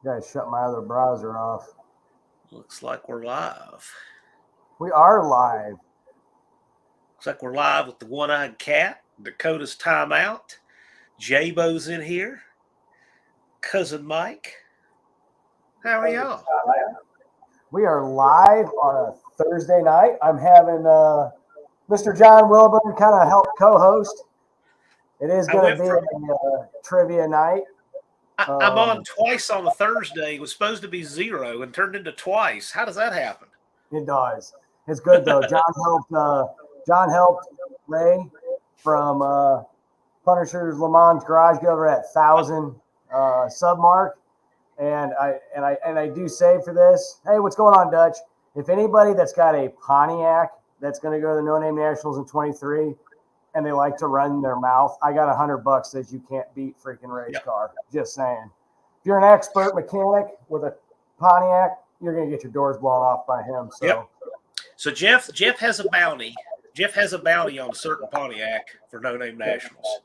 Guys, shut my other browser off. Looks like we're live. We are live. Looks like we're live with the one-eyed cat, Dakota's timeout. J-Bo's in here. Cousin Mike. How are y'all? We are live on a Thursday night. I'm having Mr. John Wilburn kind of help co-host. It is going to be a trivia night. I'm on twice on a Thursday. It was supposed to be 0 and turned into twice. How does that happen? It does. It's good though. John helped Ray from Punisher's Lemans Garage get over at 1,000 sub mark. And I do say for this, hey, what's going on, Dutch? If anybody that's got a Pontiac that's going to go to the No Name Nationals in 23 and they like to run their mouth, I got $100 that you can't beat freaking Ray's car. Just saying. If you're an expert mechanic with a Pontiac, you're going to get your doors blown off by him. So Jeff has a bounty. Jeff has a bounty on a certain Pontiac for No Name Nationals.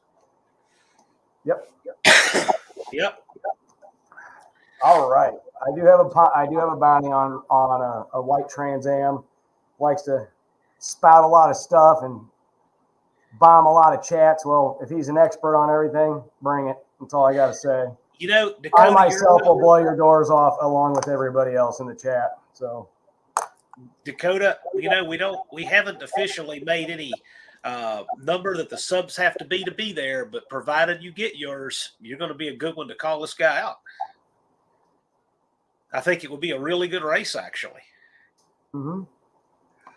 Yep. Yep. All right. I do have a bounty on a white Trans Am. Likes to spout a lot of stuff and bomb a lot of chats. Well, if he's an expert on everything, bring it. That's all I got to say. You know, Dakota, I myself will blow your doors off along with everybody else in the chat. So, Dakota, you know, we haven't officially made any number that the subs have to be there, but provided you get yours, you're going to be a good one to call this guy out. I think it will be a really good race, actually. I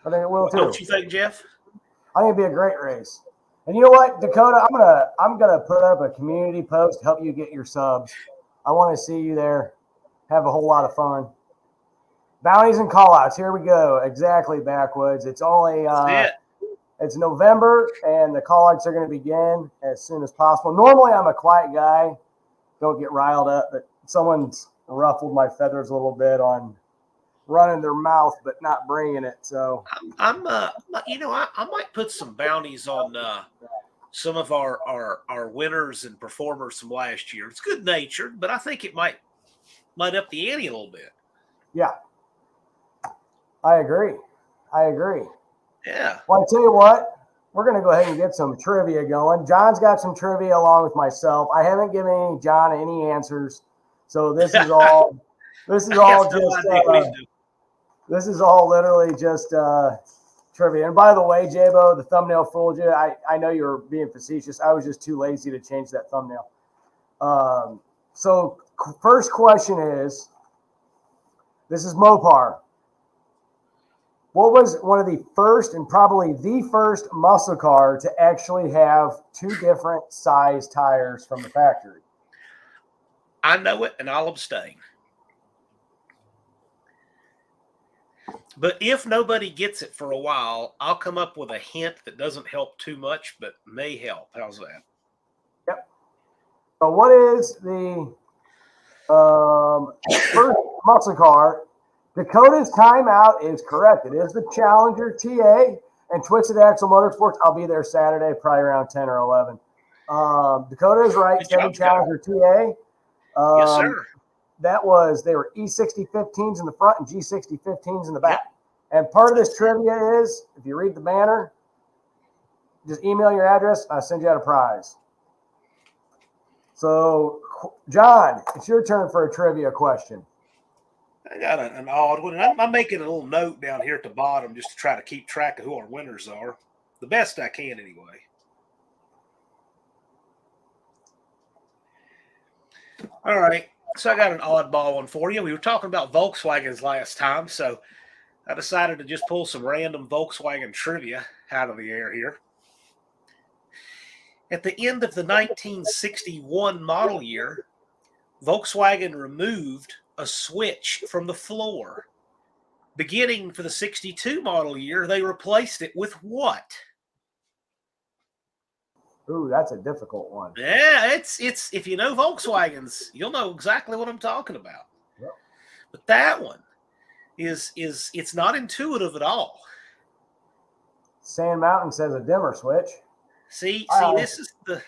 think it will too. Don't you think, Jeff? I think it'd be a great race. And you know what, Dakota, I'm gonna put up a community post to help you get your subs. I want to see you there. Have a whole lot of fun. Bounties and callouts. Here we go. Exactly, Backwoods. It's only it's November, and the callouts are going to begin as soon as possible. Normally, I'm a quiet guy. Don't get riled up, but someone's ruffled my feathers a little bit on running their mouth but not bringing it. So I might put some bounties on some of our winners and performers from last year. It's good natured, but I think it might up the ante a little bit. Yeah, I agree. Yeah. Well, I tell you what, we're going to go ahead and get some trivia going. John's got some trivia along with myself. I haven't given John any answers, so this is all. This is all literally just trivia. And by the way, J-Bo, the thumbnail fooled you. I know you were being facetious. I was just too lazy to change that thumbnail. So first question is, this is Mopar. What was one of the first and probably the first muscle car to actually have two different size tires from the factory? I know it, and I'll abstain. But if nobody gets it for a while, I'll come up with a hint that doesn't help too much, but may help. How's that? Yep. So what is the first muscle car? Dakota's timeout is correct. It is the Challenger TA and Twisted Axle Motorsports. I'll be there Saturday, probably around 10 or 11. Dakota is right. Challenger TA. Yes, sir. They were E60 15s in the front and G60 15s in the back. Yep. And part of this trivia is, if you read the banner, just email your address. I'll send you out a prize. So, John, it's your turn for a trivia question. I got an odd one. I'm making a little note down here at the bottom just to try to keep track of who our winners are. The best I can, anyway. All right. So I got an oddball one for you. We were talking about Volkswagens last time, so I decided to just pull some random Volkswagen trivia out of the air here. At the end of the 1961 model year, Volkswagen removed a switch from the floor. Beginning for the 62 model year, they replaced it with what? Ooh, that's a difficult one. Yeah, it's if you know Volkswagens, you'll know exactly what I'm talking about. Yep. But that one is it's not intuitive at all. Sand Mountain says a dimmer switch. See, this is the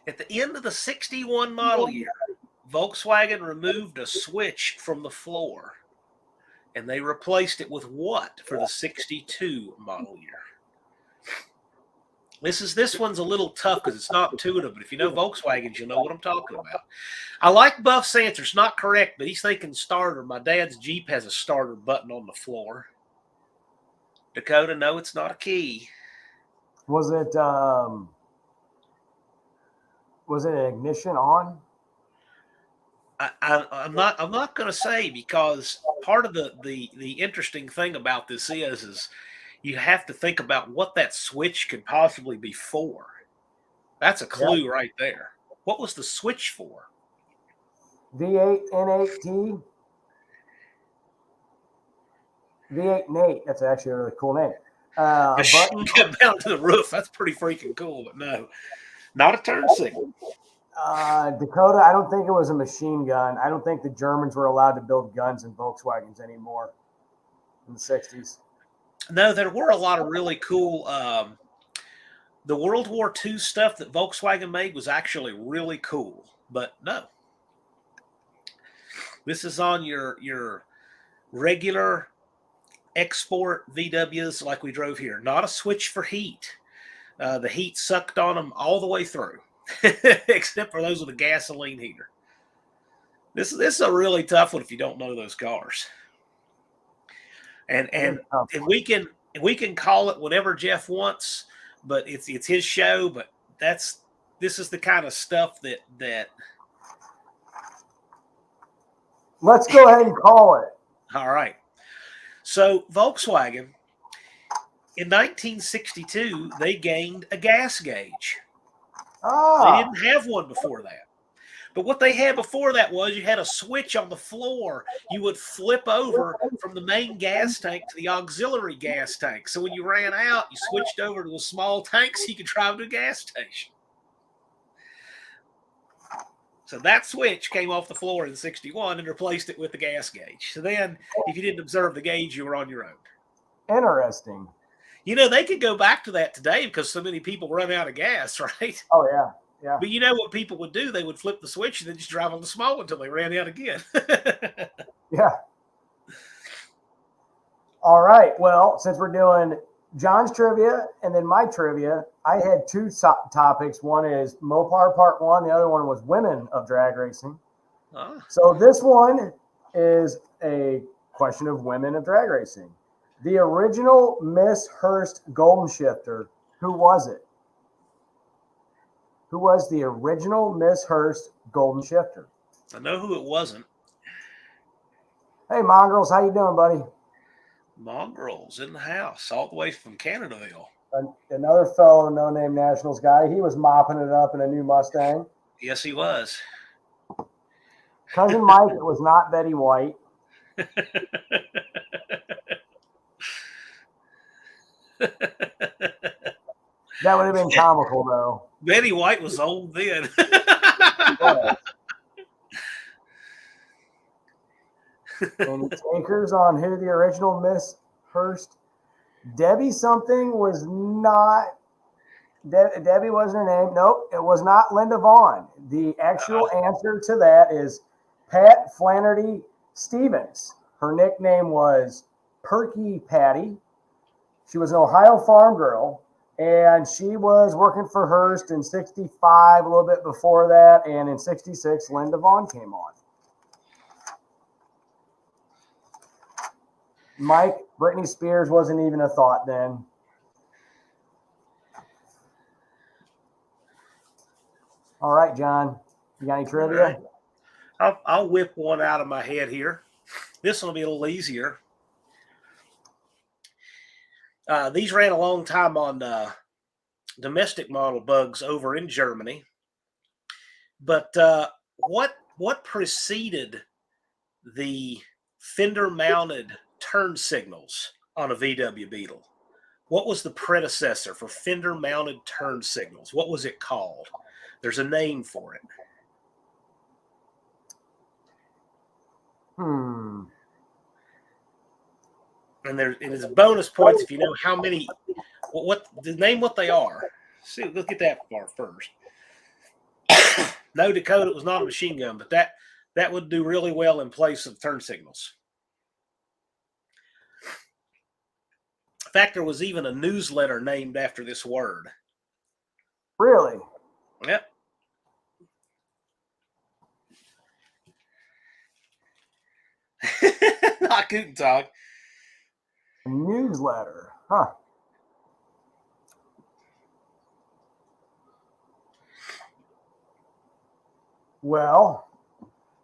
At the end of the 61 model year, Volkswagen removed a switch from the floor, and they replaced it with what for the 62 model year? This one's a little tough because it's not intuitive, but if you know Volkswagens, you'll know what I'm talking about. I like Buff's answer. It's not correct, but he's thinking starter. My dad's Jeep has a starter button on the floor. Dakota, no, it's not a key. Was it an ignition on? I'm not going to say, because part of the interesting thing about this is you have to think about what that switch could possibly be for. That's a clue right there. What was the switch for? V8 N8T. V8 Nate. That's actually a really cool name. A button Get down to the roof. That's pretty freaking cool, but no, not a turn signal. Dakota, I don't think it was a machine gun. I don't think the Germans were allowed to build guns in Volkswagens anymore in the 60s. No, there were a lot of really cool. The World War II stuff that Volkswagen made was actually really cool, but no. This is on your regular export VWs like we drove here. Not a switch for heat. The heat sucked on them all the way through, except for those with a gasoline heater. This is a really tough one if you don't know those cars. And we can call it whatever Jeff wants, but it's his show. But this is the kind of stuff that. Let's go ahead and call it. All right. So Volkswagen, in 1962, they gained a gas gauge. They didn't have one before that. But what they had before that was you had a switch on the floor. You would flip over from the main gas tank to the auxiliary gas tank. So when you ran out, you switched over to a small tank so you could drive to a gas station. So that switch came off the floor in 61 and replaced it with the gas gauge. So then if you didn't observe the gauge, you were on your own. Interesting. You know, they could go back to that today because so many people run out of gas, right? Oh, yeah. Yeah. But you know what people would do? They would flip the switch and then just drive on the small one until they ran out again. Yeah. All right. Well, since we're doing John's trivia and then my trivia, I had two topics. One is Mopar Part 1. The other one was women of drag racing. So this one is a question of women of drag racing. The original Miss Hurst Golden Shifter, who was it? Who was the original Miss Hurst Golden Shifter? I know who it wasn't. Hey, Mongrels, how you doing, buddy? Mongrels in the house, all the way from Canadaville. Another fellow no-name Nationals guy. He was mopping it up in a new Mustang. Yes, he was. Cousin Mike, it was not Betty White. That would have been comical, though. Betty White was old then. Any takers on who the original Miss Hurst? Debbie something was not. Debbie wasn't her name. Nope, it was not Linda Vaughn. The actual answer to that is Pat Flannery Stevens. Her nickname was Perky Patty. She was an Ohio farm girl, and she was working for Hearst in 65, a little bit before that, and in 66, Linda Vaughn came on. Mike, Britney Spears wasn't even a thought then. All right, John, you got any trivia? Right. I'll whip one out of my head here. This one will be a little easier. These ran a long time on domestic model bugs over in Germany. But what preceded the fender-mounted turn signals on a VW Beetle? What was the predecessor for fender-mounted turn signals? What was it called? There's a name for it. And it's bonus points if you know how many. Name what they are. See, let's get that far first. No, Dakota, it was not a machine gun, but that would do really well in place of turn signals. In fact, there was even a newsletter named after this word. Really? Yep. Not Guten Tag. A newsletter. Huh. Well,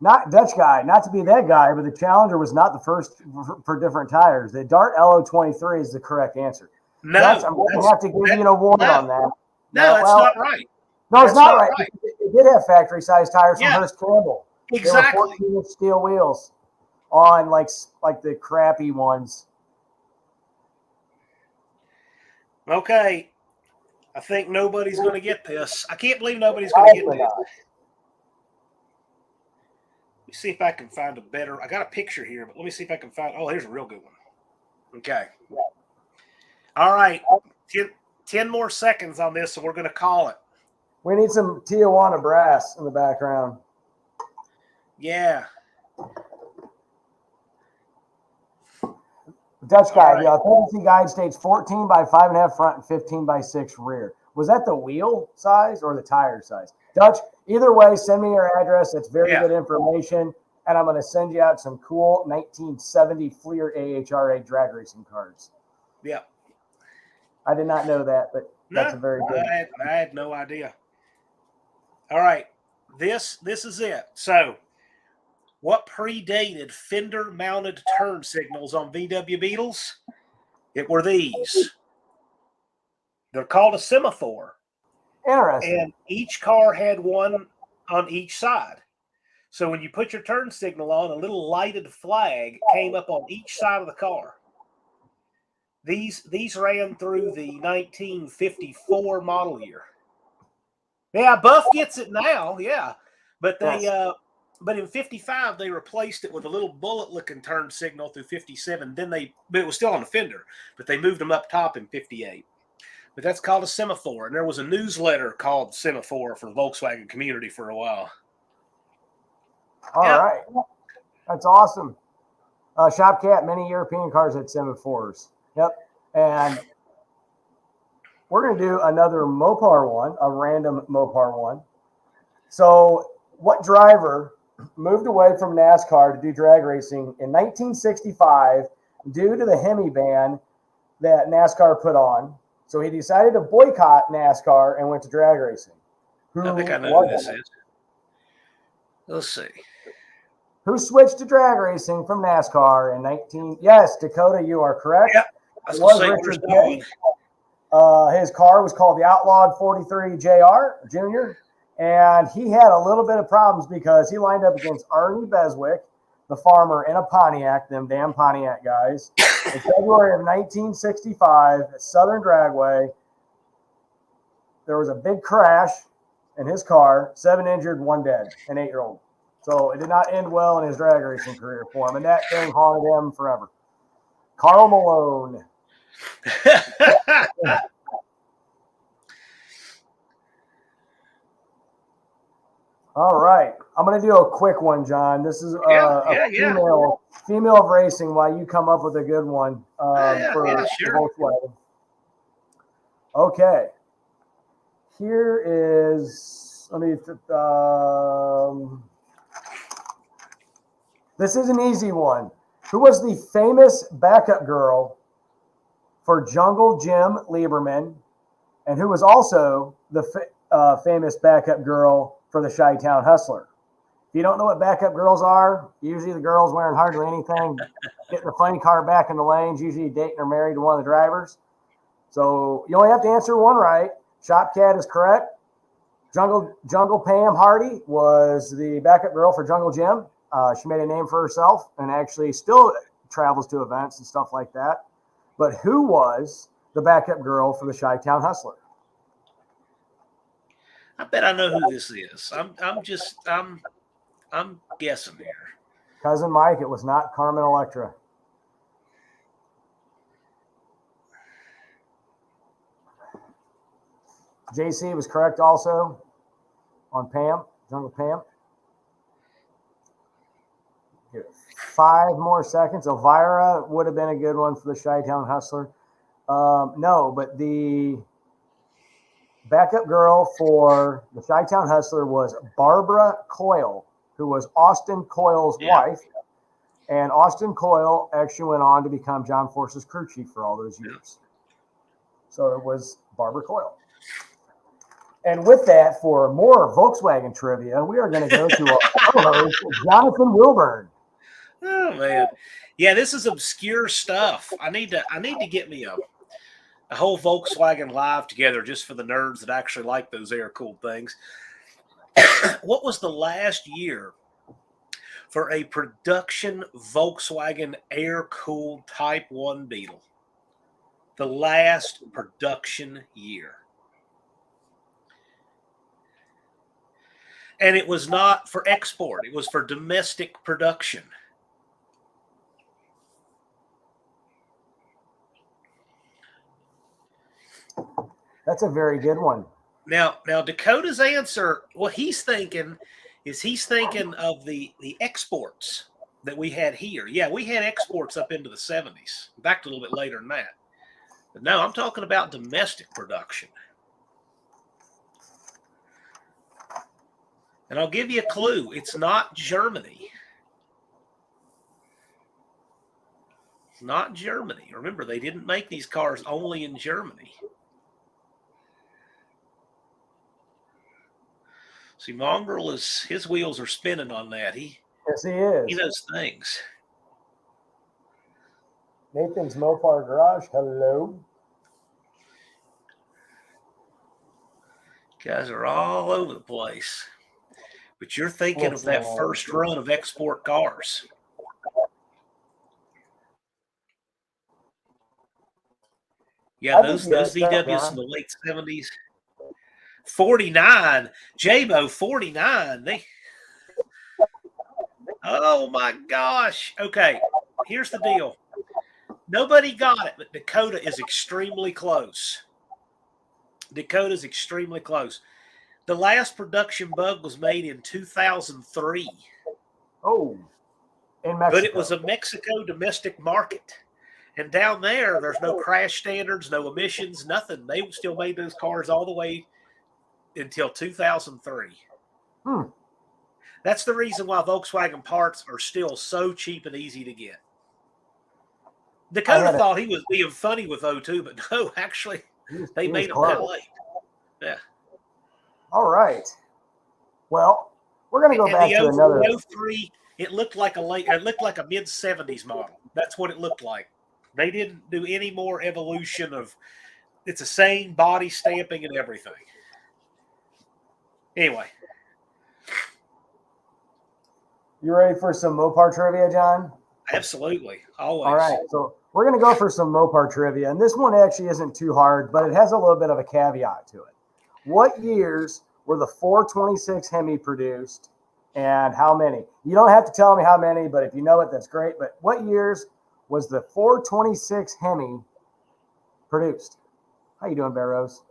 not Dutch guy, not to be that guy, but the Challenger was not the first for different tires. The Dart LO23 is the correct answer. No, Dutch, I'm going to have to give you an award on that. No, that's not right. No, it's not right. It did have factory size tires from Hearst Campbell. Exactly. They were 14-inch steel wheels on like the crappy ones. Okay. I think nobody's going to get this. I can't believe nobody's going to get this. Let me see if I can find a better. I got a picture here, but let me see if I can find. Oh, here's a real good one. Okay. All right. 10 more seconds on this, so we're going to call it. We need some Tijuana brass in the background. Yeah. Dutch guide, yeah. Potency guide states 14 by 5.5 front and 15 by 6 rear. Was that the wheel size or the tire size? Dutch, either way, send me your address. It's very good information. And I'm going to send you out some cool 1970 Fleer AHRA drag racing cards. Yeah. I did not know that, but that's a very good. I had no idea. All right. This is it. So, what predated fender-mounted turn signals on VW Beetles? It were these. They're called a semaphore. Interesting. And each car had one on each side. So when you put your turn signal on, a little lighted flag came up on each side of the car. These ran through the 1954 model year. Yeah, Buff gets it now, yeah. But but in 55 they replaced it with a little bullet-looking turn signal through 57. But it was still on the fender, but they moved them up top in 58. But that's called a semaphore, and there was a newsletter called Semaphore for the Volkswagen community for a while. All right. That's awesome. Shopcat, many European cars had semaphores. Yep. And we're going to do another Mopar one, a random Mopar one. So what driver moved away from NASCAR to do drag racing in 1965 due to the Hemi ban that NASCAR put on? So he decided to boycott NASCAR and went to drag racing. I think I know who this is. Let's see. Who switched to drag racing from NASCAR in 19? Yes, Dakota, you are correct. Yep. It was Richard Petty. His car was called the Outlawed 43 JR Jr. And he had a little bit of problems because he lined up against Arnie Beswick, the farmer, in a Pontiac, them damn Pontiac guys. In February of 1965 at Southern Dragway, there was a big crash in his car, 7 injured, 1 dead, an 8-year-old. So it did not end well in his drag racing career for him, and that thing haunted him forever. Carl Malone. All right. I'm going to do a quick one, John. This is female of racing while you come up with a good one for Volkswagen. Okay. Here is, this is an easy one. Who was the famous backup girl for Jungle Jim Lieberman, and who was also the famous backup girl for the Chi-Town Hustler? If you don't know what backup girls are, usually the girls wearing hardly anything, getting the funny car back in the lanes, usually dating or married to one of the drivers. So you only have to answer one right. Shopcat is correct. Jungle Pam Hardy was the backup girl for Jungle Jim. She made a name for herself and actually still travels to events and stuff like that. But who was the backup girl for the Chi-Town Hustler? I bet I know who this is. I'm guessing here. Cousin Mike, it was not Carmen Electra. JC was correct also on Pam, Jungle Pam. Give it 5 more seconds. Elvira would have been a good one for the Chi-Town Hustler. No, but the backup girl for the Chi-Town Hustler was Barbara Coyle, who was Austin Coyle's wife. And Austin Coyle actually went on to become John Force's crew chief for all those years. So it was Barbara Coyle. And with that, for more Volkswagen trivia, we are going to go to our co-host, Jonathan Wilburn. Oh man, yeah, this is obscure stuff. I need to get me a whole Volkswagen Live together just for the nerds that actually like those air-cooled things. What was the last year for a production Volkswagen air-cooled Type 1 Beetle? The last production year. And it was not for export. It was for domestic production. That's a very good one. Now Dakota's answer, what he's thinking is he's thinking of the exports that we had here. Yeah, we had exports up into the 70s. In fact, a little bit later than that. But no, I'm talking about domestic production. And I'll give you a clue. It's not Germany. It's not Germany. Remember, they didn't make these cars only in Germany. See, Mongrel his wheels are spinning on that. Yes, he is. He knows things. Nathan's Mopar Garage. Hello. Guys are all over the place. But you're thinking of that first run of export cars. Yeah, those VWs in the late 70s. 49. J-Bo, 49. Oh, my gosh. Okay, here's the deal. Nobody got it, but Dakota is extremely close. Dakota's extremely close. The last production bug was made in 2003. Oh, in Mexico. But it was a Mexico domestic market. And down there, there's no crash standards, no emissions, nothing. They still made those cars all the way until 2003. That's the reason why Volkswagen parts are still so cheap and easy to get. Dakota thought he was being funny with O2, but no, actually, they made them that late. Yeah. All right. Well, we're going to go back to another. The 03, it looked like a mid-70s model. That's what it looked like. They didn't do any more evolution of. It's the same body stamping and everything. Anyway. You ready for some Mopar trivia, John? Absolutely. Always. All right. So we're going to go for some Mopar trivia. And this one actually isn't too hard, but it has a little bit of a caveat to it. What years were the 426 Hemi produced and how many? You don't have to tell me how many, but if you know it, that's great. But what years was the 426 Hemi produced? How you doing, Barrows?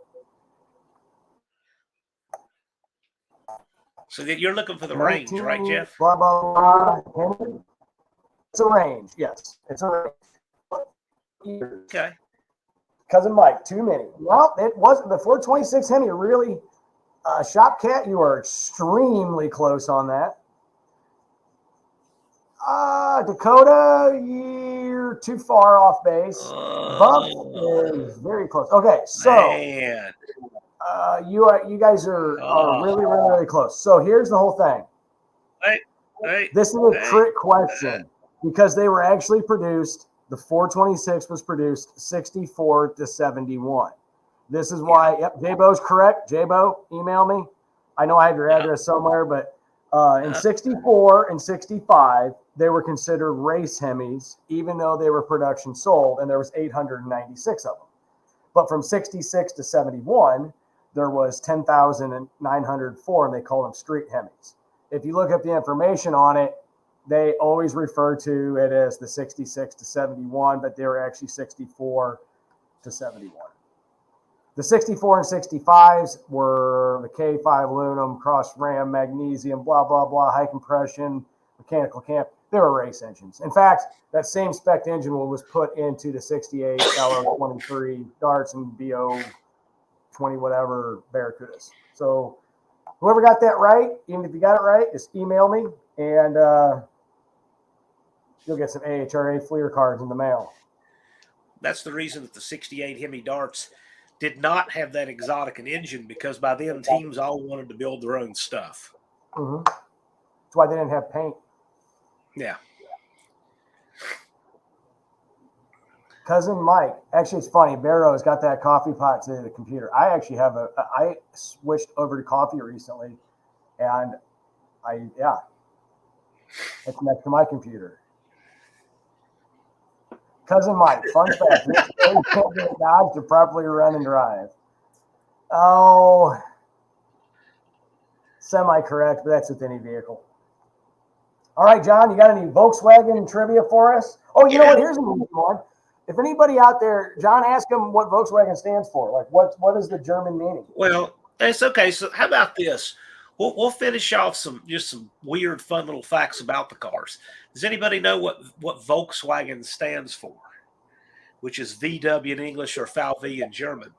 So that you're looking for the range, right, Jeff? Blah, blah, blah. It's a range, yes. It's a range. Okay. Cousin Mike, too many. Well, it wasn't. The 426 Hemi really, Shopcat, you are extremely close on that. Dakota, you're too far off base. Buff is very close. Okay, so man. You guys are really, really, really close. So here's the whole thing. This is a trick question because they were actually produced. The 426 was produced 64 to 71. This is why. Yep, J-Bo's correct. J-Bo, email me. I know I have your address somewhere, but in 64 and 65, they were considered race Hemis, even though they were production sold, and there was 896 of them. But from 66 to 71, there was 10,904, and they call them street Hemis. If you look up the information on it, they always refer to it as the 66 to 71, but they were actually 64 to 71. The 64 and 65s were the K5 aluminum, cross ram, magnesium, blah, blah, blah, high compression, mechanical cam. They were race engines. In fact, that same spec engine was put into the 68 LO23 Darts and BO 20 whatever Barracudas. So whoever got that right, even if you got it right, just email me and you'll get some AHRA Fleer cards in the mail. That's the reason that the 68 Hemi Darts did not have that exotic an engine, because by then teams all wanted to build their own stuff. Mm-hmm. That's why they didn't have paint. Yeah. Cousin Mike. Actually, it's funny. Barrow's got that coffee pot to the computer. I actually have I switched over to coffee recently, and it's next to my computer. Cousin Mike, fun fact. This can't get Dodge to properly run and drive. Oh, semi-correct, but that's with any vehicle. All right, John, you got any Volkswagen trivia for us? Oh, you know what? Here's an easy one. If anybody out there, John, ask them what Volkswagen stands for. Like, what is the German meaning? Well, it's okay. So how about this? We'll finish off some weird, fun little facts about the cars. Does anybody know what Volkswagen stands for? Which is VW in English or VW in German.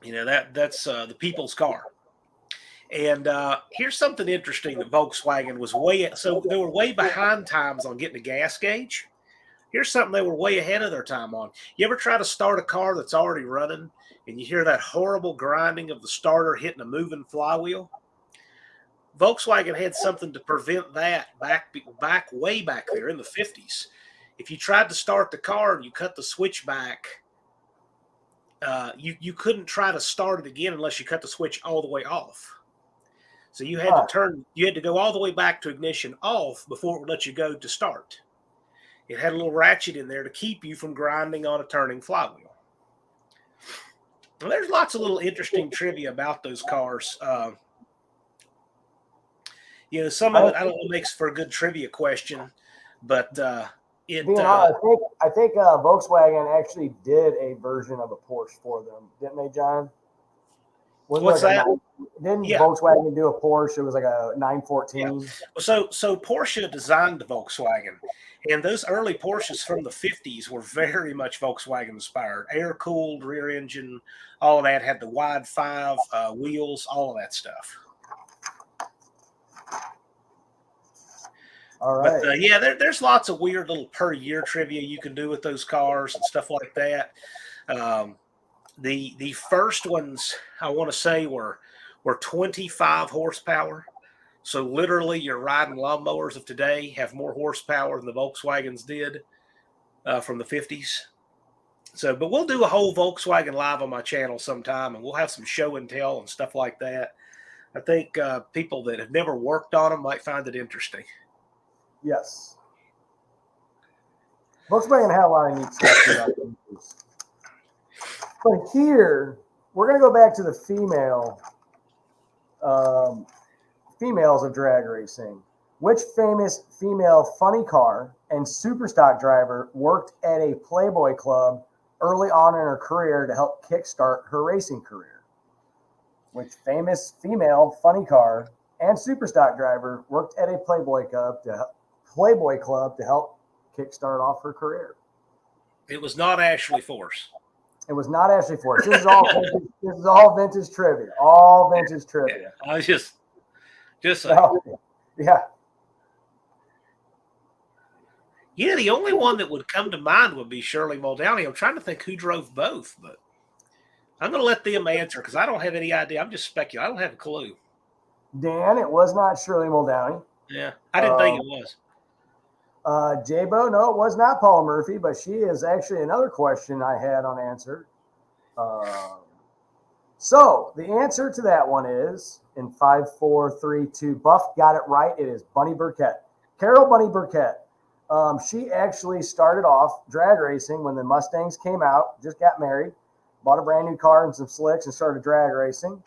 That's the people's car. And here's something interesting that Volkswagen was they were way behind times on getting a gas gauge. Here's something they were way ahead of their time on. You ever try to start a car that's already running and you hear that horrible grinding of the starter hitting a moving flywheel? Volkswagen had something to prevent that way back there in the 50s. If you tried to start the car and you cut the switch back, you couldn't try to start it again unless you cut the switch all the way off. So you had to go all the way back to ignition off before it would let you go to start. It had a little ratchet in there to keep you from grinding on a turning flywheel. Well, there's lots of little interesting trivia about those cars. Some of it I don't know makes for a good trivia question, but I think Volkswagen actually did a version of a Porsche for them, didn't they, John? What's that? Didn't Volkswagen do a Porsche? It was like a 914. Yeah. So Porsche designed the Volkswagen, and those early Porsches from the 50s were very much Volkswagen inspired. Air-cooled rear engine, all of that, had the wide 5 wheels, all of that stuff. All right. But there's lots of weird little per year trivia you can do with those cars and stuff like that. The first ones I want to say were 25 horsepower. So literally your riding lawnmowers of today have more horsepower than the Volkswagens did from the 50s. But we'll do a whole Volkswagen live on my channel sometime, and we'll have some show and tell and stuff like that. I think people that have never worked on them might find it interesting. Yes. Volkswagen had a lot of neat stuff. But here, we're going to go back to the females of drag racing. Which famous female funny car and superstock driver worked at a Playboy club early on in her career to help kickstart her racing career? Which famous female funny car and superstock driver worked at a Playboy club to help kickstart off her career? It was not Ashley Force. It was not Ashley Force. This is all vintage trivia. All vintage trivia. I was just yeah. Yeah, the only one that would come to mind would be Shirley Muldowney. I'm trying to think who drove both, but I'm going to let them answer because I don't have any idea. I'm just speculating. I don't have a clue. Dan, it was not Shirley Muldowney. Yeah, I didn't think it was. J-Bo, no, it was not Paula Murphy, but she is actually another question I had unanswered. So the answer to that one is in 5, 4, 3, 2. Buff got it right. It is Bunny Burkett. Carol Bunny Burkett. She actually started off drag racing when the Mustangs came out, just got married, bought a brand new car and some slicks and started drag racing.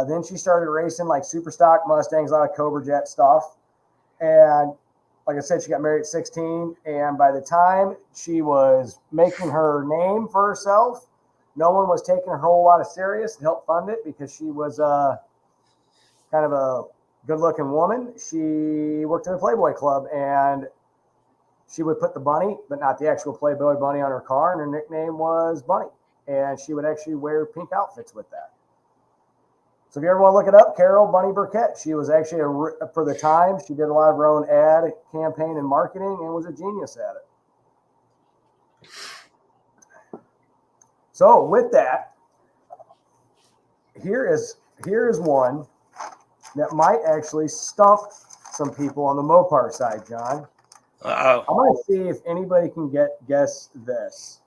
Then she started racing like super stock Mustangs, a lot of Cobra Jet stuff. And like I said, she got married at 16, and by the time she was making her name for herself, no one was taking her a whole lot of serious to help fund it because she was kind of a good-looking woman. She worked in a Playboy club, and she would put the bunny, but not the actual Playboy bunny, on her car, and her nickname was Bunny. And she would actually wear pink outfits with that. So if you ever want to look it up, Carol Bunny Burkett. She was actually, for the time, she did a lot of her own ad campaign and marketing and was a genius at it. So with that, here is one that might actually stump some people on the Mopar side, John. Uh-oh. I'm going to see if anybody can guess this.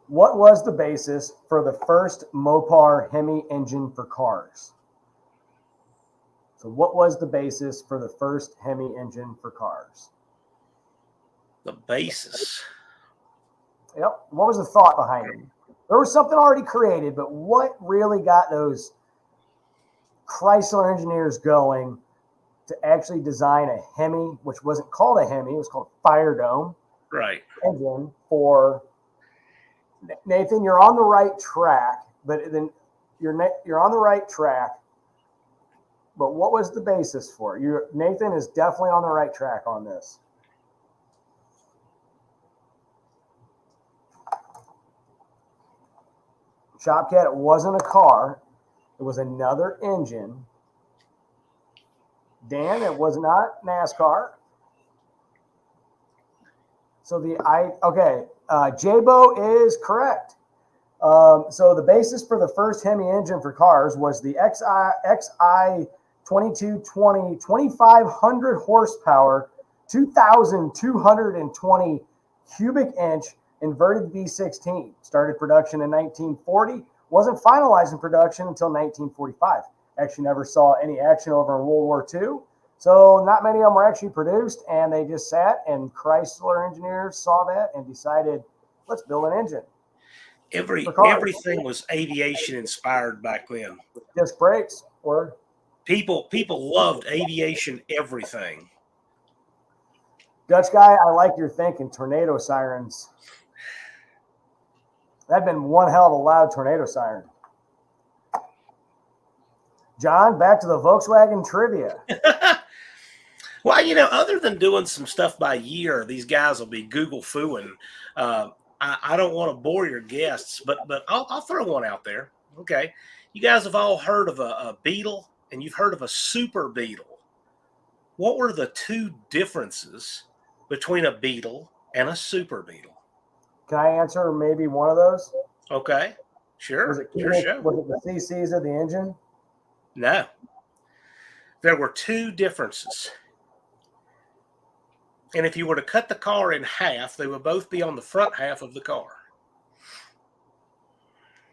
What was the basis for the first Mopar Hemi engine for cars? So what was the basis for the first Hemi engine for cars? The basis. Yep. What was the thought behind it? There was something already created, but what really got those Chrysler engineers going to actually design a Hemi, which wasn't called a Hemi, it was called a Fire Dome engine for... Nathan, you're on the right track, but then you're on the right track. But what was the basis for it? Nathan is definitely on the right track on this. Shopcat, it wasn't a car. It was another engine. Dan, it was not NASCAR. So J-Bo is correct. So the basis for the first Hemi engine for cars was the XI 2220 2500 horsepower, 2,220 cubic inch inverted V16. Started production in 1940. Wasn't finalized in production until 1945. Actually never saw any action over in World War II. So not many of them were actually produced, and they just sat, and Chrysler engineers saw that and decided, let's build an engine. Everything was aviation inspired back then. Disc brakes or people loved aviation everything. Dutch guy, I like your thinking. Tornado sirens. That'd been one hell of a loud tornado siren. John, back to the Volkswagen trivia. Well, other than doing some stuff by year, these guys will be Google fooing. I don't want to bore your guests, but I'll throw one out there. Okay, you guys have all heard of a Beetle, and you've heard of a Super Beetle. What were the two differences between a Beetle and a Super Beetle? Can I answer maybe one of those? Okay, sure. Was it sure. Was it the CCs of the engine? No. There were two differences. And if you were to cut the car in half, they would both be on the front half of the car.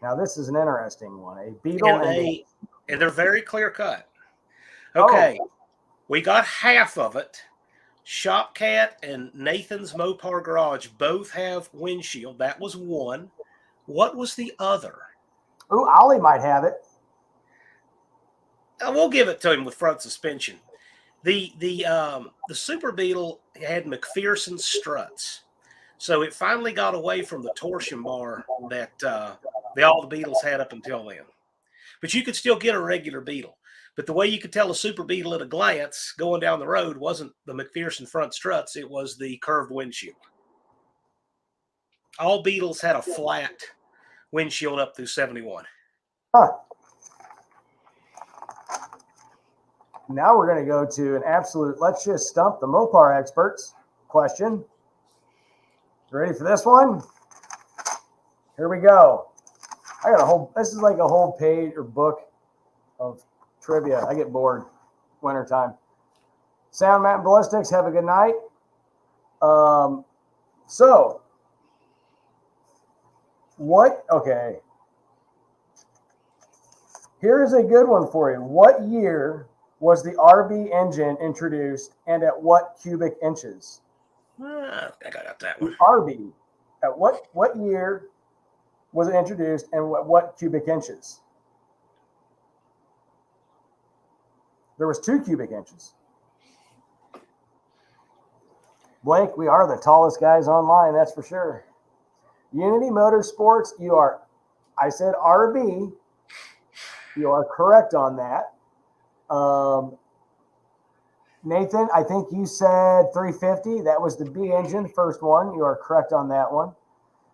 Now, this is an interesting one. A Beetle and they're very clear cut. Okay, We got half of it. Shopcat and Nathan's Mopar Garage both have windshield. That was one. What was the other? Ooh, Ollie might have it. We'll give it to him with front suspension. The Super Beetle had McPherson struts, so it finally got away from the torsion bar that all the Beetles had up until then. But you could still get a regular Beetle. But the way you could tell a Super Beetle at a glance going down the road wasn't the McPherson front struts; it was the curved windshield. All Beetles had a flat windshield up through 71. Huh. Now we're going to go to an absolute, let's just stump the Mopar experts question. You ready for this one? Here we go. I got this is like a whole page or book of trivia. I get bored wintertime. Sound Matt and Ballistics, have a good night. Okay. Here's a good one for you. What year was the RB engine introduced and at what cubic inches? I got that one. The RB. At what year was it introduced and what cubic inches? There was 2 cubic inches. Blake, we are the tallest guys online, that's for sure. Unity Motorsports, I said RB. You are correct on that. Nathan, I think you said 350. That was the B engine, first one. You are correct on that one.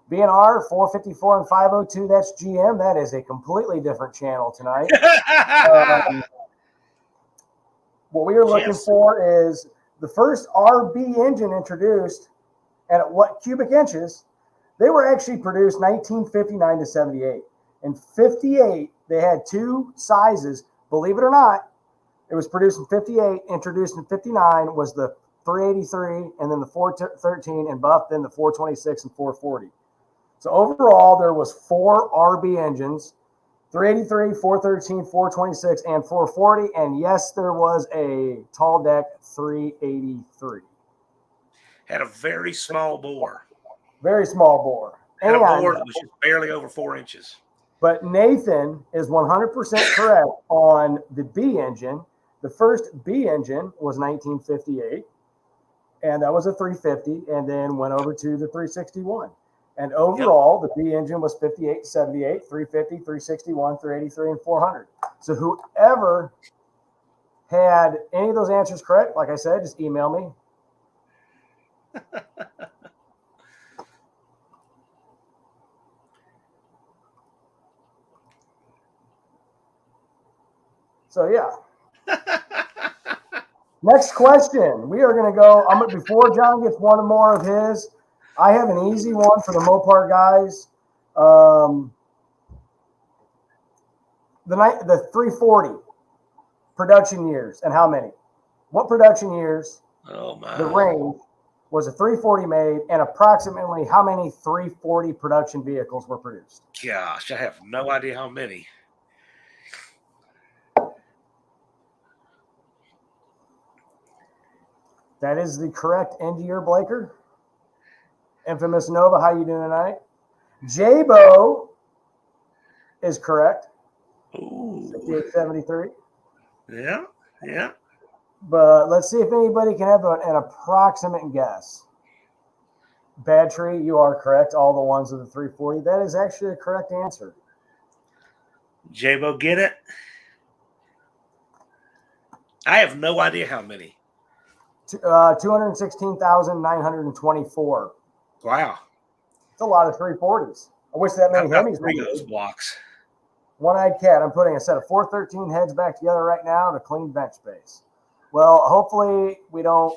B&R 454 and 502. That's GM. That is a completely different channel tonight. What we are looking for is the first RB engine introduced, and at what cubic inches? They were actually produced 1959 to 78. In 58, they had 2 sizes. Believe it or not, it was produced in 58, introduced in 59 was the 383, and then the 413, and buff, then the 426 and 440. So overall, there was 4 RB engines, 383, 413, 426, and 440. And yes, there was a tall deck 383. Had a very small bore. Very small bore. Had a bore that was just barely over 4 inches. But Nathan is 100% correct on the B engine. The first B engine was 1958, and that was a 350, and then went over to the 361. And overall, the B engine was 58, 78, 350, 361, 383, and 400. So whoever had any of those answers correct, like I said, just email me. So, yeah. Next question. We are going to go, before John gets one more of his, I have an easy one for the Mopar guys. The 340 production years and how many? What production years? Oh my! The range was a 340 made, and approximately how many 340 production vehicles were produced? Gosh, I have no idea how many. That is the correct end year, Blaker. Infamous Nova, how you doing tonight? J-Bo is correct. Ooh. 6873. Yeah, yeah. But let's see if anybody can have an approximate guess. Bad Tree, you are correct. All the ones of the 340. That is actually a correct answer. J-Bo, get it? I have no idea how many. 216,924. Wow. It's a lot of 340s. I wish that many Hemis were those blocks. One-eyed cat. I'm putting a set of 413 heads back together right now to clean bench space. Well, hopefully we don't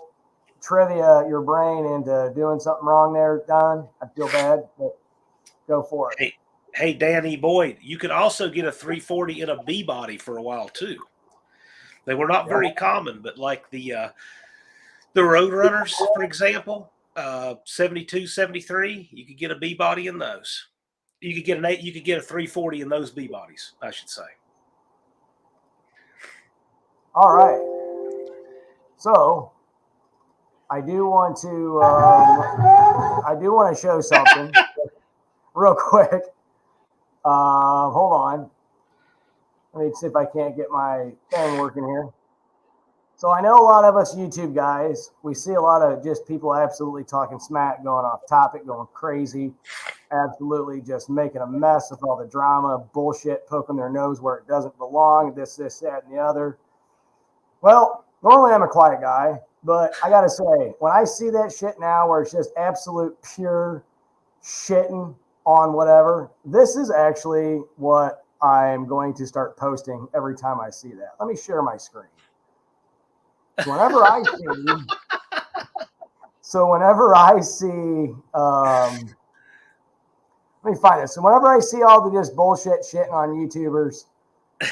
trivia your brain into doing something wrong there, Don. I feel bad, but go for it. Hey, Danny Boyd, you could also get a 340 in a B body for a while too. They were not very common, but like the Roadrunners, for example, 72, 73, you could get a B body in those. You could get a 340 in those B bodies, I should say. All right. So I do want to show something real quick. Hold on. Let me see if I can't get my thing working here. So I know a lot of us YouTube guys, we see a lot of just people absolutely talking smack, going off topic, going crazy, absolutely just making a mess with all the drama, bullshit, poking their nose where it doesn't belong, this, that, and the other. Well, normally I'm a quiet guy, but I got to say, when I see that shit now where it's just absolute pure shitting on whatever, this is actually what I'm going to start posting every time I see that. Let me share my screen. So whenever I see, let me find this. So whenever I see all the just bullshit shitting on YouTubers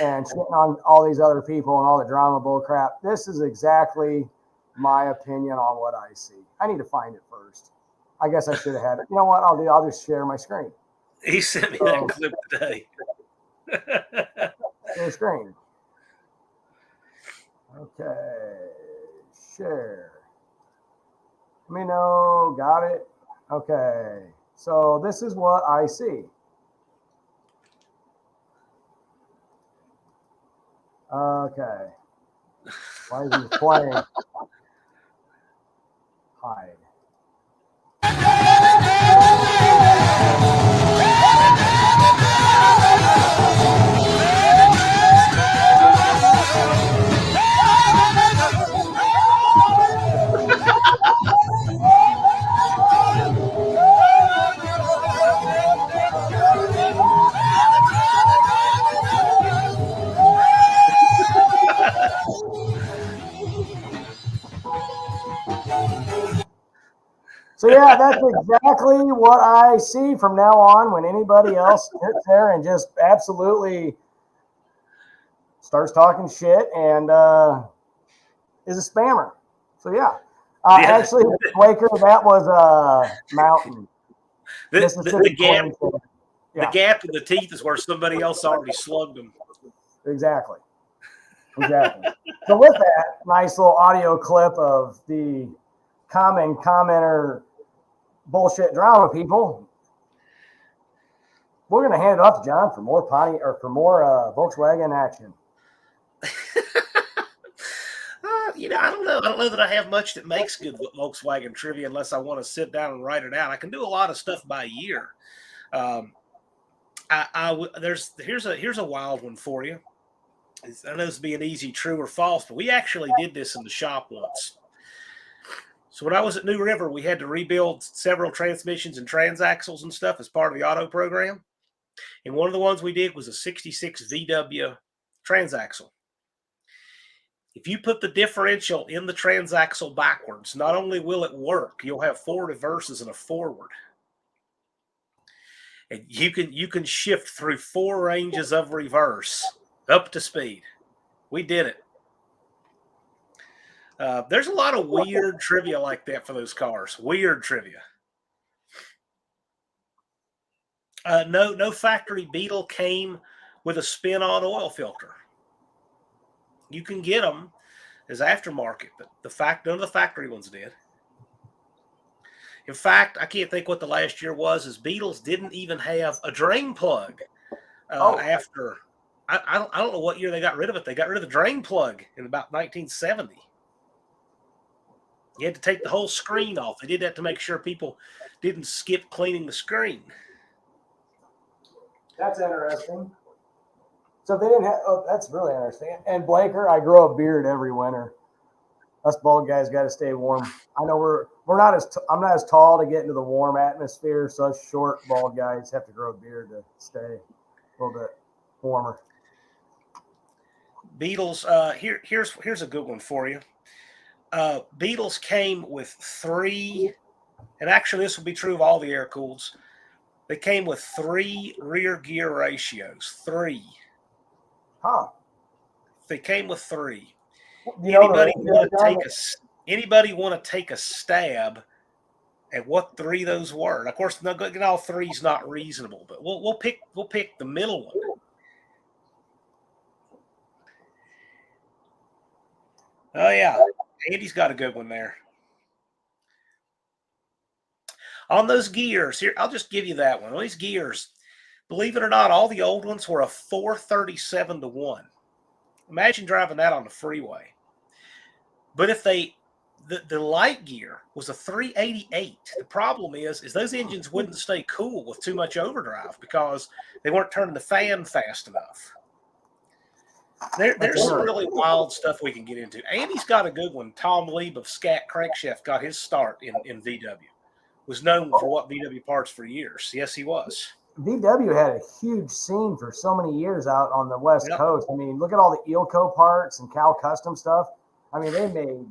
and shitting on all these other people and all the drama bull crap, this is exactly my opinion on what I see. I need to find it first. I guess I should have had it. You know what I'll do? I'll just share my screen. He sent me that clip today. Share the screen. Okay, share. Let me know, got it? Okay, so this is what I see. Okay. Why is he playing? Hide. So yeah, that's exactly what I see from now on when anybody else sits there and just absolutely starts talking shit and is a spammer. So yeah. Yeah. Actually, Waker, that was a mountain. The gap, Yeah, the gap in the teeth is where somebody else already slugged them. exactly. So with that nice little audio clip of the common commenter bullshit drama people, we're going to hand it off to John for more Volkswagen action. I don't know. I don't know that I have much that makes good Volkswagen trivia unless I want to sit down and write it out. I can do a lot of stuff by year. Here's a wild one for you. I know this would be an easy true or false, but we actually did this in the shop once. So when I was at New River, we had to rebuild several transmissions and transaxles and stuff as part of the auto program. And one of the ones we did was a 66 VW transaxle. If you put the differential in the transaxle backwards, not only will it work, you'll have 4 reverses and a forward. And you can shift through 4 ranges of reverse up to speed. We did it. There's a lot of weird trivia like that for those cars. Weird trivia. No factory Beetle came with a spin-on oil filter. You can get them as aftermarket, but none of the factory ones did. In fact, I can't think what the last year was. Is Beetles didn't even have a drain plug after. I don't know what year they got rid of it. They got rid of the drain plug in about 1970. You had to take the whole screen off. They did that to make sure people didn't skip cleaning the screen. That's interesting. So they didn't have. Oh, that's really interesting. And Blaker, I grow a beard every winter. Us bald guys got to stay warm. I know we're not as I'm not as tall to get into the warm atmosphere, so us short bald guys have to grow a beard to stay a little bit warmer. Beetles. Here's a good one for you. Beetles came with 3, and actually this will be true of all the air cools. They came with 3 rear gear ratios. 3. Huh. They came with 3. Anybody want to take a stab at what 3 those were? And of course, not all 3's not reasonable, but we'll pick the middle one. Oh yeah, Andy's got a good one there. On those gears here, I'll just give you that one. On these gears, believe it or not, all the old ones were a 437-1. Imagine driving that on the freeway. But if the light gear was a 388, the problem is those engines wouldn't stay cool with too much overdrive because they weren't turning the fan fast enough. There's some really wild stuff we can get into. Andy's got a good one. Tom Lieb of Scat Crankshaft got his start in VW. Was known for what VW parts for years. Yes, he was. VW had a huge scene for so many years out on the West Coast. I mean, look at all the Eelco parts and Cal Custom stuff. I mean, they made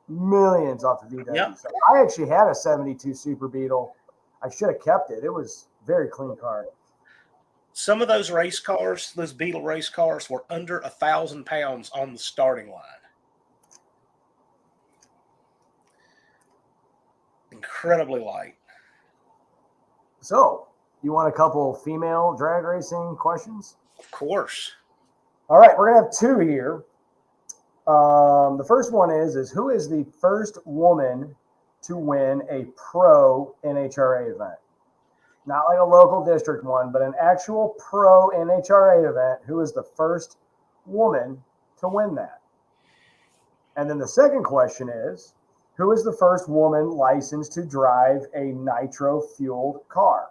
millions off of VW. Yep. So I actually had a 72 Super Beetle. I should have kept it. It was a very clean car. Some of those race cars, those Beetle race cars, were under 1,000 pounds on the starting line. Incredibly light. So, you want a couple female drag racing questions? Of course. All right, we're going to have 2 here. The first one is who is the first woman to win a pro NHRA event? Not like a local district one, but an actual pro NHRA event. Who is the first woman to win that? And then the second question is, who is the first woman licensed to drive a nitro-fueled car?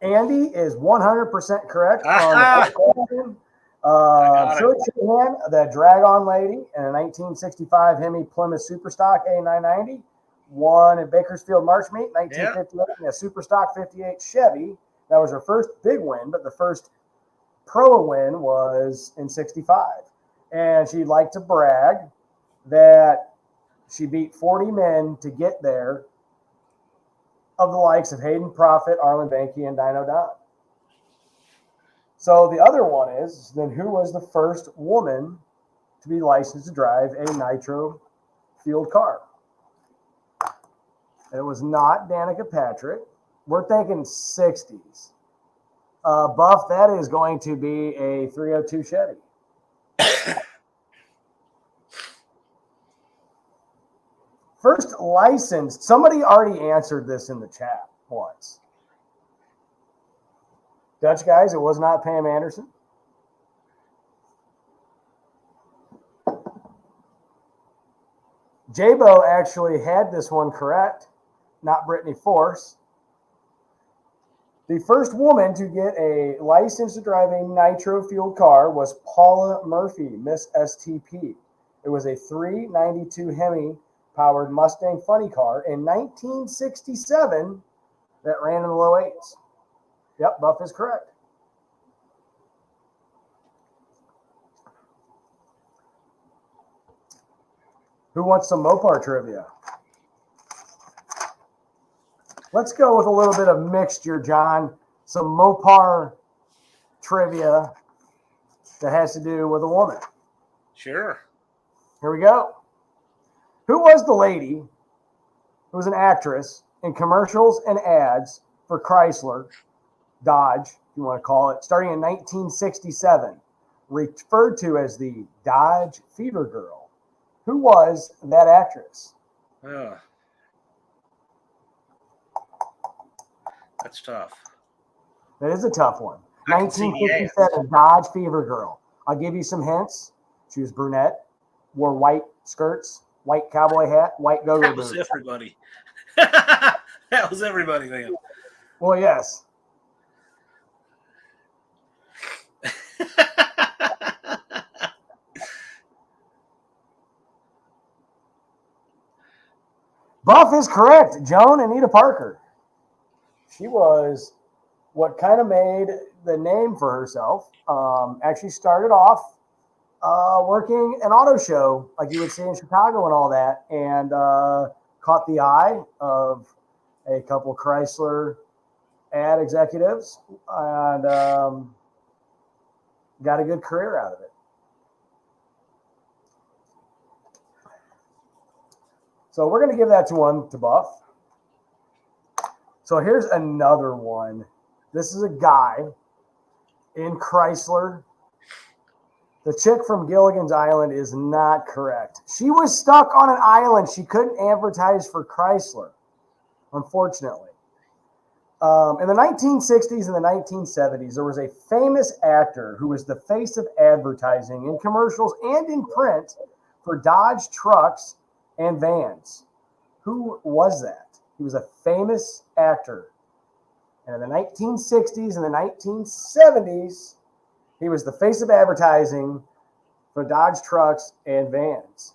Andy is 100% correct on the first question. Shirley Sheehan, the Drag-On Lady, in a 1965 Hemi Plymouth Superstock A990, won at Bakersfield March Meet 1958 in a Superstock 58 Chevy. That was her first big win, but the first pro win was in 65. And she'd like to brag that she beat 40 men to get there, of the likes of Hayden Proffitt, Arlen Banky, and Dino Don. So the other one is, then who was the first woman to be licensed to drive a nitro-fueled car? And it was not Danica Patrick. We're thinking 60s. Buff, that is going to be a 302 Chevy. First licensed, somebody already answered this in the chat once. Dutch guys, it was not Pam Anderson. J-Bo actually had this one correct, not Brittany Force. The first woman to get a license to drive a nitro-fueled car was Paula Murphy, Miss STP. It was a 392 Hemi-powered Mustang funny car in 1967 that ran in the low 8s. Yep, Buff is correct. Who wants some Mopar trivia? Let's go with a little bit of mixture, John. Some Mopar trivia that has to do with a woman. Sure. Here we go. Who was the lady who was an actress in commercials and ads for Chrysler, Dodge, if you want to call it, starting in 1967, referred to as the Dodge Fever Girl? Who was that actress? That's tough. That is a tough one. 1957 Dodge Fever Girl. I'll give you some hints. She was brunette, wore white skirts, white cowboy hat, white go-go boots. That was everybody. That was everybody, man. Well, yes. Buff is correct. Joan Anita Parker. She was what kind of made the name for herself. Actually started off working an auto show like you would see in Chicago and all that, and caught the eye of a couple Chrysler ad executives and got a good career out of it. So we're going to give that to Buff. So here's another one. This is a guy in Chrysler. The chick from Gilligan's Island is not correct. She was stuck on an island. She couldn't advertise for Chrysler, unfortunately. In the 1960s and the 1970s, there was a famous actor who was the face of advertising in commercials and in print for Dodge trucks and vans. Who was that? He was a famous actor. And in the 1960s and the 1970s, he was the face of advertising for Dodge trucks and vans.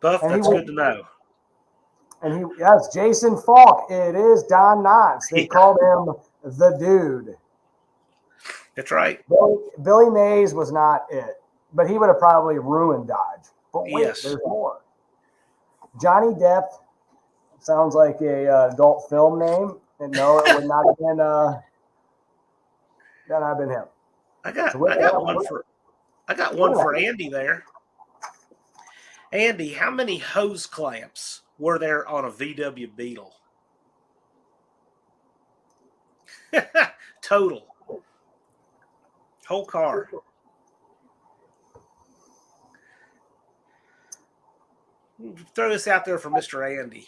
Buff, that's good to know. And yes, Jason Falk. It is Don Knotts. They called him the Dude. That's right. Billy Mays was not it, but he would have probably ruined Dodge. But wait, there's more. Johnny Depp sounds like a adult film name, and no, it would not have been. That not have been him. I got one for Andy there. Andy, how many hose clamps were there on a VW Beetle? Total. Whole car. Throw this out there for Mr. Andy.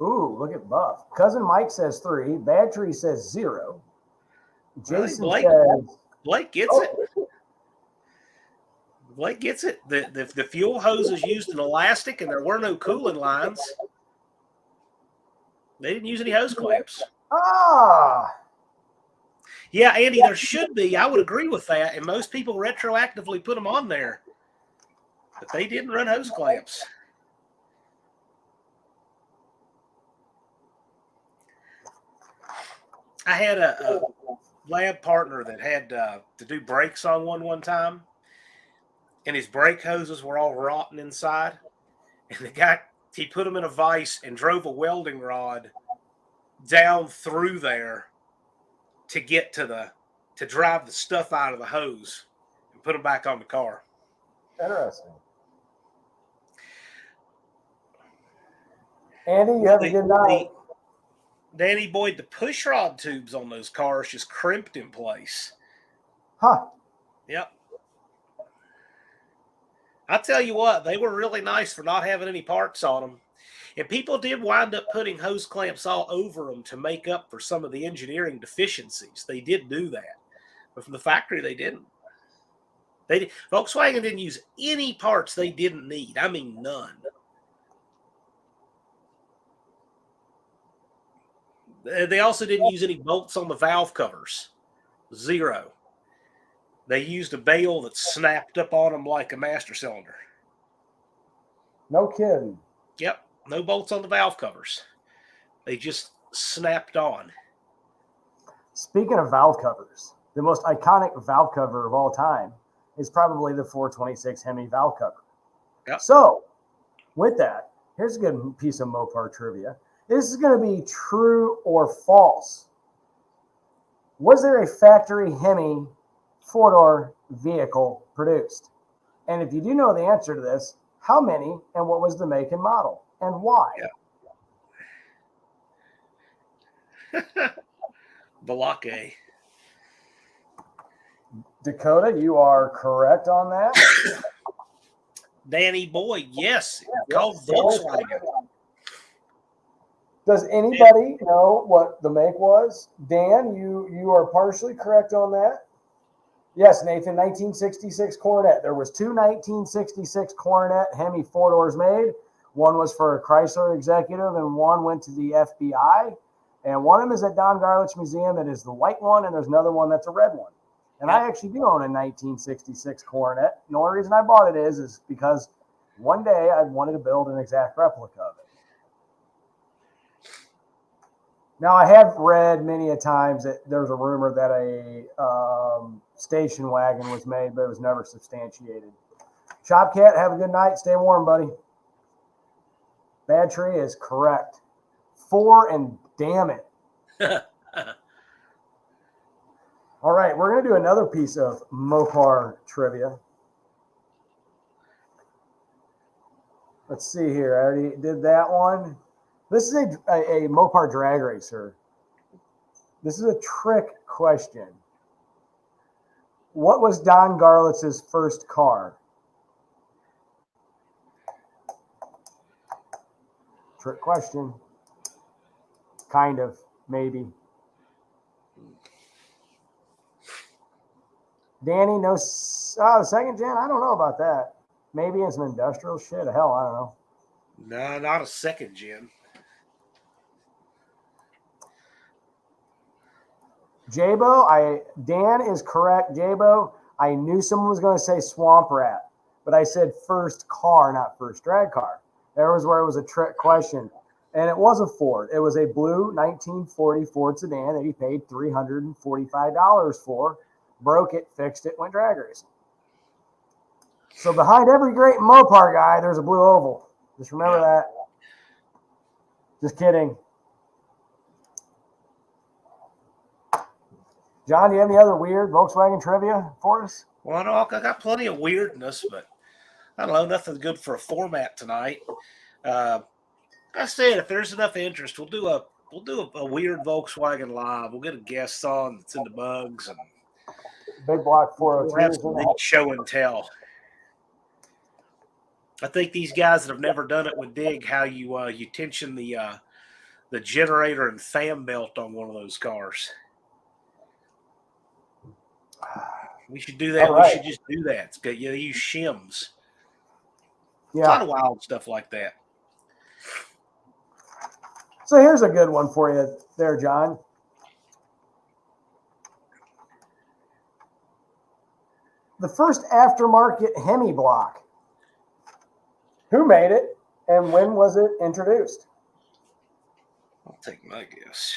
Ooh, look at Buff. Cousin Mike says 3. Bad Tree says 0. Really? Jason says, Blake gets it. Blake gets it. The fuel hoses used an elastic, and there were no cooling lines. They didn't use any hose clamps. ah, Yeah, Andy, there should be. I would agree with that. And most people retroactively put them on there. But they didn't run hose clamps. I had a lab partner that had to do brakes on one time. And his brake hoses were all rotten inside. And the guy, he put them in a vise and drove a welding rod down through there to get to drive the stuff out of the hose and put them back on the car. interesting. Andy, you have a good night. Danny Boyd, the push rod tubes on those cars just crimped in place. Huh. Yep. I tell you what, they were really nice for not having any parts on them. And people did wind up putting hose clamps all over them to make up for some of the engineering deficiencies. They did do that. But from the factory, they didn't. Volkswagen didn't use any parts they didn't need. I mean, none. They also didn't use any bolts on the valve covers. 0. They used a bail that snapped up on them like a master cylinder. No kidding. Yep. No bolts on the valve covers. They just snapped on. Speaking of valve covers, the most iconic valve cover of all time is probably the 426 Hemi valve cover. Yep. So, with that, here's a good piece of Mopar trivia. This is going to be true or false. Was there a factory Hemi four-door vehicle produced? And if you do know the answer to this, how many and what was the make and model and why? Yeah. Balake. Dakota, you are correct on that. Danny Boyd, yes. Called Volkswagen. Does anybody know what the make was? Dan, you are partially correct on that. Yes, Nathan, 1966 Coronet. There was 2 1966 Coronet Hemi four-doors made. One was for a Chrysler executive, and one went to the FBI. And one of them is at Don Garlich's museum. That is the white one, and there's another one that's a red one. And I actually do own a 1966 Coronet. The only reason I bought it is because one day I wanted to build an exact replica of it. Now, I have read many a times that there's a rumor that a station wagon was made, but it was never substantiated. Shopcat, have a good night. Stay warm, buddy. Bad Tree is correct. 4 and damn it. All right, we're going to do another piece of Mopar trivia. Let's see here. I already did that one. This is a Mopar drag racer. This is a trick question. What was Don Garlitz's first car? Trick question. Kind of, maybe. Danny, no, second gen? I don't know about that. Maybe in some industrial shit. Hell, I don't know. No, not a second gen. Jabo, Dan is correct. Jabo, I knew someone was going to say Swamp Rat, but I said first car, not first drag car. There was where it was a trick question. And it was a Ford. It was a blue 1940 Ford sedan that he paid $345 for. Broke it, fixed it, went drag racing. So behind every great Mopar guy, there's a blue oval. Just remember that. Just kidding. John, do you have any other weird Volkswagen trivia for us? Well, I got plenty of weirdness, but I don't know, nothing good for a format tonight. I said if there's enough interest, we'll do a weird Volkswagen live. We'll get a guest on that's into bugs, and Big Block 402. we'll have some neat show and tell. I think these guys that have never done it would dig how you tension the the generator and fan belt on one of those cars. We should do that. Right. We should just do that. It's good. Use shims. Yeah. A lot of wild stuff like that. So here's a good one for you there, John. The first aftermarket Hemi block. Who made it, and when was it introduced? I'll take my guess.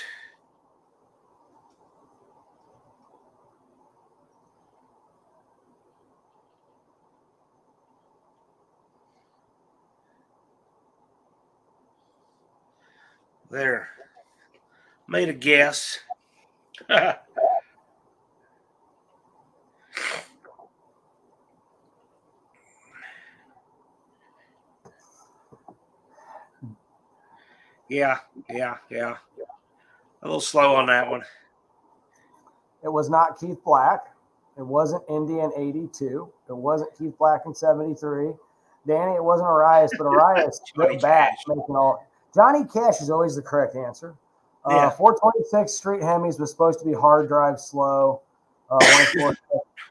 There. Made a guess. Yeah. A little slow on that one. It was not Keith Black. It wasn't Indy in 82. It wasn't Keith Black in 73. Danny, it wasn't Arias, but Arias went back making all. Johnny Cash is always the correct answer. 426 Street Hemis was supposed to be hard drive slow. The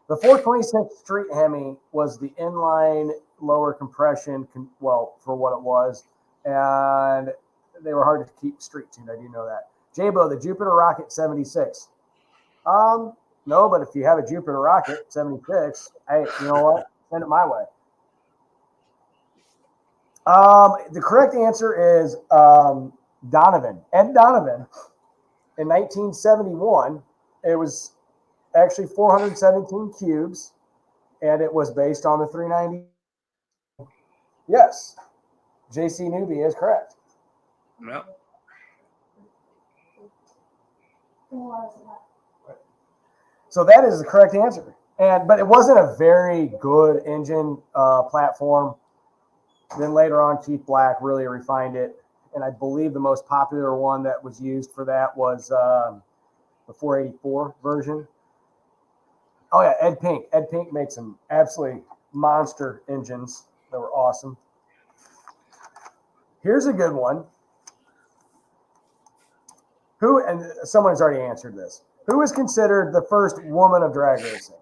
426 Street Hemi was the inline lower compression, for what it was, and they were hard to keep street tuned. I do know that. J-Bo, the Jupiter Rocket 76. No, but if you have a Jupiter Rocket 76, hey, you know what? Send it my way. The correct answer is Donovan. Ed Donovan in 1971. It was actually 417 cubes, and it was based on the 390. Yes, JC Newby is correct. No. So that is the correct answer. But it wasn't a very good engine platform. Then later on, Keith Black really refined it. And I believe the most popular one that was used for that was the 484 version. Oh, yeah, Ed Pink. Ed Pink made some absolutely monster engines that were awesome. Here's a good one. And someone has already answered this. Who is considered the first woman of drag racing?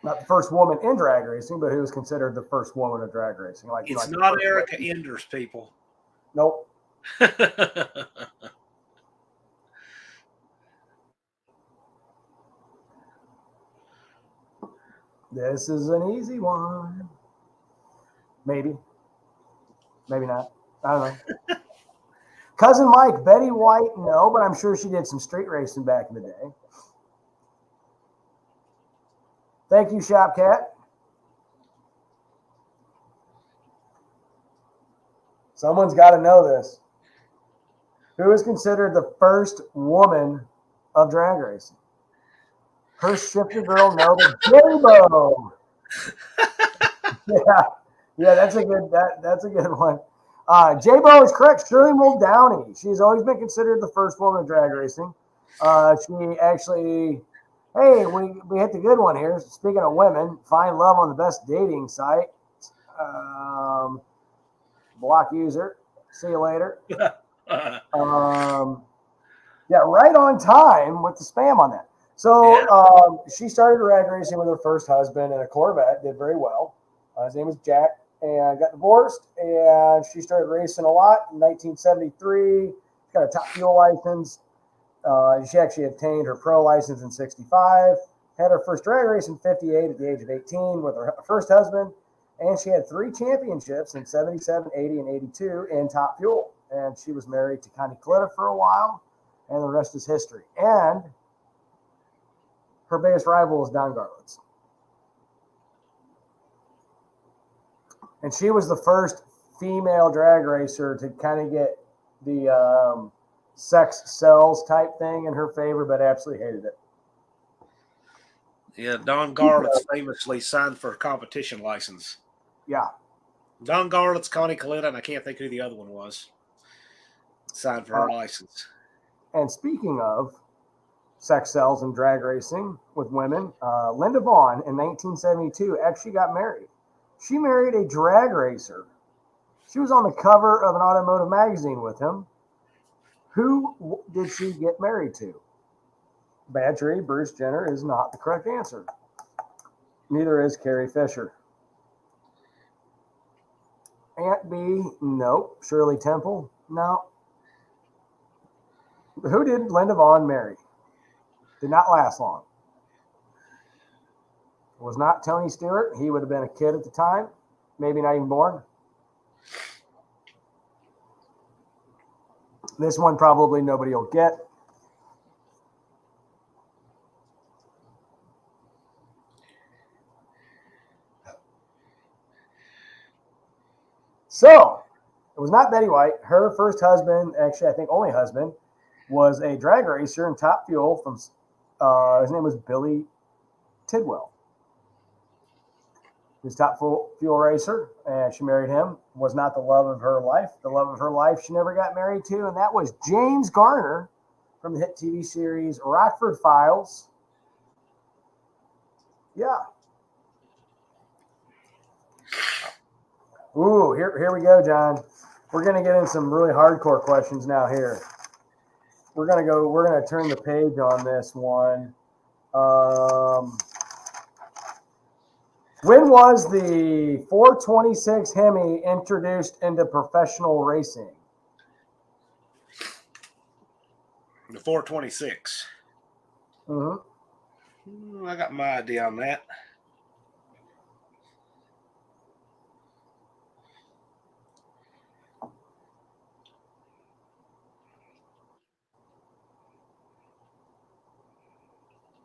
Not the first woman in drag racing, but who is considered the first woman of drag racing? It's not Erica Enders, people. Nope. This is an easy one. Maybe. Maybe not. I don't know. Cousin Mike, Betty White, no, but I'm sure she did some street racing back in the day. Thank you, Shop Cat. Someone's got to know this. Who is considered the first woman of drag racing? Her shifter girl, no, but J-Bo. Yeah, that's a good one. J-Bo is correct. Shirley Muldowney. She's always been considered the first woman of drag racing. She actually, hey, we hit the good one here. Speaking of women, find love on the best dating site. Block user. See you later. Yeah, right on time with the spam on that. So she started drag racing with her first husband in a Corvette, did very well. His name was Jack, and got divorced, and she started racing a lot in 1973. Got a top fuel license. She actually obtained her pro license in 65. Had her first drag race in 58 at the age of 18 with her first husband, and she had 3 championships in 77, 80, and 82 in top fuel. And she was married to Connie Clitta for a while, and the rest is history. And her biggest rival is Don Garlitz. And she was the first female drag racer to kind of get the sex sells type thing in her favor, but absolutely hated it. Yeah, Don Garlitz famously signed for a competition license. Yeah. Don Garlitz, Connie Coletta, and I can't think who the other one was. Signed for her license. And speaking of sex sells and drag racing with women, Linda Vaughn in 1972 actually got married She married a drag racer. She was on the cover of an automotive magazine with him. Who did she get married to? Bad tree, Bruce Jenner is not the correct answer. Neither is Carrie Fisher. Aunt B, nope. Shirley Temple, no. Who did Linda Vaughn marry? Did not last long. It was not Tony Stewart. He would have been a kid at the time, maybe not even born. This one probably nobody will get. So, it was not Betty White. Her first husband, actually, I think only husband, was a drag racer in Top Fuel from, his name was Billy Tidwell. He was Top Fuel racer, and she married him. Was not the love of her life. The love of her life she never got married to, and that was James Garner from the hit TV series Rockford Files. Yeah. Ooh, here we go, John. We're gonna get in some really hardcore questions now here. We're gonna turn the page on this one. When was the 426 Hemi introduced into professional racing? The 426. I got my idea on that.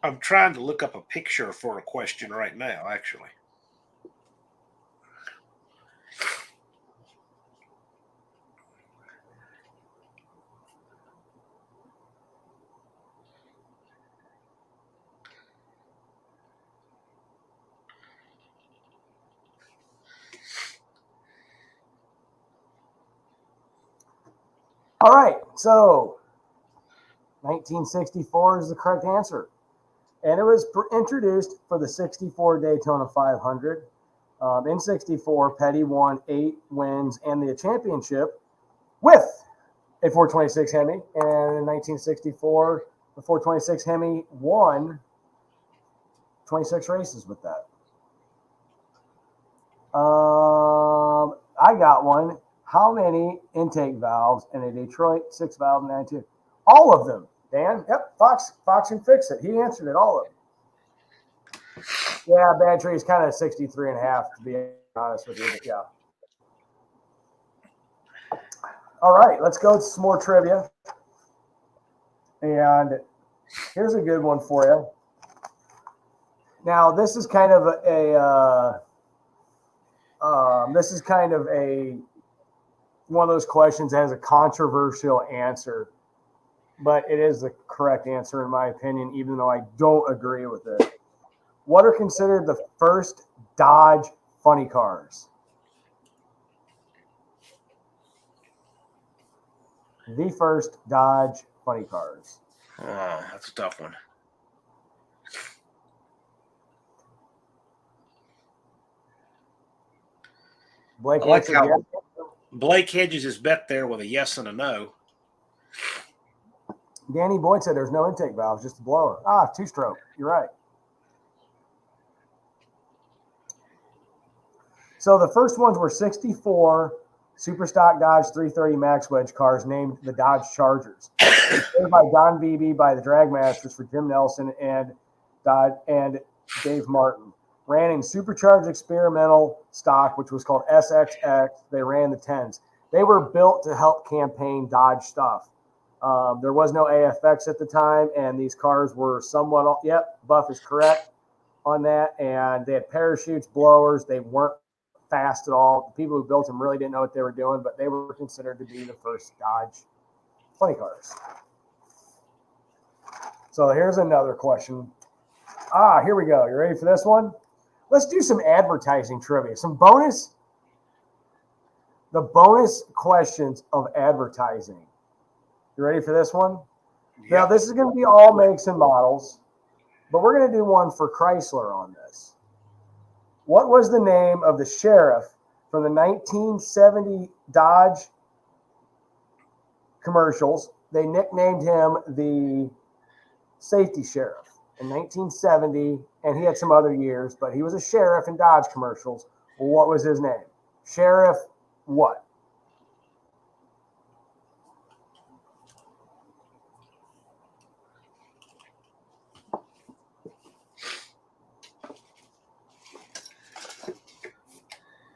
I'm trying to look up a picture for a question right now, actually. All right, so 1964 is the correct answer. And it was introduced for the 64 Daytona 500. In 64, Petty won 8 wins and the championship with a 426 Hemi. And in 1964, the 426 Hemi won 26 races with that. I got one. How many intake valves in a Detroit 6-valve 92? All of them, Dan. Yep, Fox can fix it. He answered it, all of them. Yeah, Bad Tree is kind of 63 and a half, to be honest with you, but yeah. All right, let's go to some more trivia. And here's a good one for you. Now, this is kind of one of those questions that has a controversial answer, but it is the correct answer in my opinion, even though I don't agree with it. What are considered the first Dodge funny cars? The first Dodge funny cars. Oh, that's a tough one. Blake, I like how Blake hedges his bet there with a yes and a no. Danny Boyd said there's no intake valves, just a blower. 2-stroke. You're right. So the first ones were 64 super stock Dodge 330 Max Wedge cars named the Dodge Chargers. Played by Don Beebe by the Drag Masters for Jim Nelson and Dave Martin. Ran in supercharged experimental stock, which was called SXX. They ran the 10s. They were built to help campaign Dodge stuff. There was no AFX at the time, and these cars were somewhat, Buff is correct on that. And they had parachutes, blowers. They weren't fast at all. The people who built them really didn't know what they were doing, but they were considered to be the first Dodge funny cars. So here's another question. Here we go. You ready for this one? Let's do some advertising trivia. The bonus questions of advertising. You ready for this one? Yep. Now, this is going to be all makes and models, but we're going to do one for Chrysler on this. What was the name of the sheriff from the 1970 Dodge commercials? They nicknamed him the safety sheriff in 1970, and he had some other years, but he was a sheriff in Dodge commercials. What was his name? Sheriff what?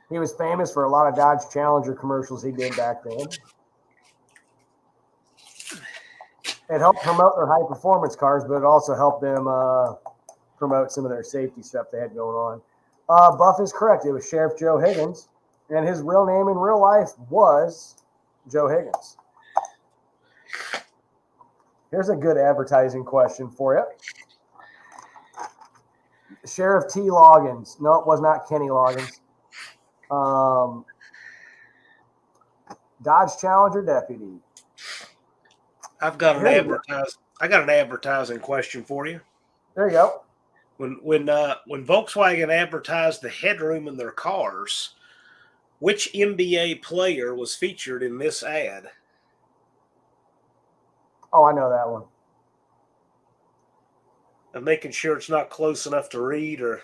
He was famous for a lot of Dodge Challenger commercials he did back then. It helped promote their high performance cars, but it also helped them promote some of their safety stuff they had going on. Buff is correct. It was Sheriff Joe Higgins, and his real name in real life was Joe Higgins. Here's a good advertising question for you. Sheriff T. Loggins. No, it was not Kenny Loggins. Dodge Challenger deputy. I got an advertising question for you. There you go. When Volkswagen advertised the headroom in their cars, which NBA player was featured in this ad? Oh, I know that one. I'm making sure it's not close enough to read. Or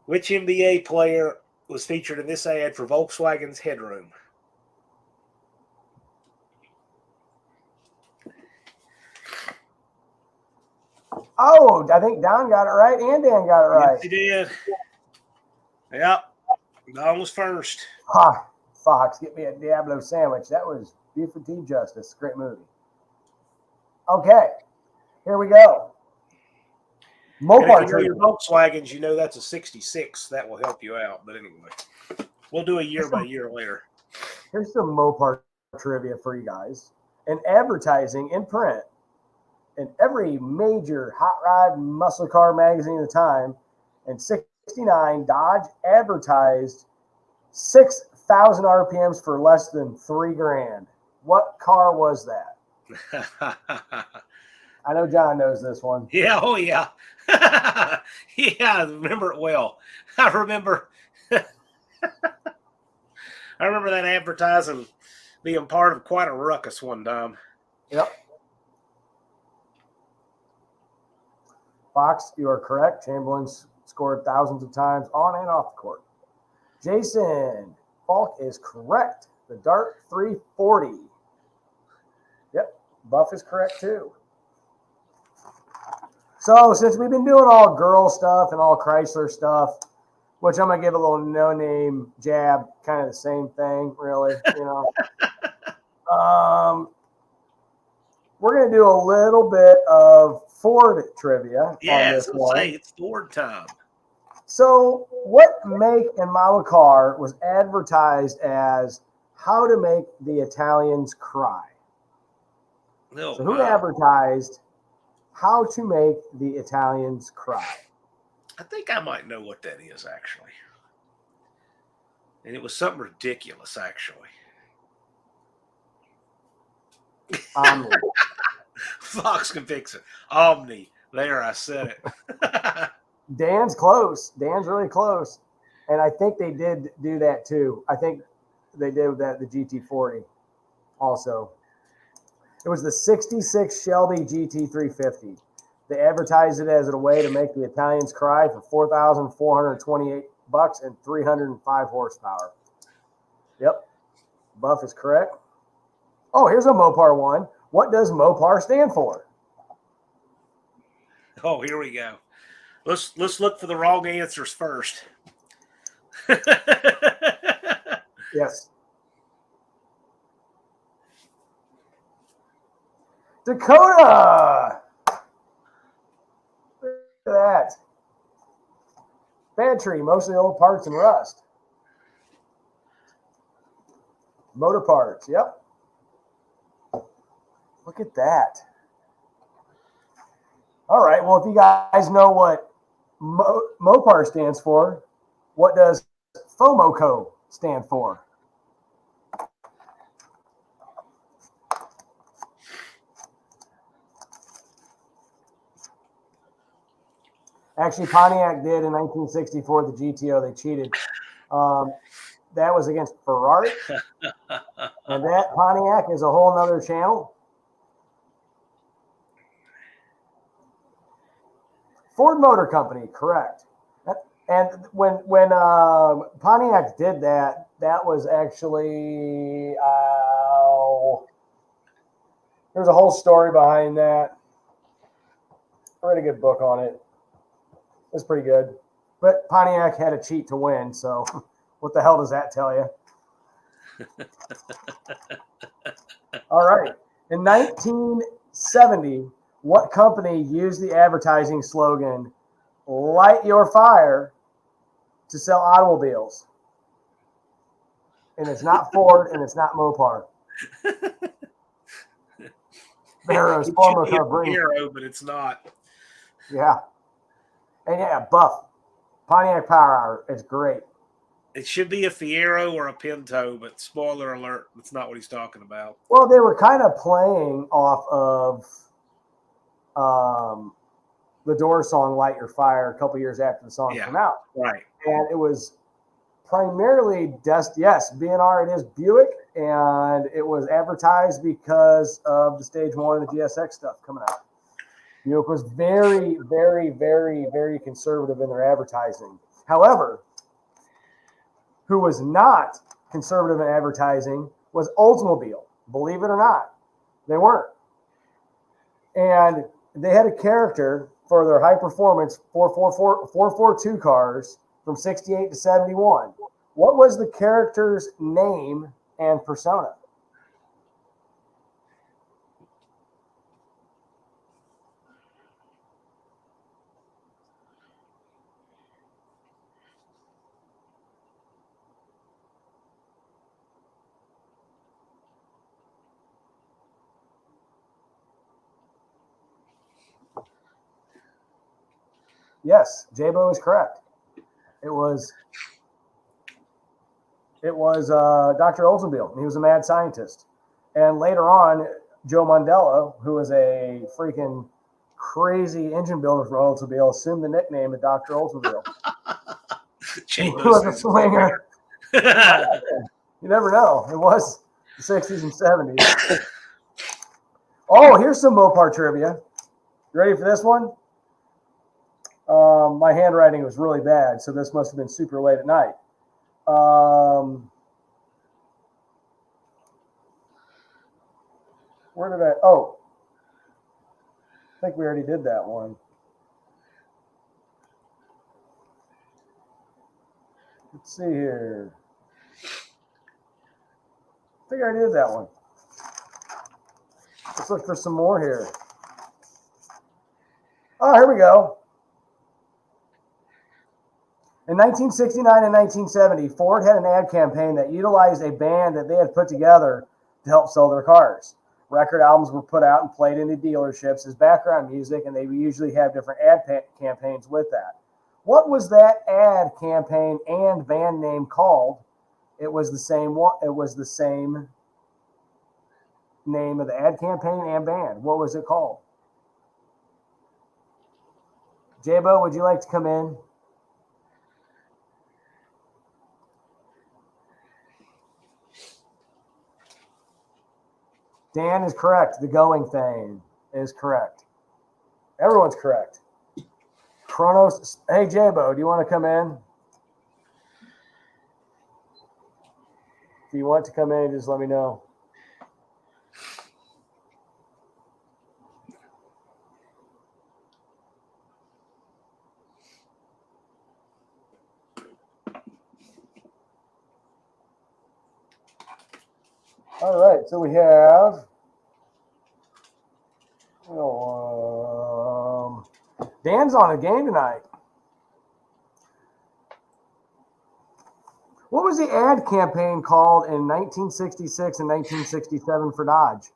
which NBA player was featured in this ad for Volkswagen's headroom? Oh, I think Don got it right and Dan got it right. Yes, he did. Yep. Don was first. Ha, Fox, get me a Diablo sandwich. That was Beef with Tea Justice. Great movie. Okay, here we go. Mopar. If you know your Volkswagens, you know that's a 66. That will help you out. But anyway, we'll do a year by year later. Here's some Mopar trivia for you guys. In advertising in print, in every major hot rod muscle car magazine at the time, in 69, Dodge advertised 6,000 RPMs for less than $3,000. What car was that? I know John knows this one. Yeah, oh yeah. Yeah, I remember it well. I remember that advertising being part of quite a ruckus one time. Yep. Fox, you are correct. Chamberlain's scored thousands of times on and off the court. Jason Falk is correct. The Dart 340. Yep. Buff is correct too. So since we've been doing all girl stuff and all Chrysler stuff, which I'm going to give a little no-name jab, kind of the same thing, really, you know. We're going to do a little bit of Ford trivia on this one. Say it's Ford time. So what make and model car was advertised as how to make the Italians cry? Oh, so who advertised how to make the Italians cry? I think I might know what that is, actually. And it was something ridiculous, actually. Fox can fix it. Omni. There, I said it. Dan's close. Dan's really close. And I think they did do that too. I think they did that the GT40 also. It was the 66 Shelby GT350. They advertised it as a way to make the Italians cry for $4,428 and 305 horsepower. Yep. Buff is correct. Oh, here's a Mopar one. What does Mopar stand for? Oh, here we go. Let's look for the wrong answers first. Yes. Dakota. Look at that. Battery, mostly old parts and rust. Motor parts, yep. Look at that. All right, well, if you guys know what Mopar stands for, what does FOMOCO stand for? Actually, Pontiac did in 1964, the GTO. They cheated. That was against Ferrari. And that Pontiac is a whole nother channel. Ford Motor Company, correct. And when Pontiac did that, that was actually there's a whole story behind that. I read a good book on it. It's pretty good. But Pontiac had to cheat to win, so what the hell does that tell you? All right. In 1970, what company used the advertising slogan, "Light your fire," to sell automobiles? And it's not Ford and it's not Mopar. Barrow's former company. Hero, but it's not. Yeah. And yeah, Buff. Pontiac Power Hour. It's great. It should be a Fiero or a Pinto, but spoiler alert, that's not what he's talking about. Well, they were kind of playing off of the Doors song "Light Your Fire" a couple years after the song came out. Right. And it was primarily B&R, it is Buick, and it was advertised because of the Stage 1 and the GSX stuff coming out. Buick was very, very, very, very conservative in their advertising. However, who was not conservative in advertising was Oldsmobile. Believe it or not, they weren't. And they had a character for their high-performance 442 cars from 68 to 71. What was the character's name and persona? Yes, J-Bo is correct. It was Dr. Oldsmobile. He was a mad scientist. And later on, Joe Mondello, who was a freaking crazy engine builder for Oldsmobile, assumed the nickname of Dr. Oldsmobile. He was a swinger. You never know. It was the 60s and 70s. Oh, here's some Mopar trivia. You ready for this one? My handwriting was really bad, so this must have been super late at night. Where did I? Oh, I think we already did that one. Let's see here. I think I already did that one. Let's look for some more here. Oh, here we go. In 1969 and 1970, Ford had an ad campaign that utilized a band that they had put together to help sell their cars. Record albums were put out and played into dealerships as background music, and they usually have different ad campaigns with that. What was that ad campaign and band name called? It was the same one. It was the same name of the ad campaign and band. What was it called? J-Bo, would you like to come in? Dan is correct. The Going Thing is correct. Everyone's correct. Chronos. Hey, J-Bo, do you want to come in? If you want to come in, just let me know. All right, so we have Dan's on a game tonight. What was the ad campaign called in 1966 and 1967 for Dodge?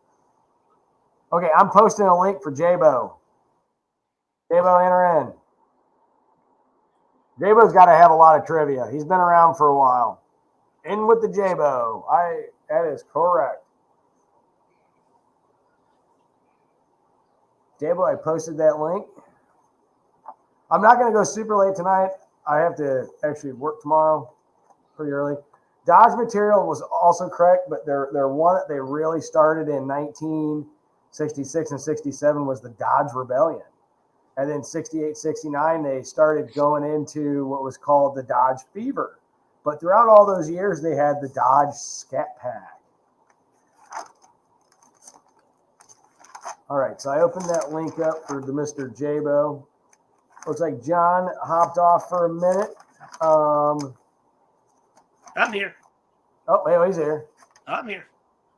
Okay, I'm posting a link for J-Bo. J-Bo, enter in. J-Bo's got to have a lot of trivia. He's been around for a while. In with the J-Bo. That is correct. J-Bo, I posted that link. I'm not going to go super late tonight. I have to actually work tomorrow pretty early. Dodge material was also correct, but their one that they really started in 1966 and 67 was the Dodge Rebellion. And then 68, 69, they started going into what was called the Dodge Fever. But throughout all those years, they had the Dodge Scat Pack. All right, so I opened that link up for the Mr. Jabo. Looks like John hopped off for a minute. I'm here. Oh, wait, he's here. I'm here.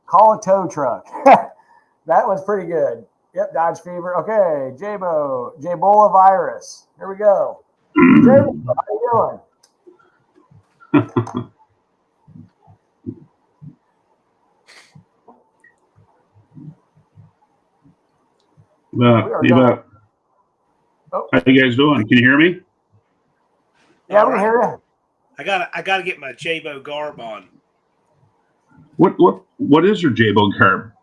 Call a tow truck. That one's pretty good. Yep, Dodge Fever. Okay, Jabola virus. Here we go. Jabo, how you doing? How you guys doing? Can you hear me? Yeah, we can hear you. I gotta get my Jabo garb on. What is your Jabo garb?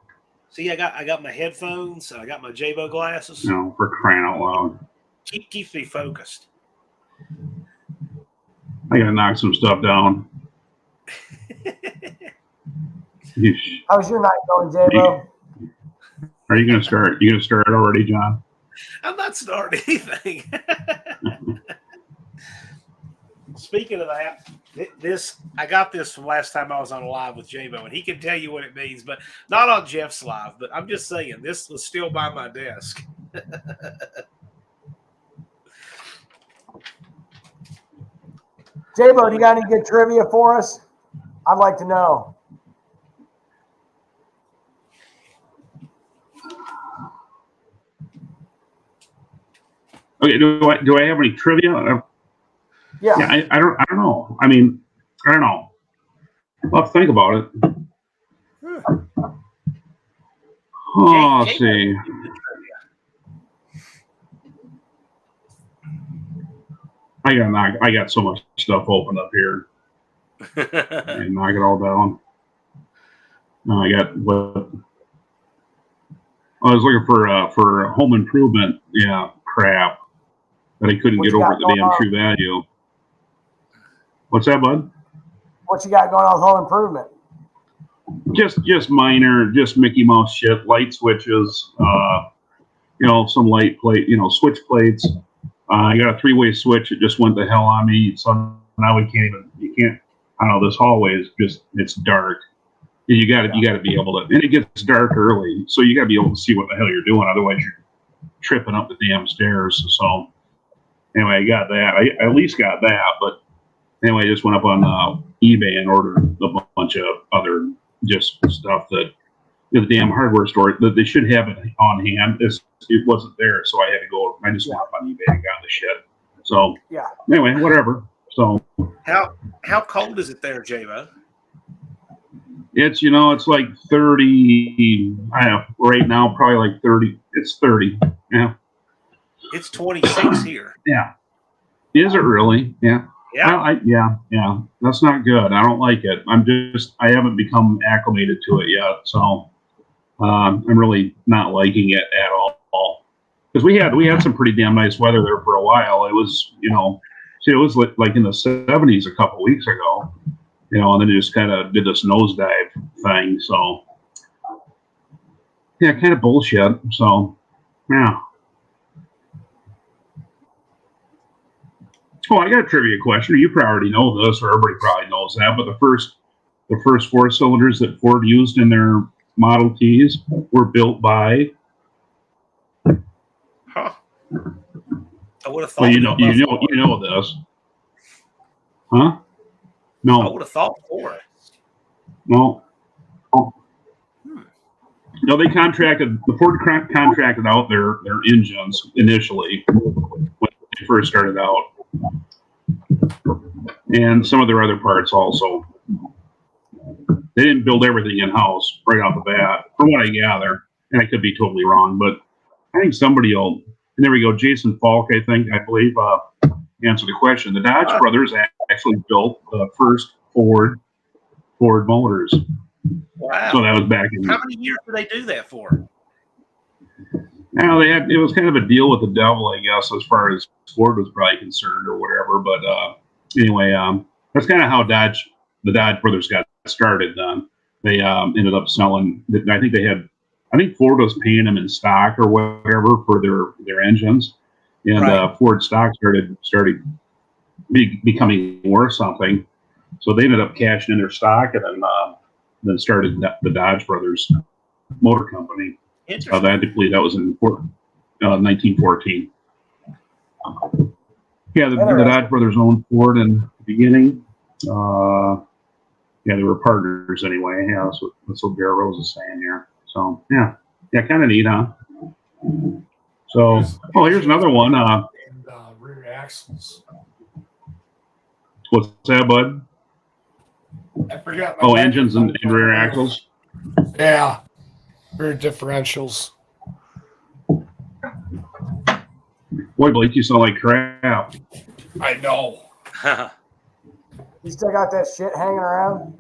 See, I got my headphones and I got my Jabo glasses. No, for crying out loud. Keeps me focused. I gotta knock some stuff down. How's your night going, Jabo? Are you gonna start? You gonna start already, John? I'm not starting anything. Speaking of that, I got this from last time I was on a live with Jabo, and he can tell you what it means, but not on Jeff's live. But I'm just saying, this was still by my desk. Jabo, do you got any good trivia for us? I'd like to know. Okay, do I have any trivia? Yeah, I don't know. I mean, I don't know. I'll have to think about it. Oh, let's see. I got so much stuff open up here. And knock it all down. I got what? I was looking for home improvement. Yeah, crap. That I couldn't get over the damn true value. What's that, bud? What you got going on with home improvement? Just minor, just Mickey Mouse shit. Light switches. Some light plate. Switch plates. I got a 3-way switch. It just went the hell on me. So now you can't. I don't know. This hallway is it's dark. You got to be able to, and it gets dark early, so you got to be able to see what the hell you're doing. Otherwise, you're tripping up the damn stairs. So anyway, I got that. I at least got that. But anyway, I just went up on eBay and ordered a bunch of other just stuff that the damn hardware store that they should have it on hand. It wasn't there, so I had to go. I just went up on eBay and got the shit. So anyway, whatever. So how cold is it there, Jabo? It's it's like 30. I know right now probably like 30. It's 30. Yeah. It's 26 here. Yeah. Is it really? Yeah. Yeah. Well, that's not good. I don't like it. I haven't become acclimated to it yet. So I'm really not liking it at all. Because we had some pretty damn nice weather there for a while. It was, it was like in the 70s a couple weeks ago, and then it just kind of did this nosedive thing. So yeah, kind of bullshit. So yeah. Oh, I got a trivia question. You probably already know this, or everybody probably knows that. But the first 4 cylinders that Ford used in their Model Ts were built by. Huh. I would have thought. Well, you know this, huh? No. I would have thought Ford. No. No, the Ford contracted out their engines initially when they first started out. And some of their other parts also. They didn't build everything in-house right off the bat, from what I gather. And I could be totally wrong, but I think somebody will. And there we go. Jason Falk, I believe, answered the question. The Dodge brothers actually built the first Ford motors. Wow. So that was back in. How many years did they do that for? Now it was kind of a deal with the devil, I guess, as far as Ford was probably concerned or whatever. But anyway, that's kind of how the Dodge brothers got started. They ended up selling. I think Ford was paying them in stock or whatever for their engines, and Right. Ford stock started becoming worth something. So they ended up cashing in their stock and then started the Dodge brothers Motor Company. Interesting. I believe that was in 1914. Yeah, the Dodge brothers owned Ford in the beginning. Yeah, they were partners anyway. Yeah, that's what Bear Rose is saying here. So yeah, kind of neat, huh? So, here's another one. Rear axles. What's that, bud? I forgot. Engines and rear axles. Yeah, rear differentials. Boy, Blake, you sound like crap. I know. You still got that shit hanging around?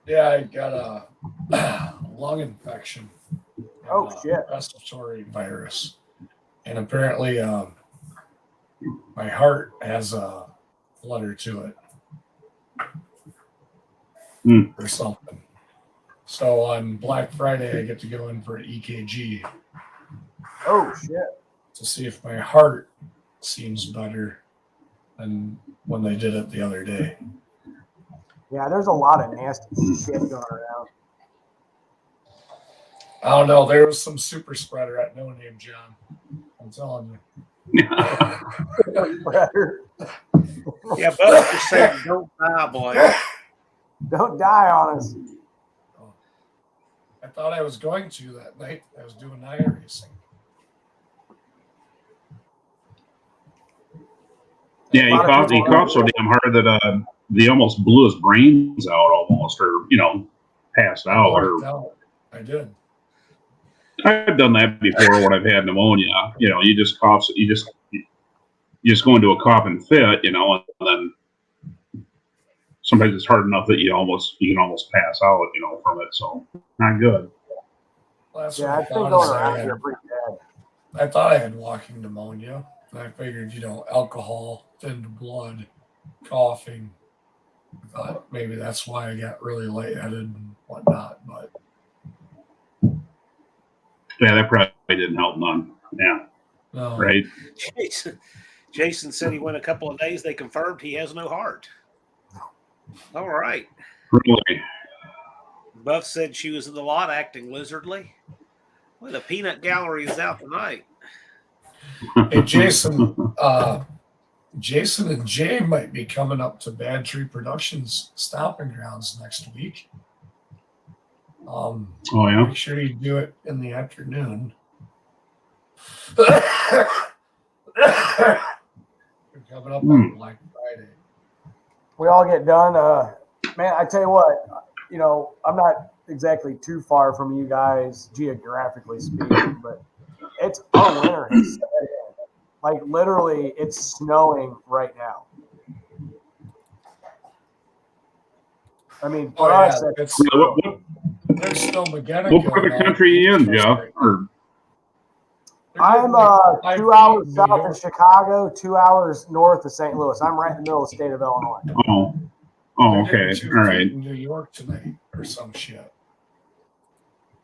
Yeah, I got a lung infection. Oh, shit. Respiratory virus. And apparently my heart has a flutter to it. Or something. So on Black Friday, I get to go in for an EKG. Oh, shit. To see if my heart seems better than when they did it the other day. Yeah, there's a lot of nasty shit going around. I don't know. There was some super spreader at No Name John. I'm telling you. Yeah, Bubba just said, don't die, boy. Don't die on us. I thought I was going to that night. I was doing iRacing. Yeah, he coughed so damn hard that they almost blew his brains out almost, or passed out. I did. I've done that before when I've had pneumonia. You just cough. You just go into a coughing fit. And then sometimes it's hard enough that you can almost pass out. From it. So not good. Well, that's Yeah, what it's been going around here pretty bad. I thought I had walking pneumonia. I figured, alcohol, thin blood, coughing. I thought maybe that's why I got really lightheaded and whatnot. But yeah, that probably didn't help none. Yeah. No. Right. Jason said he went a couple of days. They confirmed he has no heart. All right. Really? Buff said she was in the lot acting lizardly. Well, the peanut gallery is out tonight. Hey, Jason. Jason and Jay might be coming up to Bad Tree Productions stomping grounds next week. Oh yeah. Make sure you do it in the afternoon. You're coming up on Black Friday. We all get done. Man, I tell you what, I'm not exactly too far from you guys geographically speaking, but our winter has set in. Like literally, it's snowing right now. I mean, for us, there's still McGinnis. What part of the country are you in, Jeff? I'm 2 hours south of Chicago, 2 hours north of St. Louis. I'm right in the middle of the state of Illinois. Oh, okay. All right. In New York tonight or some shit.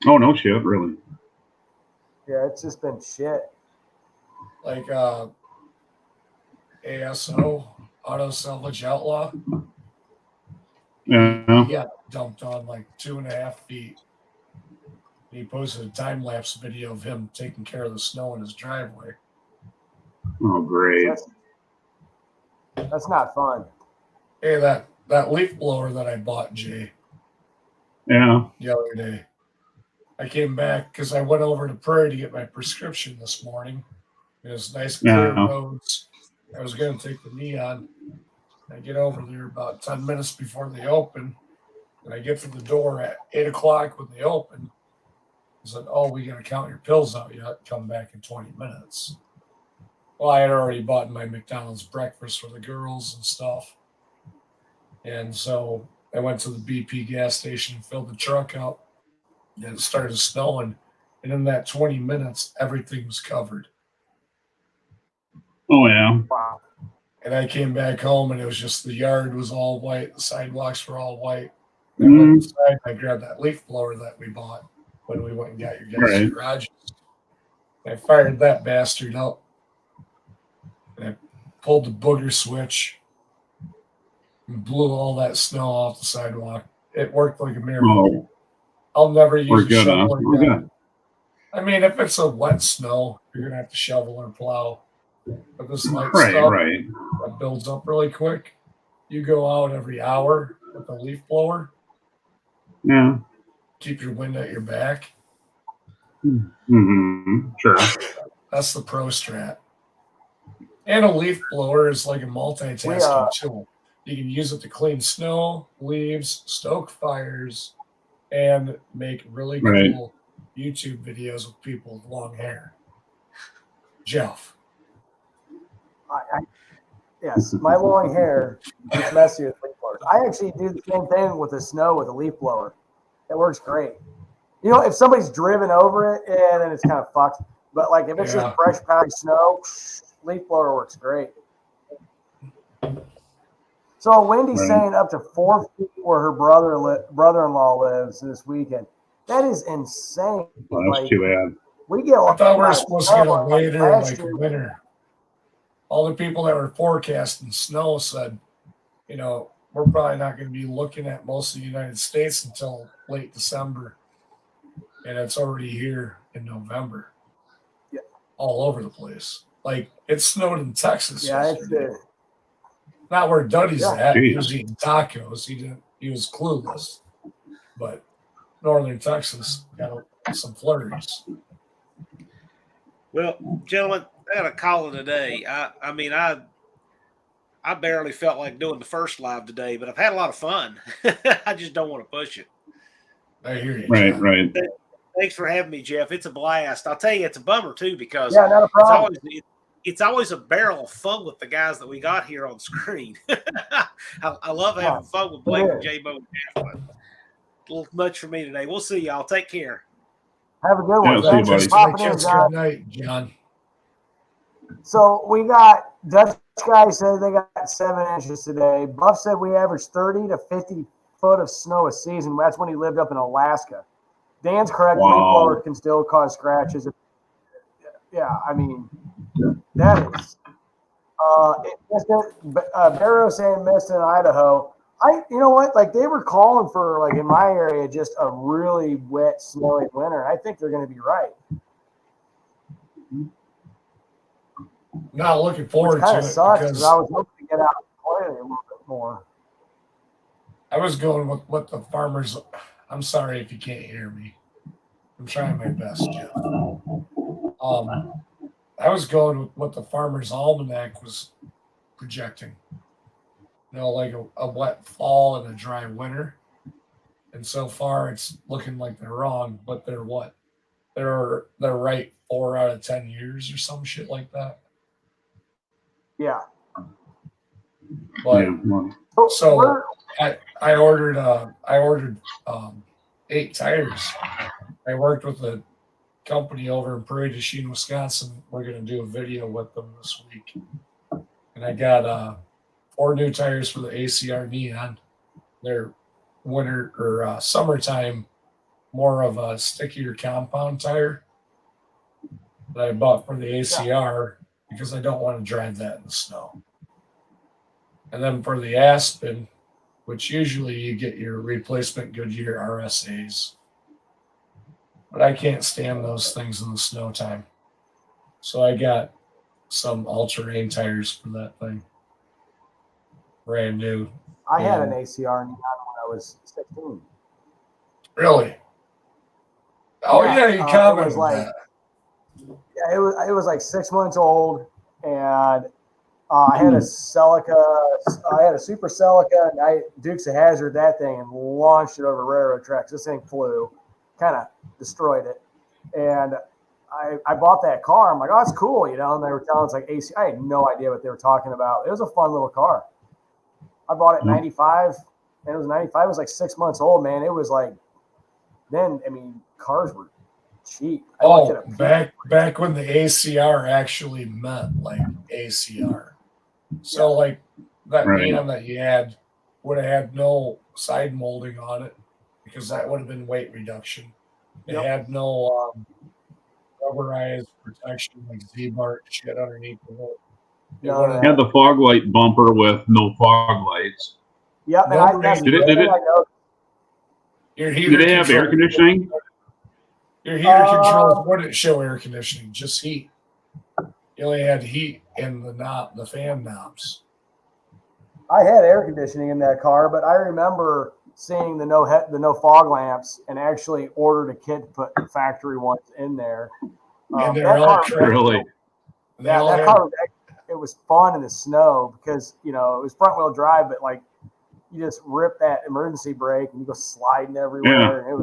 Oh, no shit, really? Yeah, it's just been shit. Like ASO, Auto Salvage Outlaw. Yeah. He got dumped on like 2.5 feet. He posted a time-lapse video of him taking care of the snow in his driveway. Oh, great. That's not fun. Hey, that leaf blower that I bought, Jay. Yeah. The other day. I came back because I went over to Prairie to get my prescription this morning. It was nice, clear roads. I was going to take the Neon. I get over there about 10 minutes before they open. And I get to the door at 8 o'clock when they open. I said, we got to count your pills out. You have to come back in 20 minutes. Well, I had already bought my McDonald's breakfast for the girls and stuff. And so I went to the BP gas station, filled the truck up, and it started snowing. And in that 20 minutes, everything was covered. Oh yeah. Wow. And I came back home, and it was just the yard was all white. The sidewalks were all white. And I went inside, and I grabbed that leaf blower that we bought when we went and got your guys' Right. garages. I fired that bastard up. And I pulled the booger switch and blew all that snow off the sidewalk. It worked like a miracle. Oh, I'll never use we're a good, huh? shovel We're again. good. I mean, if it's a wet snow, you're going to have to shovel or plow. But this light Right, stuff right. that builds up really quick, you go out every hour with the leaf blower, Yeah. keep your wind at your back. Mm-hmm. Sure. That's the pro strat. And a leaf blower is like a multitasking tool. You can use it to clean snow, leaves, stoke fires, and make really cool YouTube videos with people with long hair. Jeff. Yes, my long hair is messy with leaf blowers. I actually do the same thing with the snow with a leaf blower. It works great. You know, if somebody's driven over it, then it's kind of fucked. But like if it's just fresh powdery snow, leaf blower works great. So Wendy's saying up to 4 feet where her brother-in-law lives this weekend. That is insane. Well, that's too bad. We get. I thought we were supposed to get it later, like year. winter. All the people that were forecasting snow said, you know, we're probably not going to be looking at most of the United States until late December. And it's already here in November. Yeah. All over the place. Like, it snowed in Texas. Yeah, yesterday. Not where Duddy's at. Jeez. He was eating tacos. He was clueless. But northern Texas got some flurries. Well, gentlemen, I had a call today. I mean, I barely felt like doing the first live today, but I've had a lot of fun. I just don't want to push it. I hear you. Right, John. right. Thanks for having me, Jeff. It's a blast. I'll tell you, it's a bummer too because not a problem. it's always a barrel of fun with the guys that we got here on screen. I love having fun with Blake and J-Bo and Jeff, but a little much for me today. We'll see y'all. Take care. Have a good one. Yeah, see you, buddy. Good night, John. So we got Dutch guy said they got 7 inches today. Buff said we averaged 30 to 50 foot of snow a season. That's when he lived up in Alaska. Dan's correct. Wow. Leaf blower can still cause scratches. Yeah, I mean, that is. Barrow saying missed in Idaho. You know what? Like they were calling for, like in my area, just a really wet, snowy winter. I think they're going to be right. Not looking forward to it sucks because I was hoping to get out and play a little bit more. I was going with what the farmers. I'm sorry if you can't hear me. I'm trying my best, Jeff. I was going with what the Farmer's Almanac was projecting. You know, like a wet fall and a dry winter. And so far, it's looking like they're wrong, but they're what? They're right 4 out of 10 years or some shit like that. Yeah. But Yeah. so I ordered 8 tires. I worked with a company over in Prairie du Chien, Wisconsin. We're going to do a video with them this week. And I got 4 new tires for the ACR Neon. They're winter or summertime, more of a stickier compound tire that I bought for the ACR because I don't want to drive that in the snow. And then for the Aspen, which usually you get your replacement Goodyear RSAs. But I can't stand those things in the snow time. So I got some all-terrain tires for that thing. Brand new. I had an ACR when I was 16. Really? Oh, yeah, you commented that. Yeah, it was like 6 months old, and I had a Celica. I had a Super Celica, and I Dukes of Hazzard that thing and launched it over railroad tracks. This thing flew, kind of destroyed it, and I bought that car. I'm like, oh, it's cool, you know. And they were telling us like AC. I had no idea what they were talking about. It was a fun little car. I bought it in '95, and it was '95. It was like 6 months old, man. It was like, then I mean, cars were cheap. I looked at a back when the ACR actually meant like ACR. So like that neon that you had would have had no side molding on it because that would have been weight reduction. It had no rubberized protection like Z-Bar shit underneath the hood. It had the fog light bumper with no fog lights. Yep, and did it have air conditioning? Your heater controls wouldn't show air conditioning, just heat. You only had heat in the fan knobs. I had air conditioning in that car, but I remember seeing the no fog lamps and actually ordered a kit to put the factory ones in there. And they're all really. Yeah, that car, it was fun in the snow because it was front wheel drive, but like you just rip that emergency brake and you go sliding everywhere. Yeah, and it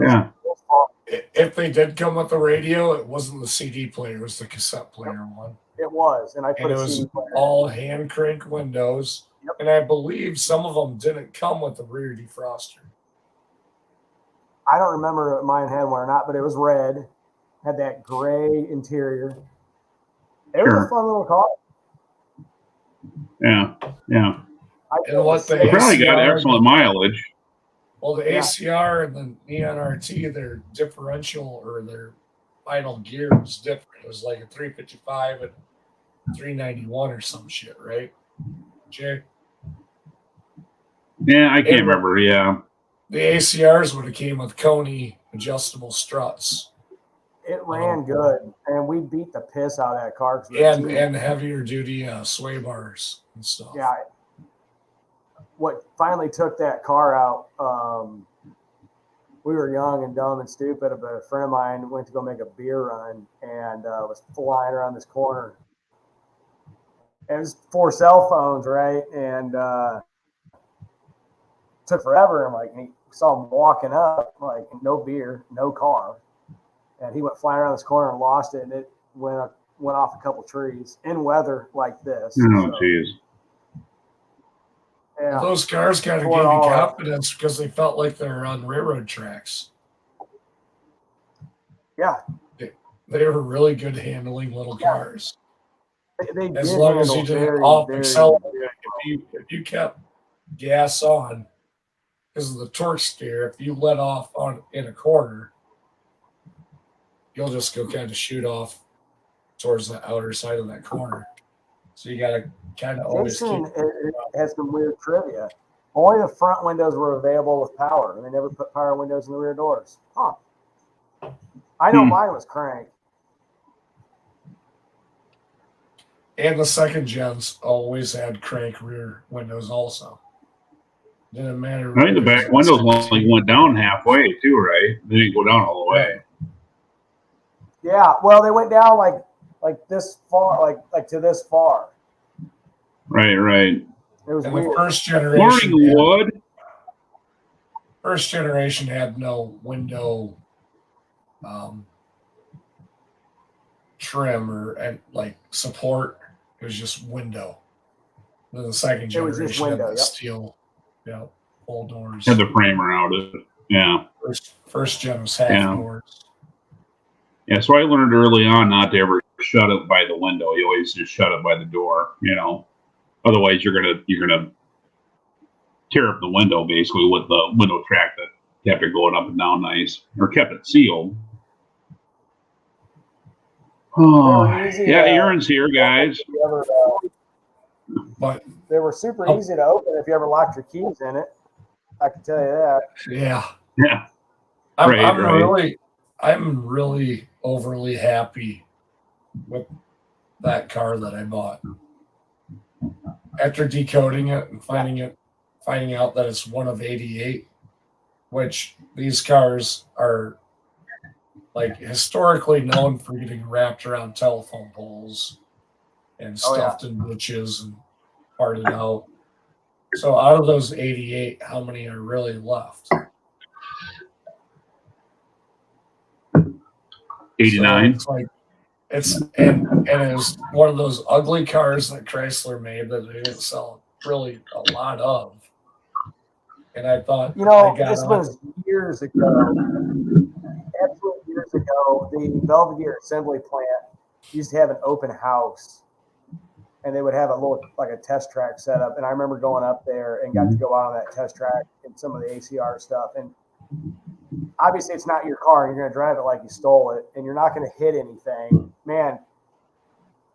was fun. If they did come with the radio, it wasn't the CD player; it was the cassette player one. It was, and it was all hand crank windows. Yep. And I believe some of them didn't come with the rear defroster. I don't remember if mine had one or not, but it was red, had that gray interior. It was a fun little car. Yeah. And what they probably got excellent mileage. Well, the ACR and the Neon RT, their differential or their final gear was different. It was like a 355 and 391 or some shit, right, Jay? Yeah, I can't remember. Yeah. The ACRs would have came with Coney adjustable struts. It ran good, and we beat the piss out of that car. And heavier duty sway bars and stuff. Yeah. What finally took that car out, we were young and dumb and stupid, but a friend of mine went to go make a beer run and was flying around this corner. It was 4 cell phones, right? And took forever. And he saw him walking up, like no beer, no car. And he went flying around this corner and lost it. And it went off a couple trees in weather like this. Oh, jeez. Yeah. Those cars kind of gave you confidence because they felt like they're on railroad tracks. Yeah. They were really good handling little cars. They as long as you didn't off accelerate. If you kept gas on because of the torque steer, if you let off in a corner, you'll just go kind of shoot off towards the outer side of that corner. So you got to kind of always keep. Has some weird trivia. Only the front windows were available with power, and they never put power windows in the rear doors. Huh. I know mine was crank. And the second gens always had crank rear windows also. Didn't matter. I think the back windows only went down halfway too, right? They didn't go down all the way. Yeah, well, they went down like this far, like to this far. Right. It was weird. The first generation. Wood. First generation had no window trim or like support. It was just window. Then the second generation had the steel, full doors. Had the framer out of it. Yeah. First gen was half doors. Yeah, so I learned early on not to ever shut it by the window. You always just shut it by the door, Otherwise, you're gonna tear up the window basically with the window track that kept it going up and down nice, or kept it sealed. Oh, yeah, Aaron's here, guys. But they were super easy to open if you ever locked your keys in it. I can tell you that. Yeah. I'm really overly happy with that car that I bought. After decoding it and finding out that it's one of 88, which these cars are like historically known for getting wrapped around telephone poles and stuffed in ditches and parted out. So out of those 88, how many are really left? 89. So and it was one of those ugly cars that Chrysler made that they didn't sell really a lot of. And I thought, this was years ago. Absolutely years ago, the Belvedere assembly plant used to have an open house, and they would have a little like a test track set up. And I remember going up there and got to go out on that test track and some of the ACR stuff. And obviously, it's not your car, and you're going to drive it like you stole it, and you're not going to hit anything. Man,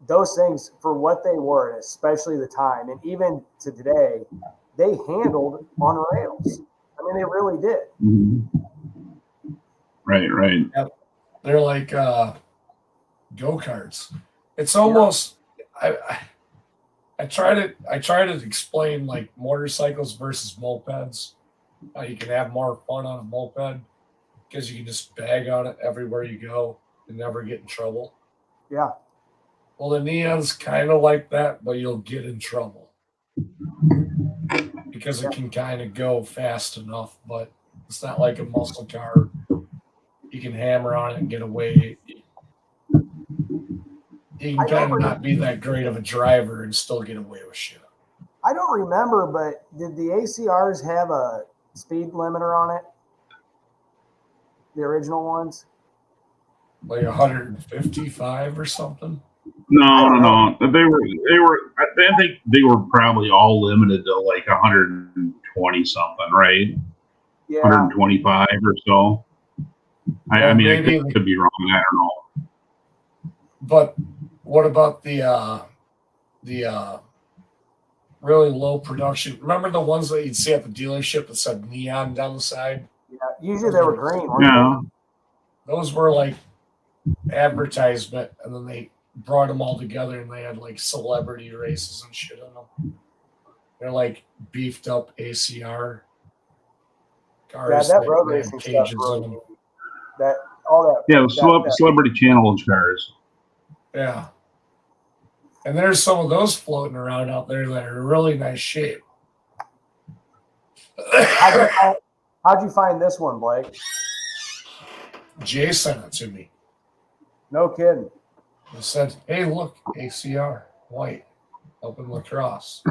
those things, for what they were, especially the time, and even to today, they handled on rails. I mean, they really did. Mm-hmm. Right. Yep. They're like go-karts. It's almost I try to explain like motorcycles versus mopeds. How you can have more fun on a moped because you can just bag on it everywhere you go and never get in trouble. Yeah. Well, the Neon's kind of like that, but you'll get in trouble because it can kind of go fast enough, but it's not like a muscle car. You can hammer on it and get away. You can kind of not be that great of a driver and still get away with shit. I don't remember, but did the ACRs have a speed limiter on it? The original ones? Like 155 or something? No. They were. I think they were probably all limited to like 120 something, right? Yeah. 125 or so. I mean, I could be wrong. I don't know. But what about the really low production? Remember the ones that you'd see at the dealership that said Neon down the side? Yeah. Usually they were green. Yeah. Those were like advertisement, and then they brought them all together and they had like celebrity races and shit in them. They're like beefed up ACR cars. Yeah, that road racing stuff. That all that. Yeah, celebrity channel cars. Yeah. And there's some of those floating around out there that are in really nice shape. How'd you find this one, Blake? Jay sent it to me. No kidding. He said, hey, look, ACR, white, open lacrosse.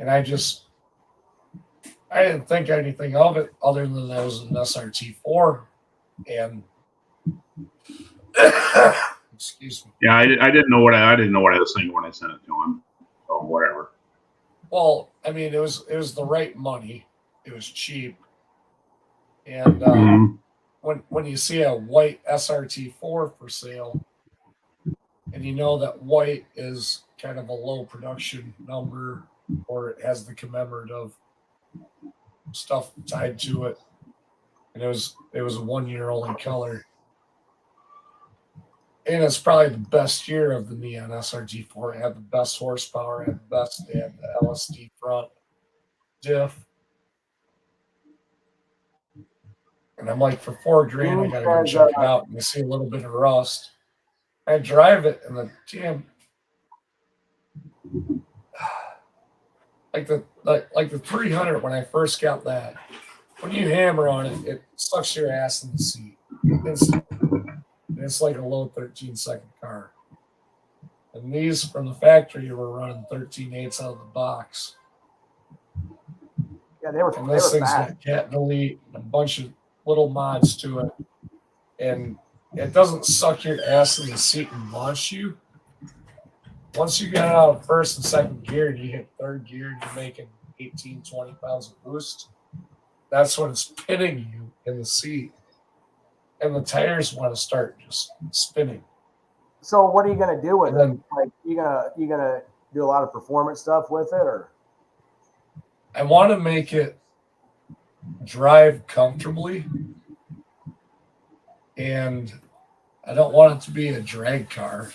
And I didn't think anything of it other than that it was an SRT4. And excuse me. Yeah, I didn't know what I was thinking when I sent it to him. So whatever. Well, I mean, it was the right money. It was cheap. And when you see a white SRT4 for sale, and you know that white is kind of a low production number, or it has the commemorative stuff tied to it, and it was a 1 year only color. And it's probably the best year of the Neon SRT4. It had the best horsepower, it had the LSD front diff. And I'm like, for $4,000, I gotta go check it out. And I see a little bit of rust. I drive it, and the damn, like the 300 when I first got that. When you hammer on it, it sucks your ass in the seat. It's like a low 13-second car. And these from the factory were running 13/8 out of the box. Yeah, they were. And this thing's got cat delete and a bunch of little mods to it, and it doesn't suck your ass in the seat and launch you. Once you get out of first and second gear and you hit third gear and you're making 18, 20 pounds of boost, that's when it's pinning you in the seat. And the tires want to start just spinning. So what are you going to do with it? Like you gonna do a lot of performance stuff with it, or? I want to make it drive comfortably, and I don't want it to be a drag car.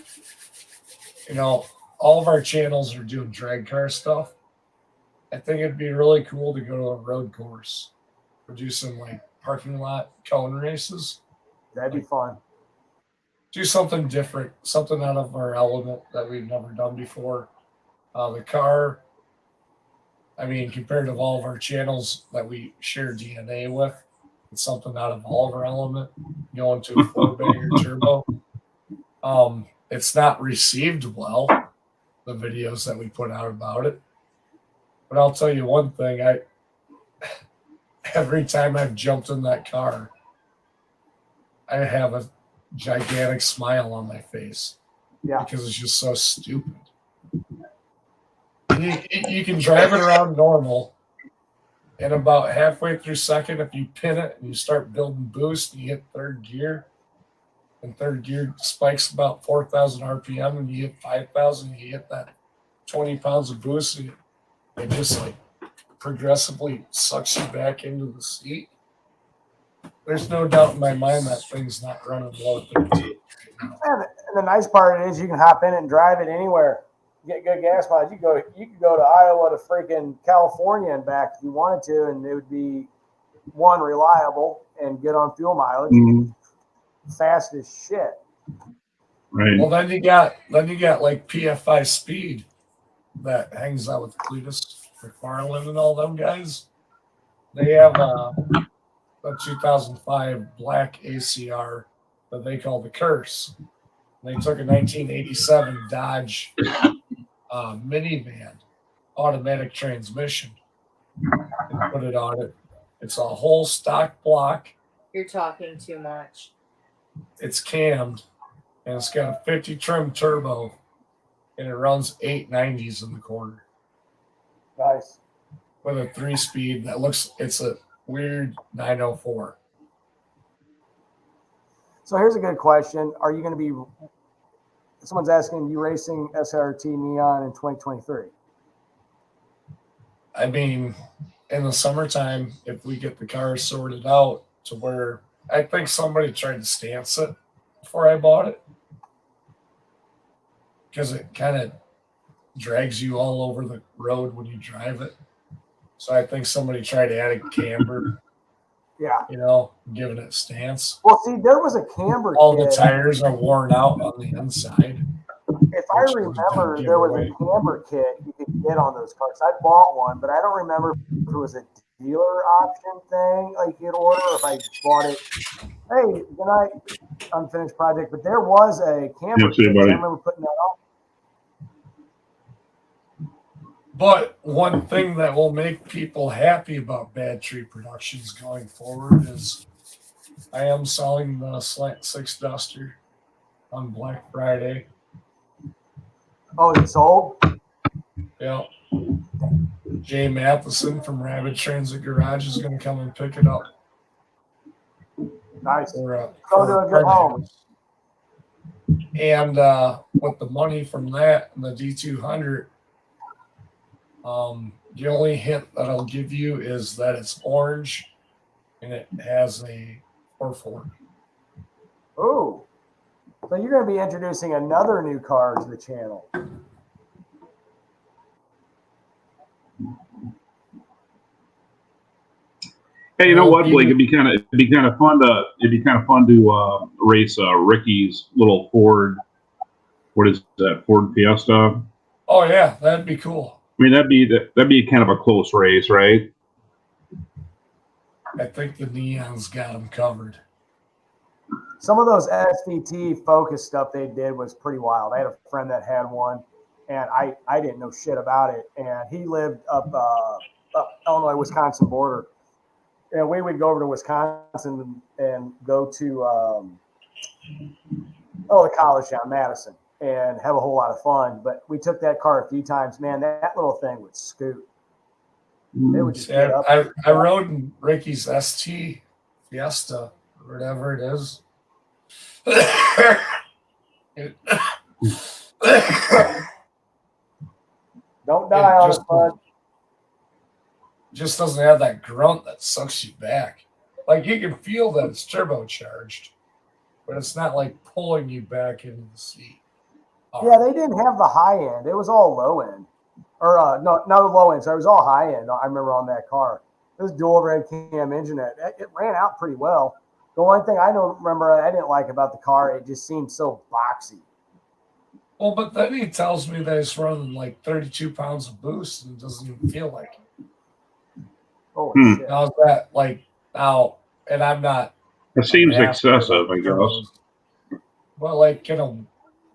You know, all of our channels are doing drag car stuff. I think it'd be really cool to go to a road course or do some like parking lot cone races. That'd be fun. Do something different, something out of our element that we've never done before. The car, I mean, compared to all of our channels that we share DNA with, it's something out of all of our element, going to a 4-banger turbo. It's not received well, the videos that we put out about it. But I'll tell you one thing, every time I've jumped in that car, I have a gigantic smile on my face. Yeah. Because it's just so stupid. You can drive it around normal, and about halfway through second, if you pin it and you start building boost and you hit third gear, and third gear spikes about 4,000 RPM, and you hit 5,000, you hit that 20 pounds of boost, and it just like progressively sucks you back into the seat. There's no doubt in my mind that thing's not running low 13. And the nice part is you can hop in it and drive it anywhere. Get good gas mileage. You could go to Iowa to freaking California and back if you wanted to, and it would be one, reliable and good on fuel mileage, fast as shit. Right. Well, then you got like PFI Speed that hangs out with Cletus McFarland and all them guys. They have a 2005 black ACR that they call the Curse. They took a 1987 Dodge minivan, automatic transmission, and put it on it. It's a whole stock block. You're talking too much. It's cammed, and it's got a 50 trim turbo, and it runs 890s in the corner. Nice. With a 3-speed it's a weird 904. So here's a good question. Are you going to be, someone's asking, you racing SRT Neon in 2023? I mean, in the summertime, if we get the car sorted out to where I think somebody tried to stance it before I bought it, because it kind of drags you all over the road when you drive it. So I think somebody tried to add a camber. Yeah. Giving it stance. Well, see, there was a camber All kit. the tires are worn out on the inside. If I remember, there was a camber kit you could get on those cars. I bought one, but I don't remember if it was a dealer option thing like you'd order, or if I bought it. Hey, good night, unfinished project. But there was a camber kit. I remember putting that on. But one thing that will make people happy about Bad Tree Productions going forward is I am selling the Slant 6 Duster on Black Friday. Oh, it's sold? Yeah. Jay Matheson from Rabbit Transit Garage is going to come and pick it up. Nice. Go to a good home. And with the money from that and the D200, the only hint that I'll give you is that it's orange and it has a 440. Oh, so you're going to be introducing another new car to the channel. Hey, you know what, Blake? It'd be kind of fun to race Ricky's little Ford. What is that? Ford Fiesta. Oh yeah, that'd be cool. I mean, that'd be kind of a close race, right? I think the Neon's got them covered. Some of those SVT Focus stuff they did was pretty wild. I had a friend that had one, and I didn't know shit about it. And he lived up Illinois, Wisconsin border. And we would go over to Wisconsin and go to the college down Madison and have a whole lot of fun. But we took that car a few times. Man, that little thing would scoot. It would just get up. I rode in Ricky's ST Fiesta, or whatever it is. Don't die on us, bud. Just doesn't have that grunt that sucks you back. Like, you can feel that it's turbocharged, but it's not like pulling you back into the seat. Yeah, they didn't have the high end. It was all low end. Or no low end. So it was all high end. I remember on that car. It was dual red cam engine. It ran out pretty well. The one thing I didn't like about the car, it just seemed so boxy. Well, but then he tells me that it's running like 32 pounds of boost and it doesn't even feel like it. Holy shit. How's that like now? And I'm not. It seems excessive, I guess. Well, like can a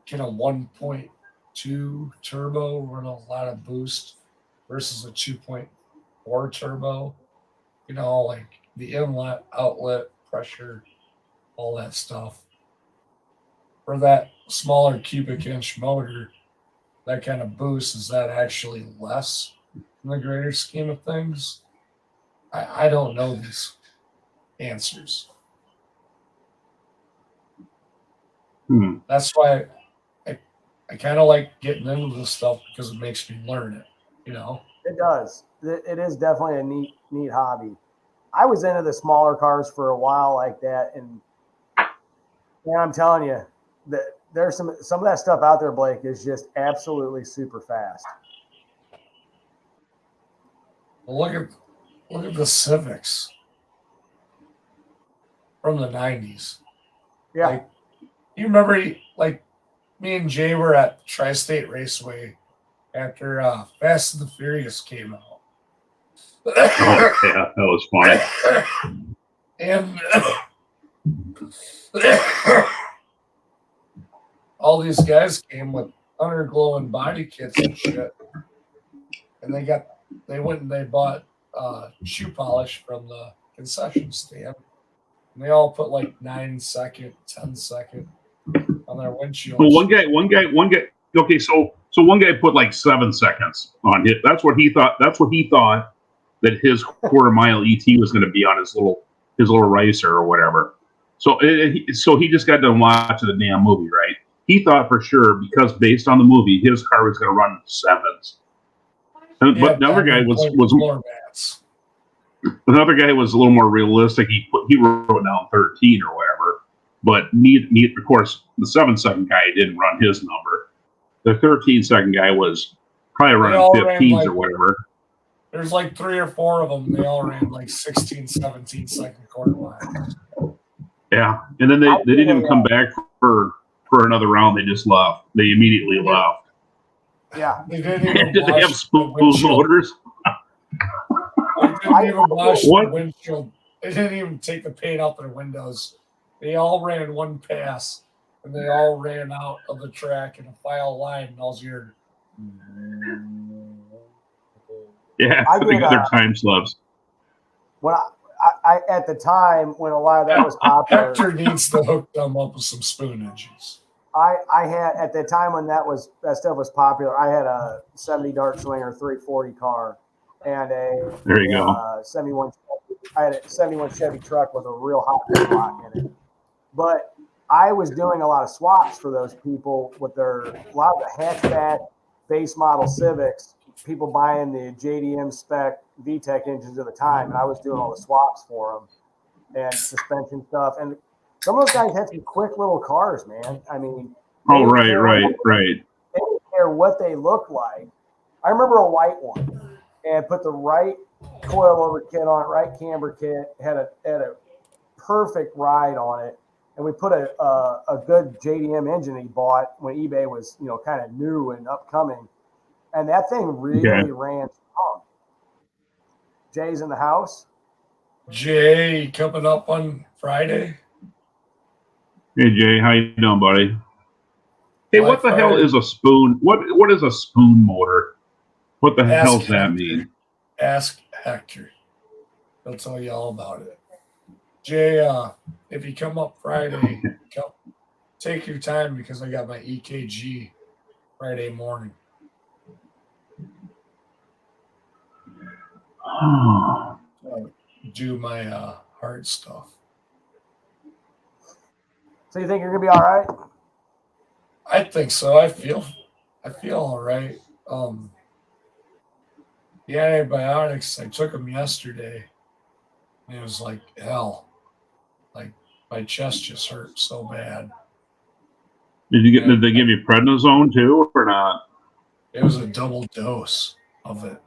1.2 turbo run a lot of boost versus a 2.4 turbo? Like the inlet outlet pressure all that stuff. For that smaller cubic inch motor, that kind of boost, is that actually less in the greater scheme of things? I don't know these answers. That's why I kind of like getting into this stuff, because it makes me learn it, you know? It does. It is definitely a neat hobby. I was into the smaller cars for a while like that, and I'm telling you that there's some of that stuff out there, Blake, is just absolutely super fast. Well, look at the Civics from the 90s. Yeah. Like, you remember, like, me and Jay were at Tri-State Raceway after Fast and the Furious came out. Oh, yeah, that was funny. And all these guys came with underglowing body kits and shit. And they went and they bought shoe polish from the concession stand. And they all put like 9 second, 10 second on their windshield. Well, one guy. Okay, so one guy put like 7 seconds on it. That's what he thought. That's what he thought that his quarter mile ET was going to be on his little racer or whatever. So he just got done watching the damn movie, right? He thought for sure, because based on the movie, his car was going to run 7s. But the other guy was another guy was a little more realistic. He wrote down 13 or whatever. But of course, the 7 second guy didn't run his number. The 13 second guy was probably running 15s or whatever. There's like 3 or 4 of them. They all ran like 16, 17 second quarter miles. Yeah, and then they didn't even come back for another round. They just left. They immediately left. Yeah. They didn't even Did they have spoon motors? They didn't even wash the windshield. They didn't even take the paint out their windows. They all ran one pass, and they all ran out of the track in a file line, and all you heard. Yeah, they got their time slips. When I at the time when a lot of that was popular, Hector needs to hook them up with some spoon engines. I had at the time when that stuff was popular, I had a 70 Dart Swinger 340 car and a 71. I had a 71 Chevy truck with a real hot bed block in it. But I was doing a lot of swaps for those people with a lot of the hatchback base model Civics. People buying the JDM spec VTEC engines at the time, and I was doing all the swaps for them and suspension stuff. And some of those guys had some quick little cars, man. I mean, right. They didn't care what they looked like. I remember a white one and put the right coilover kit on it, right camber kit, had a perfect ride on it, and we put a good JDM engine he bought when eBay was kind of new and upcoming. And that thing really ran strong. Jay's in the house. Jay coming up on Friday. Hey Jay, how you doing, buddy? Hey, what the hell is a spoon? What is a spoon motor? What the hell does that mean? Ask Hector. He'll tell you all about it. Jay, if you come up Friday, take your time, because I got my EKG Friday morning. Do my heart stuff. So you think you're gonna be all right? I think so. I feel all right. The antibiotics, I took them yesterday, and it was like hell. Like my chest just hurt so bad. Did they give you prednisone too, or not? It was a double dose of it.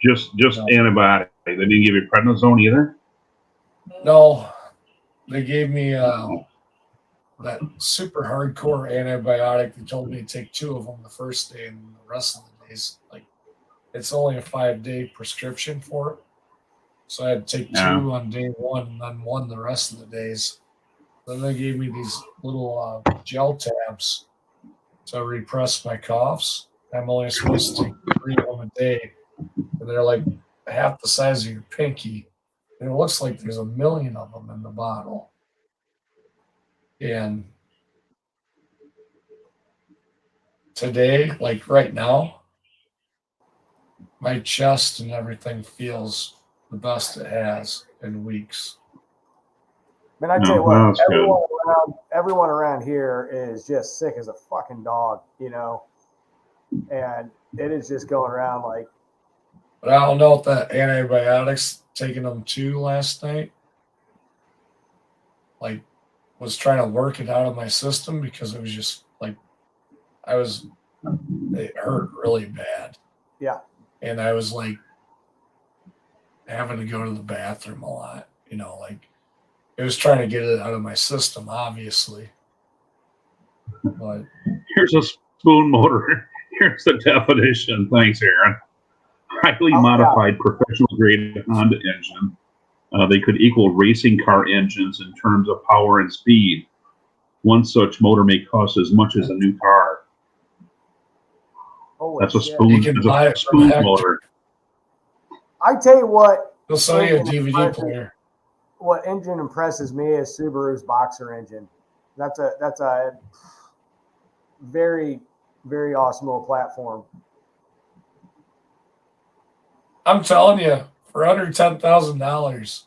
Just antibiotic. They didn't give you prednisone either? No. They gave me that super hardcore antibiotic. They told me to take 2 of them the first day, and the rest of the days, like, it's only a 5-day prescription for it. So I had to take 2 on day 1 and then 1 the rest of the days. Then they gave me these little gel tabs to repress my coughs. I'm only supposed to take 3 of them a day. And they're like half the size of your pinky. And it looks like there's 1 million of them in the bottle. And today, like right now, my chest and everything feels the best it has in weeks. Man, I tell No, you what, that's good. everyone around here is just sick as a fucking dog, and it is just going around like. But I don't know if that antibiotics, taking them too last night, like was trying to work it out of my system because it was just like it hurt really bad. Yeah. And I was like having to go to the bathroom a lot, like it was trying to get it out of my system, obviously. But Here's a spoon motor. Here's the definition. Thanks, Aaron. Highly modified professional grade Honda engine. They could equal racing car engines in terms of power and speed. One such motor may cost as much as a new car. That's a spoon. That's a spoon motor. I tell you what. They'll sell you a DVD player. What engine impresses me is Subaru's Boxer engine. That's a very, very awesome little platform. I'm telling you, for under $10,000,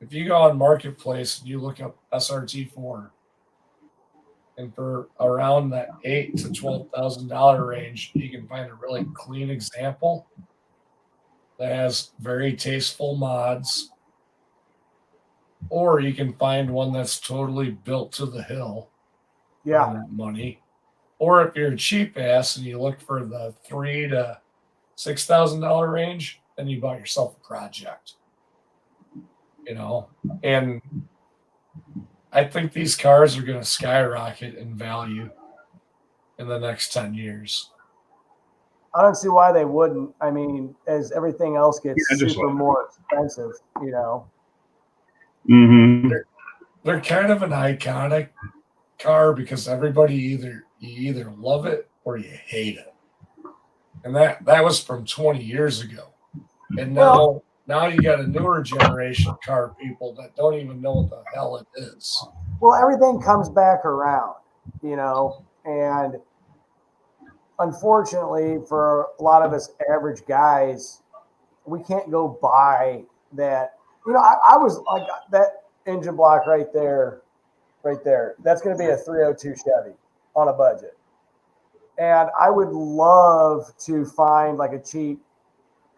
if you go on Marketplace and you look up SRT4, and for around that $8,000 to $12,000 range, you can find a really clean example that has very tasteful mods, or you can find one that's totally built to the hill. Yeah, money. Or if you're a cheap ass and you look for the $3,000 to $6,000 range, then you bought yourself a project. And I think these cars are going to skyrocket in value in the next 10 years. I don't see why they wouldn't. I mean, as everything else gets super more expensive, Mm-hmm. They're kind of an iconic car because everybody you either love it or you hate it. And that was from 20 years ago. And now you got a newer generation of car people that don't even know what the hell it is. Well, everything comes back around, and unfortunately for a lot of us average guys, we can't go buy that. I was like that engine block right there. That's going to be a 302 Chevy on a budget. And I would love to find like a cheap,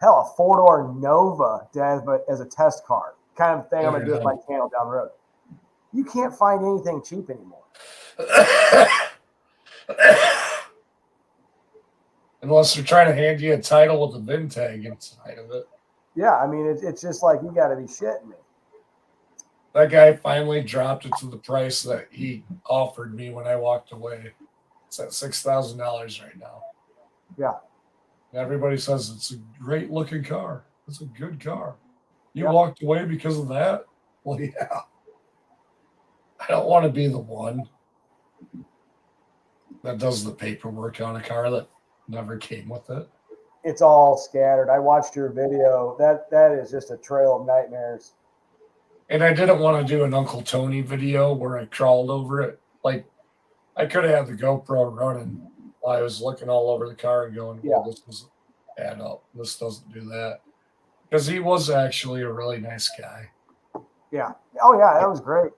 a four-door Nova to have as a test car kind of thing. I'm going to do with my channel down the road. You can't find anything cheap anymore. Unless they're trying to hand you a title with a VIN tag inside of it. Yeah, I mean, it's just like, you got to be shitting me. That guy finally dropped it to the price that he offered me when I walked away. It's at $6,000 right now. Yeah. Everybody says it's a great looking car. It's a good car. You walked away because of that? Well, yeah. I don't want to be the one that does the paperwork on a car that never came with it. It's all scattered. I watched your video. That is just a trail of nightmares. And I didn't want to do an Uncle Tony video where I crawled over it. Like, I could have had the GoPro running while I was looking all over the car and going, well, this doesn't add up. This doesn't do that. Because he was actually a really nice guy. Yeah. Oh, yeah, that was great.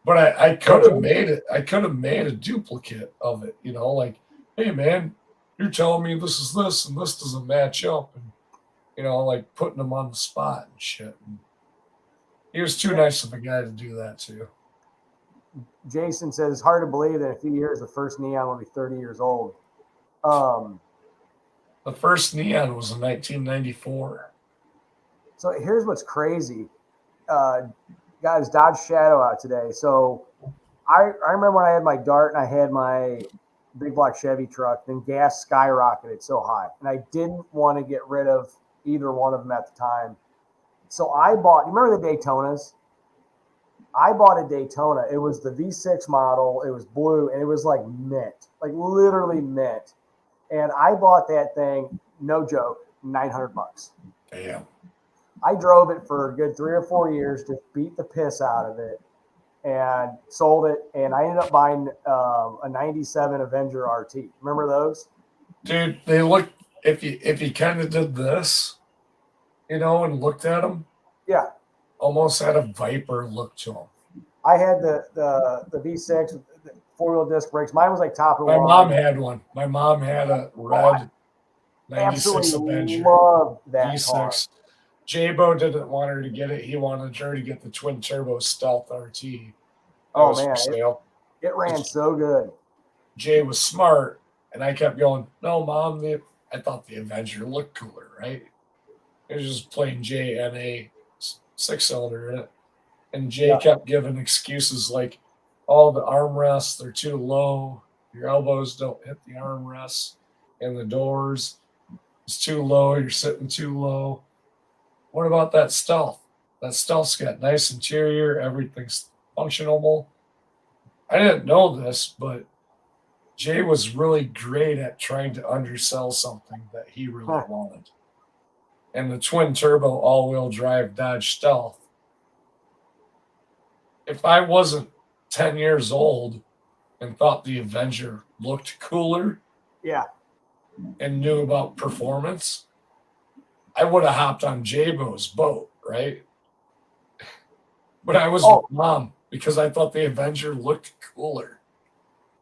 But I could have made it. I could have made a duplicate of it, like, hey, man, you're telling me this is this and this doesn't match up. And, like putting them on the spot and shit. And he was too nice of a guy to do that too. Jason says it's hard to believe that in a few years the first Neon will be 30 years old. The first Neon was in 1994. So here's what's crazy. Guys, Dodge Shadow out today. So I remember when I had my Dart and I had my big block Chevy truck, then gas skyrocketed so high. And I didn't want to get rid of either one of them at the time. So I bought, you remember the Daytonas? I bought a Daytona. It was the V6 model. It was blue, and it was like mint, like literally mint. And I bought that thing, no joke, $900. Damn. I drove it for a good 3 or 4 years, just beat the piss out of it. and sold it. And I ended up buying a 97 Avenger RT. Remember those? Dude, they look, if you kind of did this, and looked at them, Yeah. almost had a Viper look to them. I had the V6 with the 4-wheel disc brakes. Mine was like top of the My line. mom had one. My mom had a red 96 Absolutely Avenger loved that V6. car. J-Bo didn't want her to get it. He wanted her to get the twin turbo Stealth RT. Oh man, it ran so good. Jay was smart, and I kept going, no, Mom, I thought the Avenger looked cooler, right? It was just plain J and a 6-cylinder in it. And Jay kept giving excuses like, oh, the armrests, they're too low. Your elbows don't hit the armrests. And the doors, it's too low. You're sitting too low. What about that Stealth? That Stealth's got nice interior. Everything's functional. I didn't know this, but Jay was really great at trying to undersell something that he really wanted. And the twin turbo all-wheel drive Dodge Stealth, if I wasn't 10 years old and thought the Avenger looked cooler and knew about performance, I would have hopped on J-Bo's boat, right? But I was with Mom because I thought the Avenger looked cooler.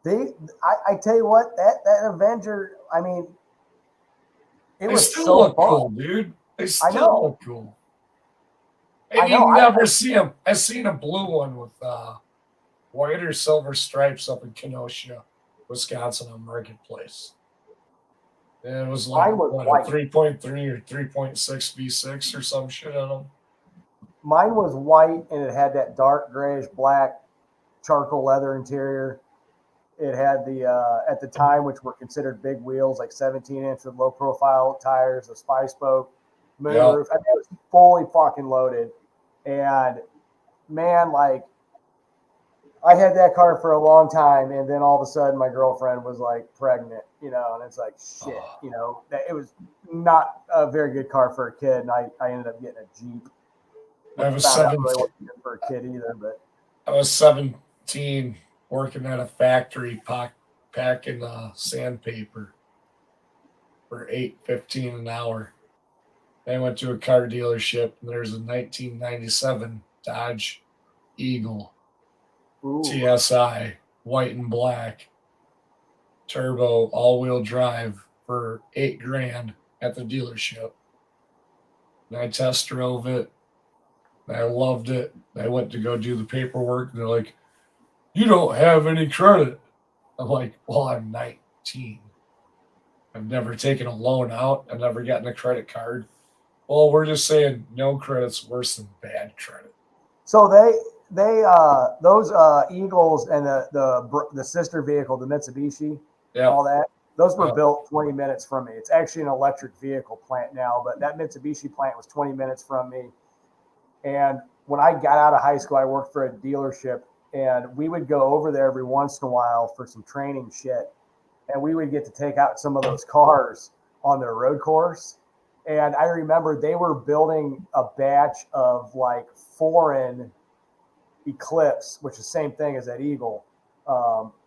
I tell you what, that Avenger, I mean, it was still so look fun. cool, dude. They still look cool. And I know, you never see them. I seen a blue one with white or silver stripes up in Kenosha, Wisconsin on Marketplace. And it was like Mine was what, white. a 3.3 or 3.6 V6 or some shit on them. Mine was white and it had that dark grayish black charcoal leather interior. It had the at the time, which were considered big wheels, like 17-inch with low profile tires, a 5-spoke moonroof. I mean, it was fully fucking loaded. And man, like, I had that car for a long time, and then all of a sudden my girlfriend was like pregnant, and it's like shit, that it was not a very good car for a kid, and I ended up getting a Jeep. I was really wasn't good for a kid either, but I was 17 working at a factory packing sandpaper for $8.15 an hour. I went to a car dealership, and there's a 1997 Dodge Eagle TSI, white and black, turbo, all-wheel drive for $8,000 at the dealership. And I test drove it. And I loved it. I went to go do the paperwork, and they're like, "You don't have any credit." I'm like, "Well, I'm 19. I've never taken a loan out. I've never gotten a credit card." Well, we're just saying no credit's worse than bad credit. So those Eagles and the sister vehicle, the Mitsubishi, all that, those were built 20 minutes from me. It's actually an electric vehicle plant now, but that Mitsubishi plant was 20 minutes from me. And when I got out of high school, I worked for a dealership, and we would go over there every once in a while for some training shit. And we would get to take out some of those cars on their road course. And I remember they were building a batch of like foreign Eclipse, which is the same thing as that Eagle.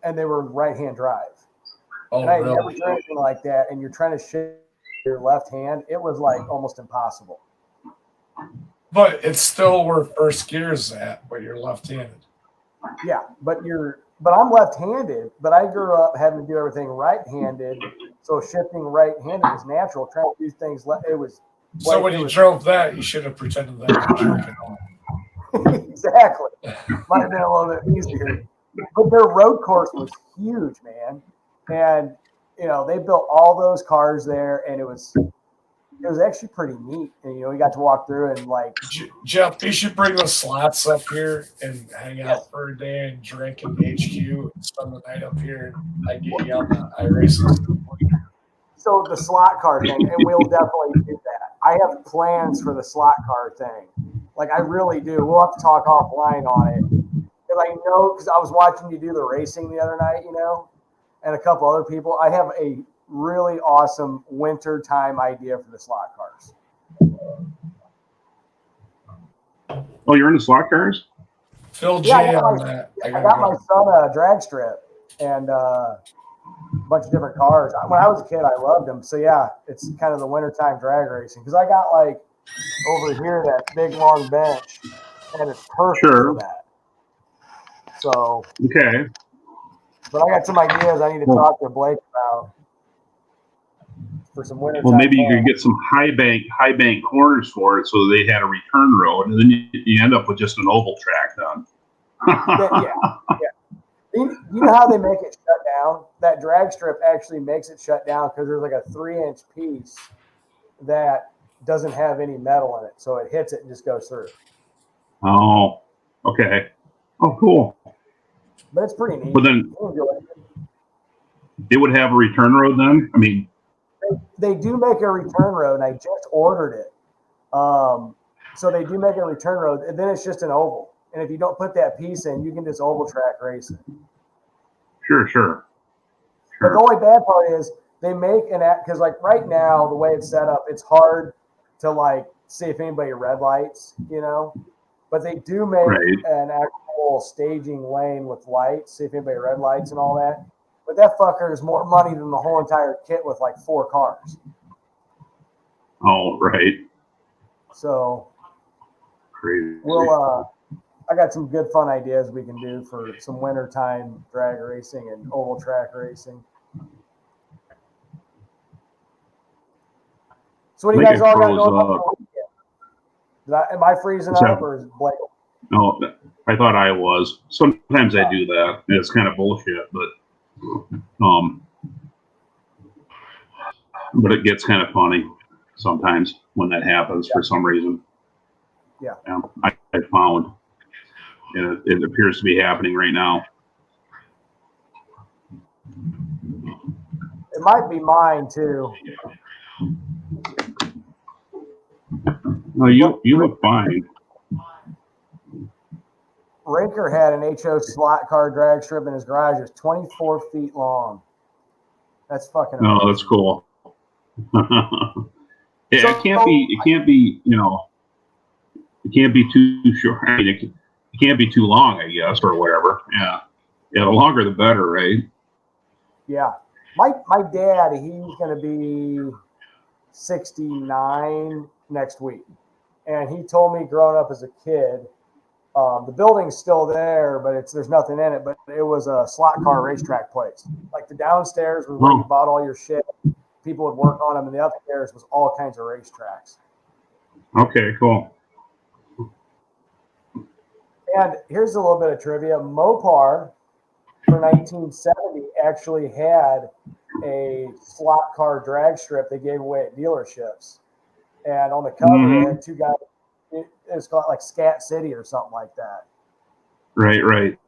And they were right-hand drive. Oh, and I really? never done anything like that. And you're trying to shift your left hand. It was like almost impossible. But it's still where first gear's at, but you're left-handed. Yeah, but I'm left-handed, but I grew up having to do everything right-handed. So shifting right-handed was natural. Trying to do things, it was. So when you drove that, you should have pretended that you were jerking off. Exactly. Might have been a little bit easier. But their road course was huge, man. And, they built all those cars there, and it was actually pretty neat. And, we got to walk through and like. Jeff, you should bring the slots up here and hang out for a day and drink in HQ and spend the night up here. And I get you on the iRacing. So the slot car thing, and we'll definitely do that. I have plans for the slot car thing. Like, I really do. We'll have to talk offline on it. Because I know, because I was watching you do the racing the other night, and a couple other people. I have a really awesome winter time idea for the slot cars. Oh, you're into slot cars? Phil J Yeah, I got on my- that. I got my son a drag strip and a bunch of different cars. When I was a kid, I loved them. So yeah, it's kind of the wintertime drag racing because I got like over here that big long bench, and it's perfect Sure. for that. So, Okay. but I got some ideas I need to talk to Blake about for some wintertime. Well, maybe you could get some high bank corners for it, so they had a return road, and then you end up with just an oval track then. Yeah. You know how they make it shut down? That drag strip actually makes it shut down because there's like a 3-inch piece that doesn't have any metal in it, so it hits it and just goes through. Oh, okay. Oh, cool. But it's pretty neat. But then they would have a return road then? I mean, they do make a return road, and I just ordered it. So they do make a return road, and then it's just an oval. And if you don't put that piece in, you can just oval track race it. Sure. But the only bad part is they make an act because like right now the way it's set up, it's hard to like see if anybody red lights, you know. But they do make an actual staging lane with lights, see if anybody red lights and all that. But that fucker is more money than the whole entire kit with like 4 cars. Oh, right. So Crazy. I got some good fun ideas we can do for some wintertime drag racing and oval track racing. So what do you guys all got going on? Am I freezing up or is Blake? No, I thought I was. Sometimes I do that. It's kind of bullshit, but it gets kind of funny sometimes when that happens for some reason. Yeah. I found, and it appears to be happening right now. It might be mine too. No, you look fine. Raker had an HO slot car drag strip in his garage. It's 24 feet long. That's fucking amazing. Oh, that's cool. Yeah, it can't be, you know, it can't be too short. I mean, it can't be too long, I guess, or whatever. Yeah, the longer the better, right? Yeah. My dad, he's going to be 69 next week. And he told me growing up as a kid, the building's still there, but there's nothing in it. But it was a slot car racetrack place. Like the downstairs was where you bought all your shit. People would work on them, and the upstairs was all kinds of racetracks. Okay, cool. And here's a little bit of trivia. Mopar for 1970 actually had a slot car drag strip they gave away at dealerships. And on the cover, it had 2 guys. It was called like Scat City or something like that. Right.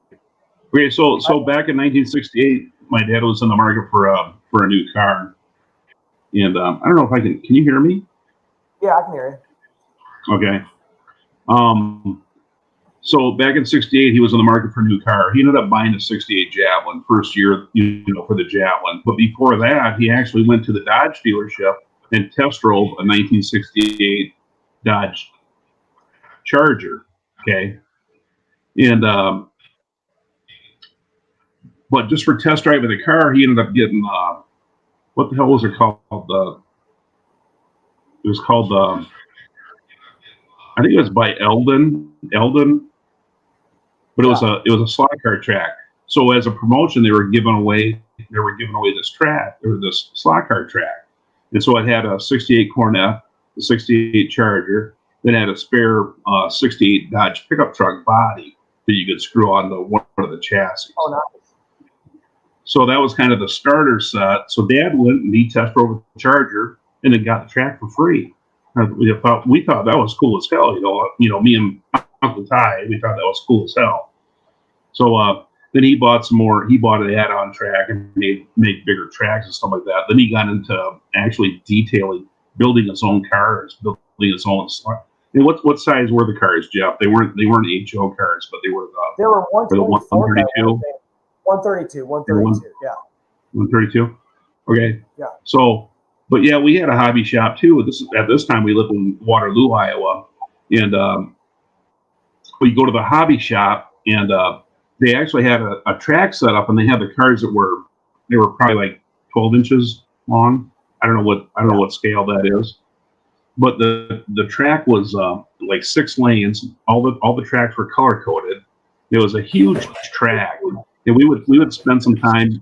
Okay, so back in 1968, my dad was in the market for a new car. And I don't know if can you hear me? Yeah, I can hear you. Okay. So back in 68, he was in the market for a new car. He ended up buying a 68 Javelin first year, for the Javelin. But before that, he actually went to the Dodge dealership and test drove a 1968 Dodge Charger. Okay. And, but just for test driving the car, he ended up getting, what the hell was it called? It was called, I think it was by Eldon, but it was a slot car track. So as a promotion, they were giving away this track, or this slot car track. And so it had a 68 Cornet, a 68 Charger, then had a spare 68 Dodge pickup truck body that you could screw on one of the chassis. Oh, nice. So that was kind of the starter set. So Dad went and he test drove the Charger and then got the track for free. We thought that was cool as hell. Me and Uncle Ty, we thought that was cool as hell. So then he bought some more. He bought an add-on track and made bigger tracks and stuff like that. Then he got into actually building his own cars, building his own. And what size were the cars, Jeff? They weren't HO cars, but they were the 132. 132, yeah. 132. Okay. Yeah. So, but yeah, we had a hobby shop too. At this time, we lived in Waterloo, Iowa, and we go to the hobby shop, and they actually had a track set up, and they had the cars that were probably like 12 inches long. I don't know what scale that is, but the track was like 6 lanes. All the tracks were color coded. It was a huge track, and we would spend time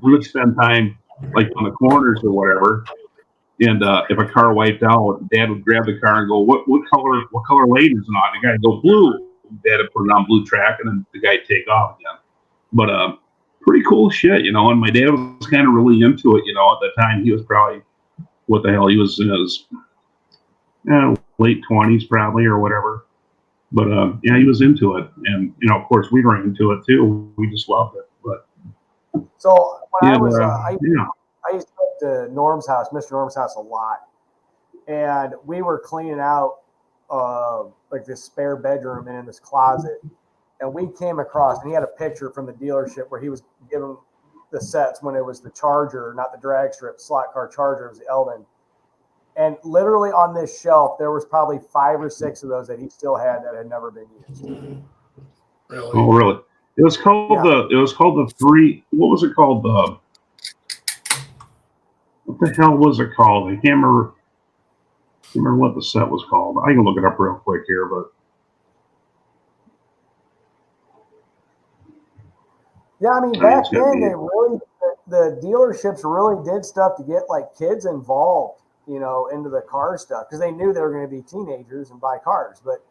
like on the corners or whatever. And if a car wiped out, Dad would grab the car and go, "What color lane is it on?" The guy would go, "Blue." Dad would put it on blue track, and then the guy'd take off again. But pretty cool shit, you know. And my dad was kind of really into it, you know. At the time, he was probably he was in his late 20s probably or whatever. But yeah, he was into it, and you know, of course, we were into it too. We just loved it. But So when yeah, I used to go to Norm's house, Mr. Norm's house, a lot, and we were cleaning out like this spare bedroom and in this closet, and we came across, and he had a picture from the dealership where he was giving the sets when it was the Charger, not the drag strip slot car Charger, it was the Eldon. And literally on this shelf, there was probably 5 or 6 of those that he still had that had never been used. Really? oh really? It was called the three. What was it called? What the hell was it called? I can't remember what the set was called. I can look it up real quick here, but Yeah, I mean, back then the dealerships really did stuff to get like kids involved, you know, into the car stuff because they knew they were going to be teenagers and buy cars. But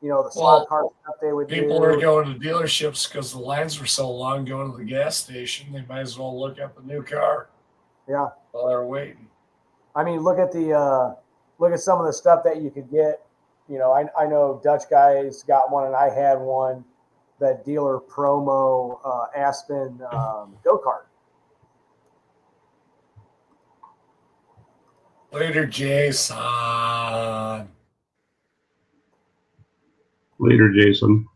you know, the slot car stuff they would people do. are going to dealerships because the lines were so long going to the gas station. They might as well look at the new car. Yeah, while they're waiting. I mean, look at some of the stuff that you could get. You know, I know Dutch guys got one, and I had one. That dealer promo Aspen go-kart. Later, Jason. later, Jason.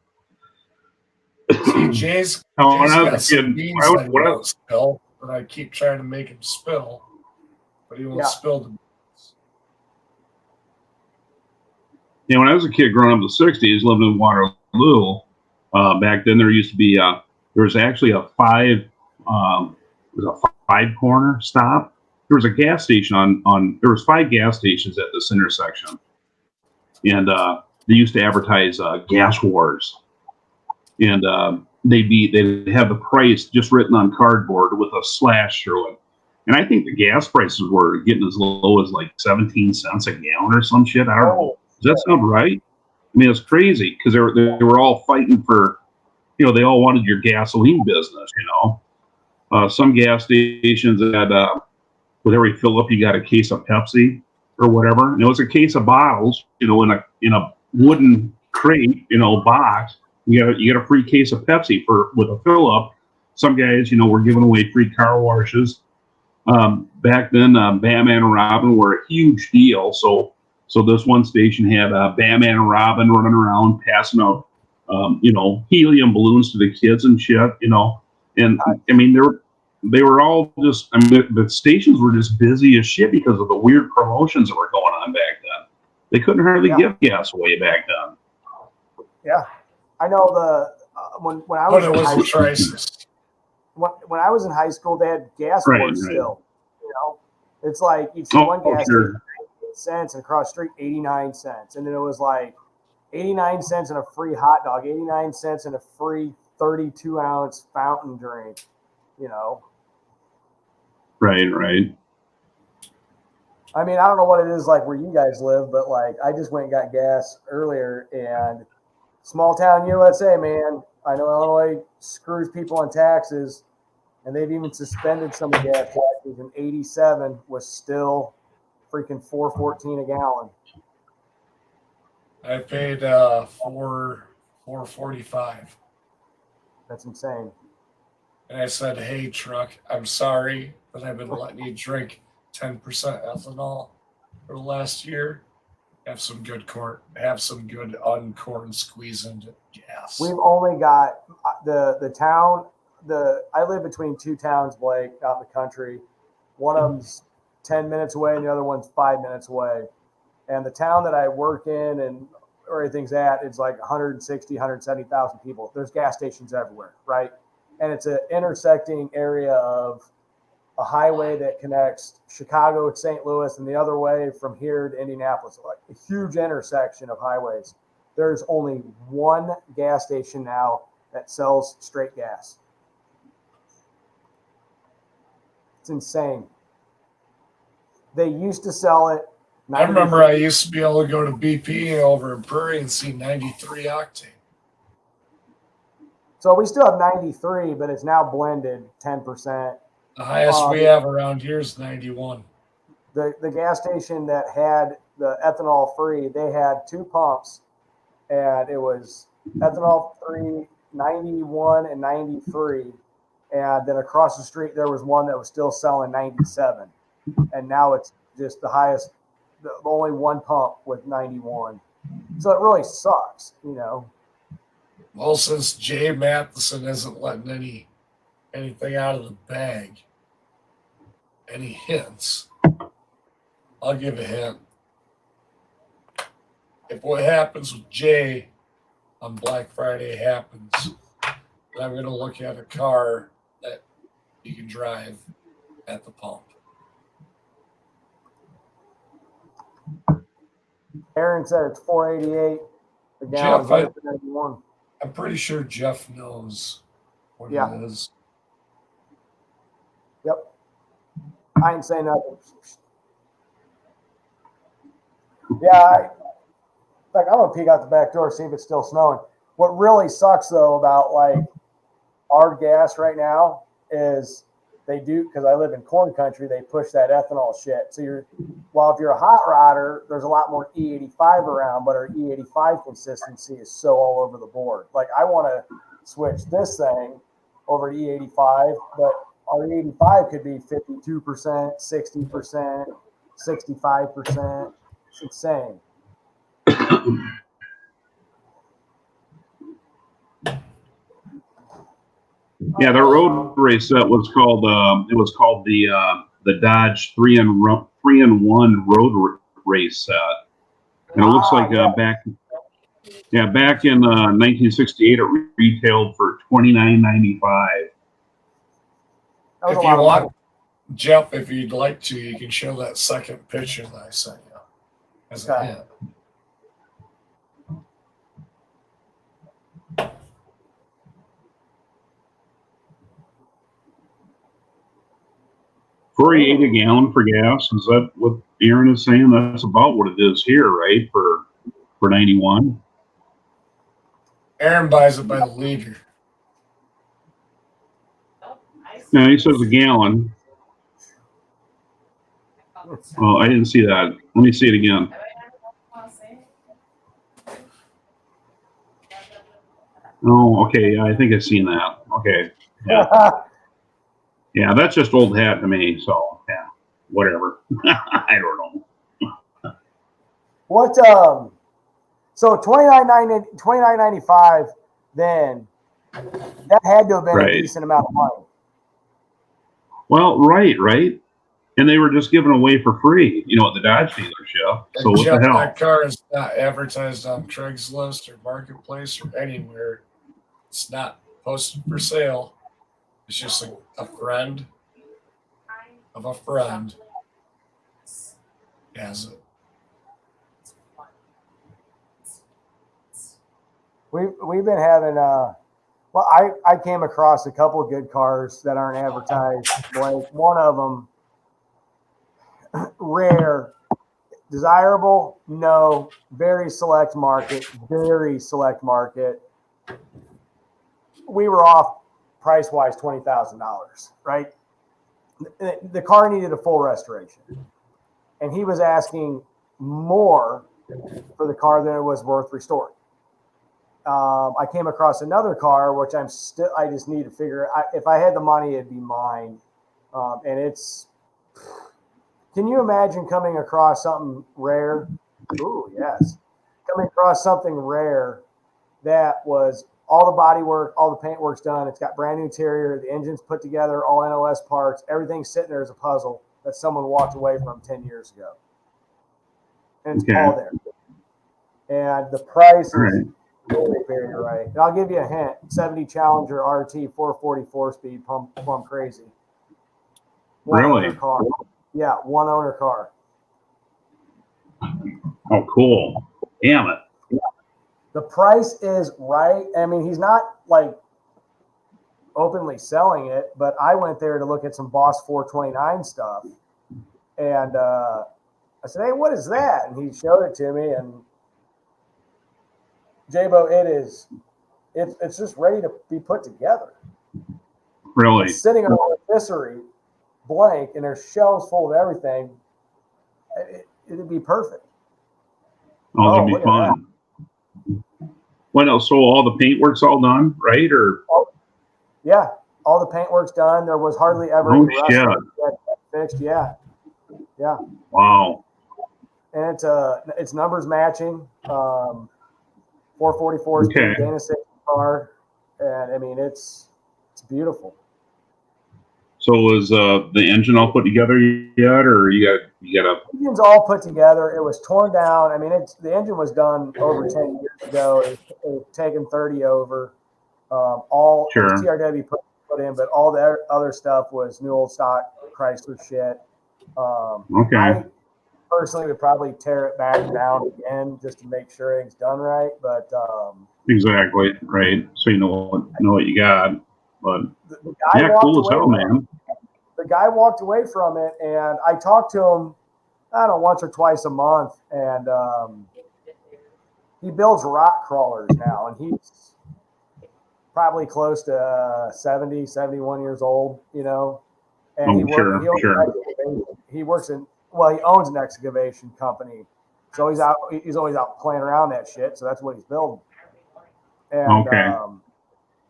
See, Jay's when I was got a some kid, beans I that he won't spill, but I keep trying to make him spill, but he won't spill the beans. Yeah, when I was a kid growing up in the '60s, living in Waterloo, back then there used to be there was actually a 5-corner stop. There was a gas station there was 5 gas stations at this intersection, and they used to advertise gas wars, and they'd have the price just written on cardboard with a slash through it. And I think the gas prices were getting as low as like 17 cents a gallon or some shit. I don't know. Does that sound right? I mean, it's crazy because they were all fighting for, you know, they all wanted your gasoline business, you know. Some gas stations had, with every fill up, you got a case of Pepsi or whatever. And it was a case of bottles, you know, in a wooden crate, you know, box. You get a free case of Pepsi with a fill up. Some guys, you know, were giving away free car washes. Back then, Batman and Robin were a huge deal. So this one station had Batman and Robin running around passing out, you know, helium balloons to the kids and shit, you know. And I mean, they were all just, I mean, the stations were just busy as shit because of the weird promotions that were going on back then. They couldn't hardly give gas away back then. Yeah, I know when I was in high school, when I was in high school, they had gas wars still. You know, it's like you'd see one gas station 8 cents and across the street 89 cents, and then it was like 89 cents and a free hot dog, 89 cents and a free 32-ounce fountain drink. You know. Right. I mean, I don't know what it is like where you guys live, but like I just went and got gas earlier, and small town USA, man. I know Illinois screws people on taxes, and they've even suspended some of the gas taxes. And 87 was still freaking $4.14 a gallon. I paid $4.45. That's insane. And I said, "Hey, truck, I'm sorry, but I've been letting you drink 10% ethanol for the last year. Have some good uncorn squeezed gas." We've only got the town. I live between 2 towns, Blake, out in the country. One of them's 10 minutes away, and the other one's 5 minutes away. And the town that I work in and where everything's at, it's like 160, 170,000 people. There's gas stations everywhere, right? And it's an intersecting area of a highway that connects Chicago to St. Louis and the other way from here to Indianapolis, like a huge intersection of highways. There's only one gas station now that sells straight gas. It's insane. They used to sell it. I remember I used to be able to go to BP over in Prairie and see 93 octane. So we still have 93, but it's now blended 10%. The highest we have around here is 91. The gas station that had the ethanol free, they had 2 pumps, and it was ethanol free 91 and 93. And then across the street, there was one that was still selling 97. And now it's just the highest, the only one pump with 91. So it really sucks, you know. Well, since Jay Matheson isn't letting anything out of the bag, any hints, I'll give a hint. If what happens with Jay on Black Friday happens, then I'm going to look at a car that you can drive at the pump. Aaron said it's 488 a gallon. Jeff, 91. I'm pretty sure Jeff knows what Yeah. it is. Yep. I ain't saying nothing. Yeah. In fact, I'm going to peek out the back door, see if it's still snowing. What really sucks, though, about like our gas right now is they do, because I live in corn country, they push that ethanol shit. So if you're a hot rodder, there's a lot more E85 around, but our E85 consistency is so all over the board. Like I want to switch this thing over to E85, but our E85 could be 52%, 60%, 65%. It's insane. Yeah, the road race that was called the Dodge 3-in-1 road race set, and it looks like back in 1968 it retailed for $29.95. If you want, Jeff, if you'd like to, you can show that second picture that I sent you as a hint. $4.88 a gallon for gas. Is that what Aaron is saying? That's about what it is here, right? For 91. Aaron buys it by the liter. No, he says a gallon. Oh, I didn't see that. Let me see it again. Oh, okay. I think I've seen that. Okay. Yeah. Yeah, that's just old hat to me. So yeah, whatever. I don't know. What so $29.95 then that had to have been a decent amount of money. Well, right. And they were just giving away for free, at the Dodge dealership. So what the hell? That car is not advertised on Craigslist or Marketplace or anywhere. It's not posted for sale. It's just a friend of a friend has it. We've been having I came across a couple of good cars that aren't advertised. Like one of them, rare, desirable, no, very select market. We were off price-wise $20,000, right? The car needed a full restoration. And he was asking more for the car than it was worth restoring. I came across another car, which I just need to figure out. If I had the money, it'd be mine. And can you imagine coming across something rare? Ooh, yes. Coming across something rare that was all the body work, all the paint work's done. It's got brand new interior. The engine's put together, all NOS parts. Everything's sitting there as a puzzle that someone walked away from 10 years ago. And it's all there. and the price is Right. very, very right. And I'll give you a hint: 70 Challenger RT, 444 speed, plumb crazy. One Really? owner car. Yeah, one owner car. Oh, cool. Damn it. The price is right. I mean, he's not like openly selling it, but I went there to look at some Boss 429 stuff, and I said, "Hey, what is that?" And he showed it to me, and J-Bo, it's just ready to be put together. Really? It's sitting on a rotisserie, blank, and there's shelves full of everything. It'd be perfect. Oh, that'd be look at fun. Well, so all the paintwork's all done, right? Or Yeah, all the paintwork's done. There was hardly ever oh any rust shit! fixed. Yeah. Wow. And it's numbers matching. 444 speed Okay. Dana safety car, and I mean it's beautiful. So is the engine all put together yet, or you got a? The engine's all put together. It was torn down. I mean, the engine was done over 10 years ago. It was taken 30 over. It was Sure. TRW put in, but all the other stuff was new old stock Chrysler shit. Okay. I personally would probably tear it back down again just to make sure everything's done right. But Exactly. Right. So you know what you got. But the guy yeah, walked cool as away hell, from man. The guy walked away from it, and I talked to him, I don't know, once or twice a month, and he builds rock crawlers now, and he's probably close to 70, 71 years old, you know. And Oh, he owns an excavation company, so he's always out playing around that shit. So that's what he's building. And Okay.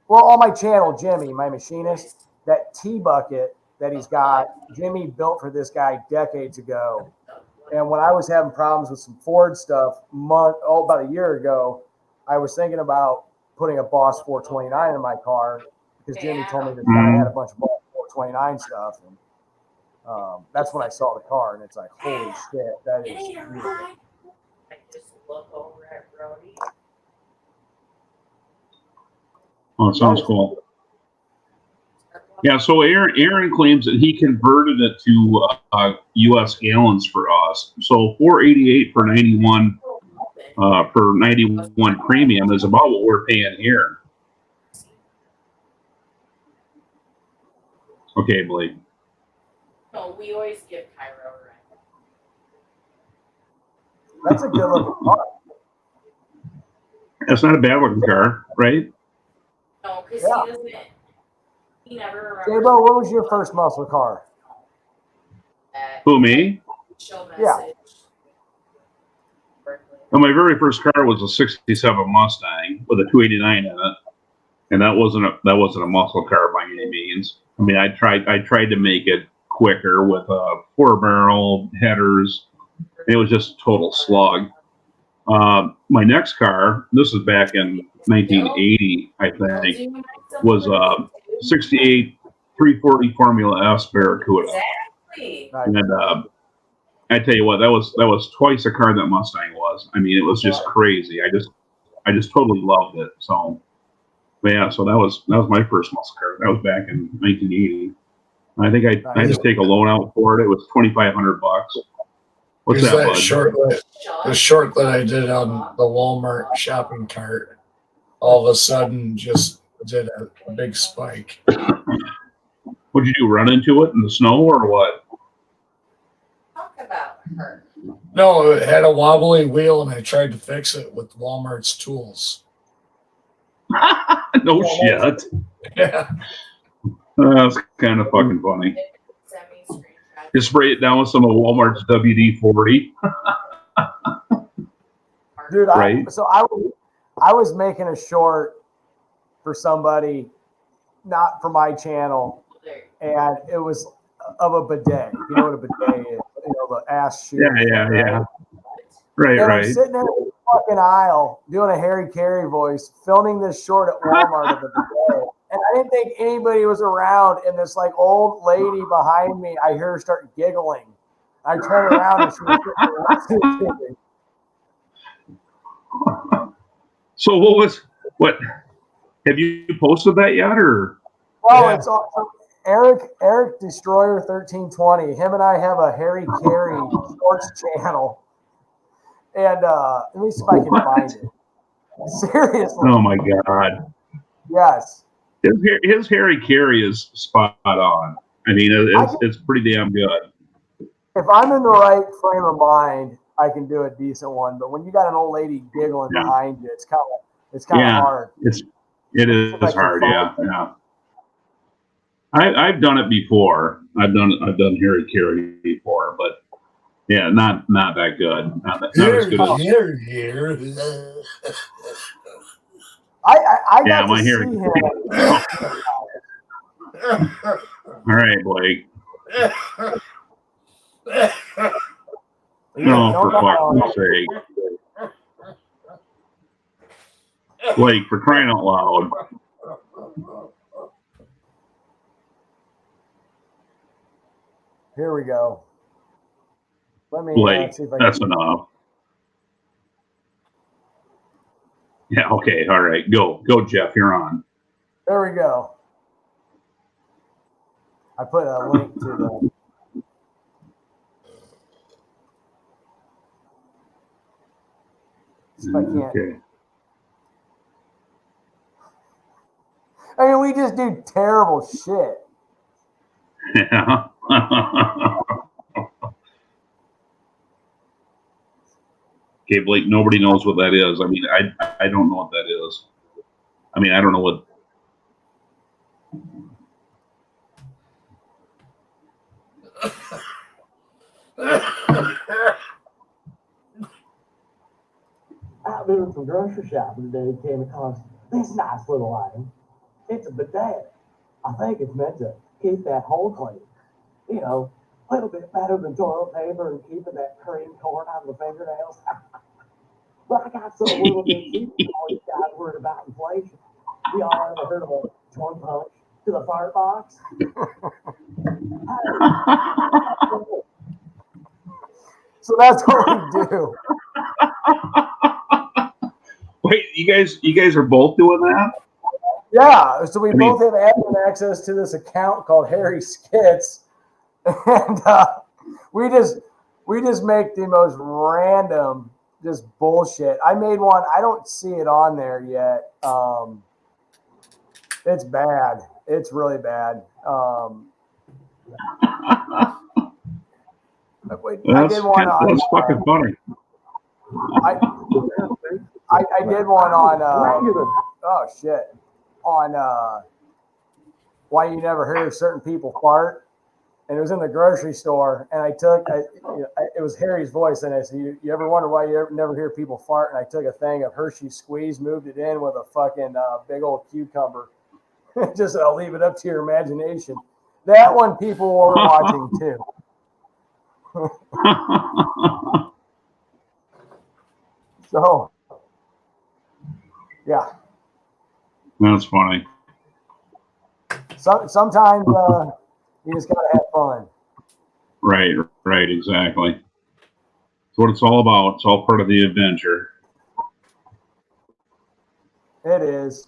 well, on my channel, Jimmy, my machinist, that T-bucket that he's got, Jimmy built for this guy decades ago. And when I was having problems with some Ford stuff about a year ago, I was thinking about putting a Boss 429 in my car because Jimmy told me this guy had a bunch of Boss 429 stuff. And that's when I saw the car, and it's like, holy shit, that is beautiful. I just look over at Brody. Oh, it sounds cool. Yeah, so Aaron claims that he converted it to U.S. gallons for us. So 488 for 91 for 91 premium is about what we're paying here. Okay, Blake. No, we always give Cairo a run. That's a good looking car. That's not a bad looking car, right? No, because Yeah. he doesn't. He never remembers. J-Bo, what was your first muscle car? that. Who, me? Show message. Yeah. Well, my very first car was a '67 Mustang with a 289 in it, and that wasn't a muscle car by any means. I mean, I tried to make it quicker with 4-barrel headers. It was just a total slug. My next car, this is back in 1980, I think, was a '68 340 Formula S Barracuda. Exactly. And I tell you what, that was twice the car that Mustang was. I mean, it was just crazy. I just totally loved it. So, but yeah, so that was my first muscle car. That was back in 1980. I think I had to take a loan out for it. It was $2,500. What's that, bud? The short that I did on the Walmart shopping cart, all of a sudden just did a big spike. What'd you do? Run into it in the snow or what? Talk about her. No, it had a wobbly wheel, and I tried to fix it with Walmart's tools. No shit. Yeah. That's kind of fucking funny. You spray it down with some of Walmart's WD-40. Dude, Right. I was making a short for somebody, not for my channel, and it was of a bidet. You know what a bidet is? You know, the ass shoe. Yeah. Right. And I'm sitting there in the fucking aisle doing a Harry Carey voice, filming this short at Walmart of the bidet. And I didn't think anybody was around, and this like old lady behind me, I hear her start giggling. I turn around and she was sitting there. So what have you posted that yet, or? Well, Yeah. it's awesome. Eric Destroyer 1320. Him and I have a Harry Carey shorts channel, and let me see if I can What? find it. Seriously, Oh my God. yes. His Harry Carey is spot on. I mean, it's pretty damn good. If I'm in the right frame of mind, I can do a decent one. But when you got an old lady giggling Yeah. behind you, it's kind of Yeah. hard. It is hard. Yeah. Yeah. I've done it before. I've done Harry Carey before, but yeah, not that good. Not as good as. Here. I Yeah, got my to Harry. see him. All right, Blake. No, for fuck's sake. Blake, for crying out loud. Here we go. Let me Blake, see if I that's can. enough. Yeah, okay, all right. Go, Jeff, you're on. There we go. I put a link to the. If I can't. Okay. I mean, we just do terrible shit. Yeah. Okay, Blake, nobody knows what that is. I mean, I don't know what that is. I mean, I don't know what. Out doing some grocery shopping today, came across this nice little item. It's a bidet. I think it's meant to keep that hole clean. You know, a little bit better than toilet paper and keeping that cream corn out of the fingernails. But I got some little bit all you guys worried about inflation. Y'all ever heard of a 20 punch to the fart box? So that's what we do. Wait, you guys are both doing that? Yeah. So we I mean- both have admin access to this account called Harry Skits, and we just make the most random just bullshit. I made one. I don't see it on there yet. It's bad. It's really bad. I did one on. That's fucking funny. I did one on. Oh shit! On why you never hear certain people fart, and it was in the grocery store, and it was Harry's voice, and I said, "You ever wonder why you never hear people fart?" And I took a thing of Hershey Squeeze, moved it in with a fucking big old cucumber. Just I'll leave it up to your imagination. That one people were watching too. So, yeah. That's funny. Sometimes you just gotta have fun. Right, exactly. That's what it's all about. It's all part of the adventure. It is.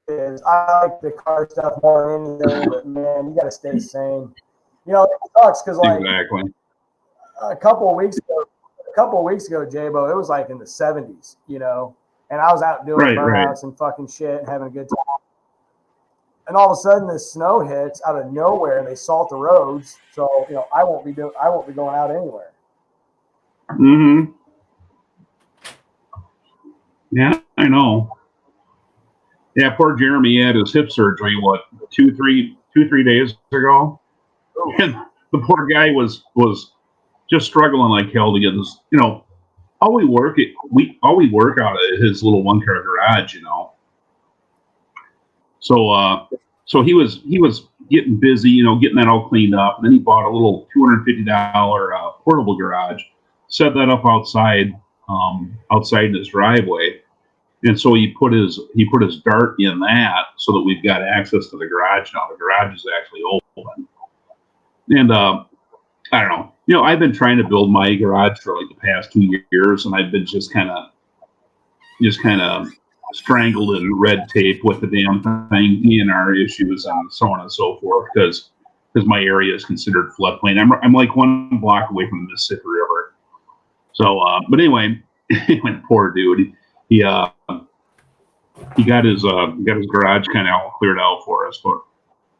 It is. I like the car stuff more than anything, but man, you gotta stay sane. You know, it sucks because like Exactly. a couple of weeks ago, J-Bo, it was like in the 70s, you know, and I was out doing burnouts and fucking shit and having a good time. And all of a sudden, this snow hits out of nowhere, and they salt the roads. So you know, I won't be going out anywhere. Mm-hmm. Yeah, I know. Yeah, poor Jeremy had his hip surgery. What, 2-3 days ago? And the poor guy was just struggling like hell to get this. You know, all we work out of his little 1-car garage. You know, so he was getting busy. You know, getting that all cleaned up. And then he bought a little $250 portable garage, set that up outside in his driveway. And so he put his dart in that so that we've got access to the garage now. The garage is actually open. And I don't know. You know, I've been trying to build my garage for like the past 2 years, and I've been just kind of strangled in red tape with the damn thing, DNR issues and so on and so forth, because my area is considered floodplain. I'm like 1 block away from the Mississippi River. So, but anyway, poor dude, he got his garage kind of all cleared out for us, but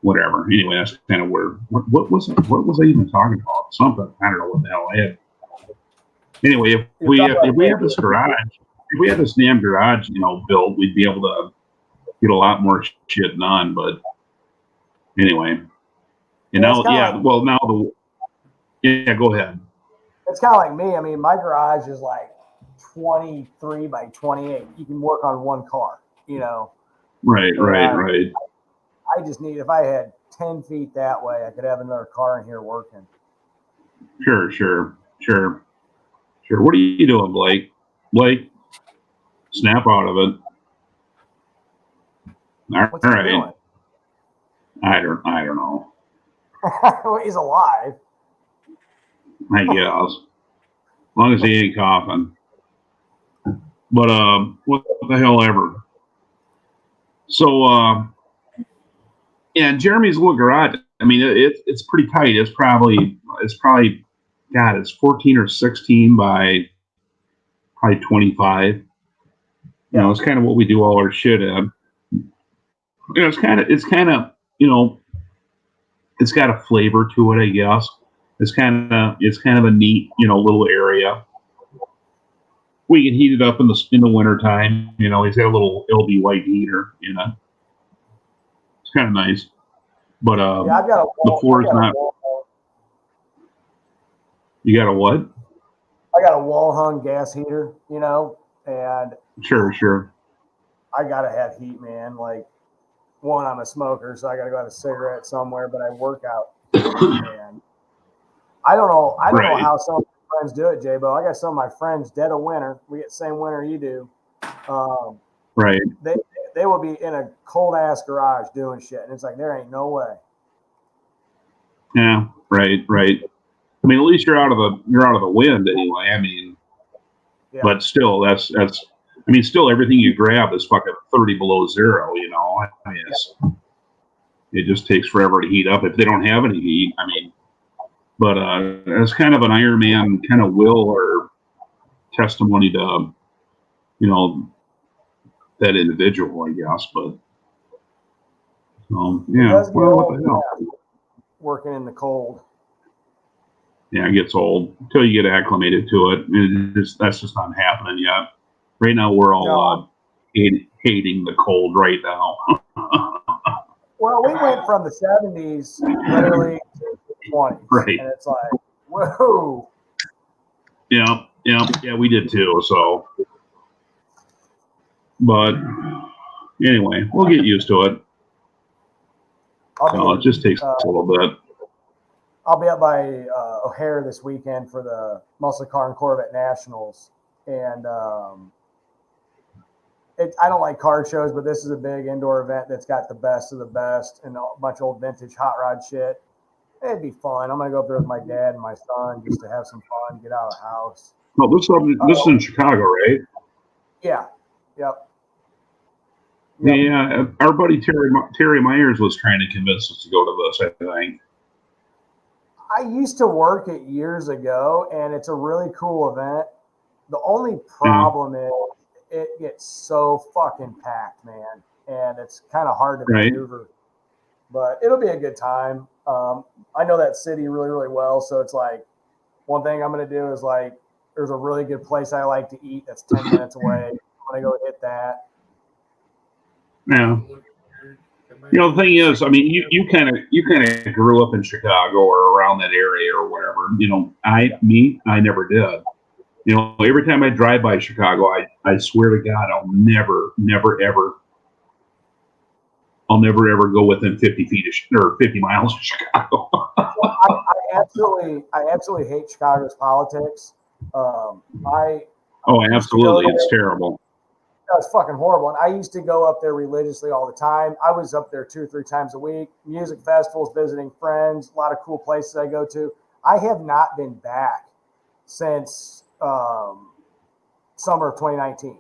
whatever. Anyway, that's kind of where what was I even talking about? Something, I don't know what the hell I had. Anyway, if we have this garage, if we had this damn garage, built, we'd be able to get a lot more shit done. But anyway, and now, go ahead. It's kind of like me. I mean, my garage is like 23 by 28. You can work on one car, Right. I just need, if I had 10 feet that way, I could have another car in here working. Sure. What are you doing, Blake? Blake, snap out of it. What's he doing? I don't know. Well, he's alive. I guess. As long as he ain't coughing. But what the hell ever. So and Jeremy's little garage, I mean, it's pretty tight. It's probably God, it's 14 or 16 by probably 25. It's kind of what we do all our shit in. It's kind of it's got a flavor to it, I guess. It's kind of a neat, little area. We can heat it up in the winter time. He's got a little LB white heater, It's kind of nice. But I've got the floor is not. You got a what? I got a wall hung gas heater, and Sure. I gotta have heat, man. Like, one, I'm a smoker, so I gotta go have a cigarette somewhere, but I work out. And I don't know how some of my friends do it, J-Bo. I got some of my friends dead of winter. We get the same winter you do. Right. They will be in a cold ass garage doing shit, and it's like there ain't no way. Yeah. Right. I mean, at least you're out of the wind anyway. I mean, but still, that's. I mean, still everything you grab is fucking 30 below zero. I mean, it just takes forever to heat up if they don't have any heat. I mean, but it's kind of an Iron Man kind of will or testimony to, that individual, I guess. But yeah, well, what the hell? Working in the cold. Yeah, it gets old until you get acclimated to it. That's just not happening yet. Right now, we're all hating the cold right now. Well, we went from the 70s literally to the 20s. Right. And it's like, whoa. Yeah, we did too. So, but anyway, we'll get used to it. It just takes a little bit. I'll be up by O'Hare this weekend for the Muscle Car and Corvette Nationals. And I don't like car shows, but this is a big indoor event that's got the best of the best and a bunch of old vintage hot rod shit. It'd be fun. I'm going to go up there with my dad and my son just to have some fun, get out of the house. Well, this is in Chicago, right? Yeah. Yep. Yeah, our buddy Terry Myers was trying to convince us to go to this, I think. I used to work it years ago, and it's a really cool event. The only problem is it gets so fucking packed, man, and it's kind of hard to maneuver. But it'll be a good time. I know that city really, really well, so it's like one thing I'm going to do is like there's a really good place I like to eat that's 10 minutes away. I'm going to go hit that. Yeah. The thing is, I mean, you kind of grew up in Chicago or around that area or whatever. I never did. Every time I drive by Chicago, I swear to God, I'll never ever go within 50 feet or 50 miles of Chicago. I absolutely hate Chicago's politics. Absolutely, it's terrible. It's fucking horrible. And I used to go up there religiously all the time. I was up there 2 or 3 times a week. Music festivals, visiting friends, a lot of cool places I go to. I have not been back since summer of 2019.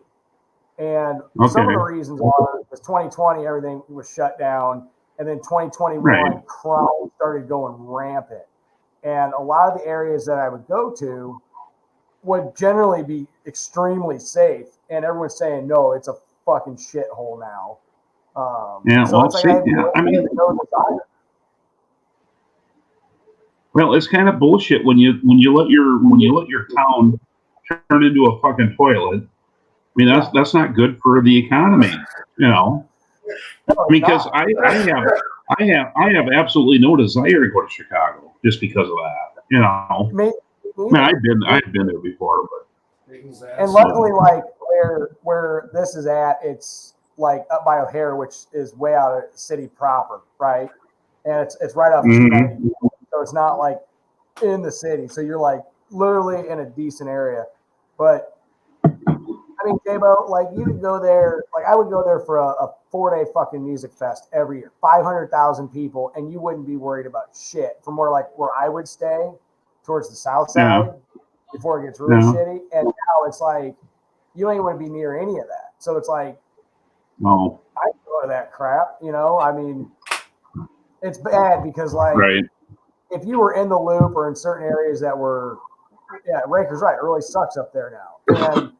And some of the reasons are because 2020 everything was shut down, and then 2021 crime started going rampant. And a lot of the areas that I would go to would generally be extremely safe, and everyone's saying no, it's a fucking shithole now. So it's like well, it's kind of bullshit when you let your town turn into a fucking toilet. I mean, that's not good for the economy, you know. Because I have absolutely no desire to go to Chicago just because of that, you know. I mean, I've been there before, but and luckily, like where this is at, it's like up by O'Hare, which is way out of the city proper, right? And it's right off the street, so it's not like in the city. So you're like literally in a decent area. But I mean, J-Bo, like you could go there. Like I would go there for a 4-day fucking music fest every year, 500,000 people, and you wouldn't be worried about shit. From where I would stay towards the south side before it gets really shitty, and now it's like you don't even want to be near any of that. So it's like, I go to that crap, you know. I mean, it's bad because like if you were in the loop or in certain areas that were, Raker's right, it really sucks up there now, and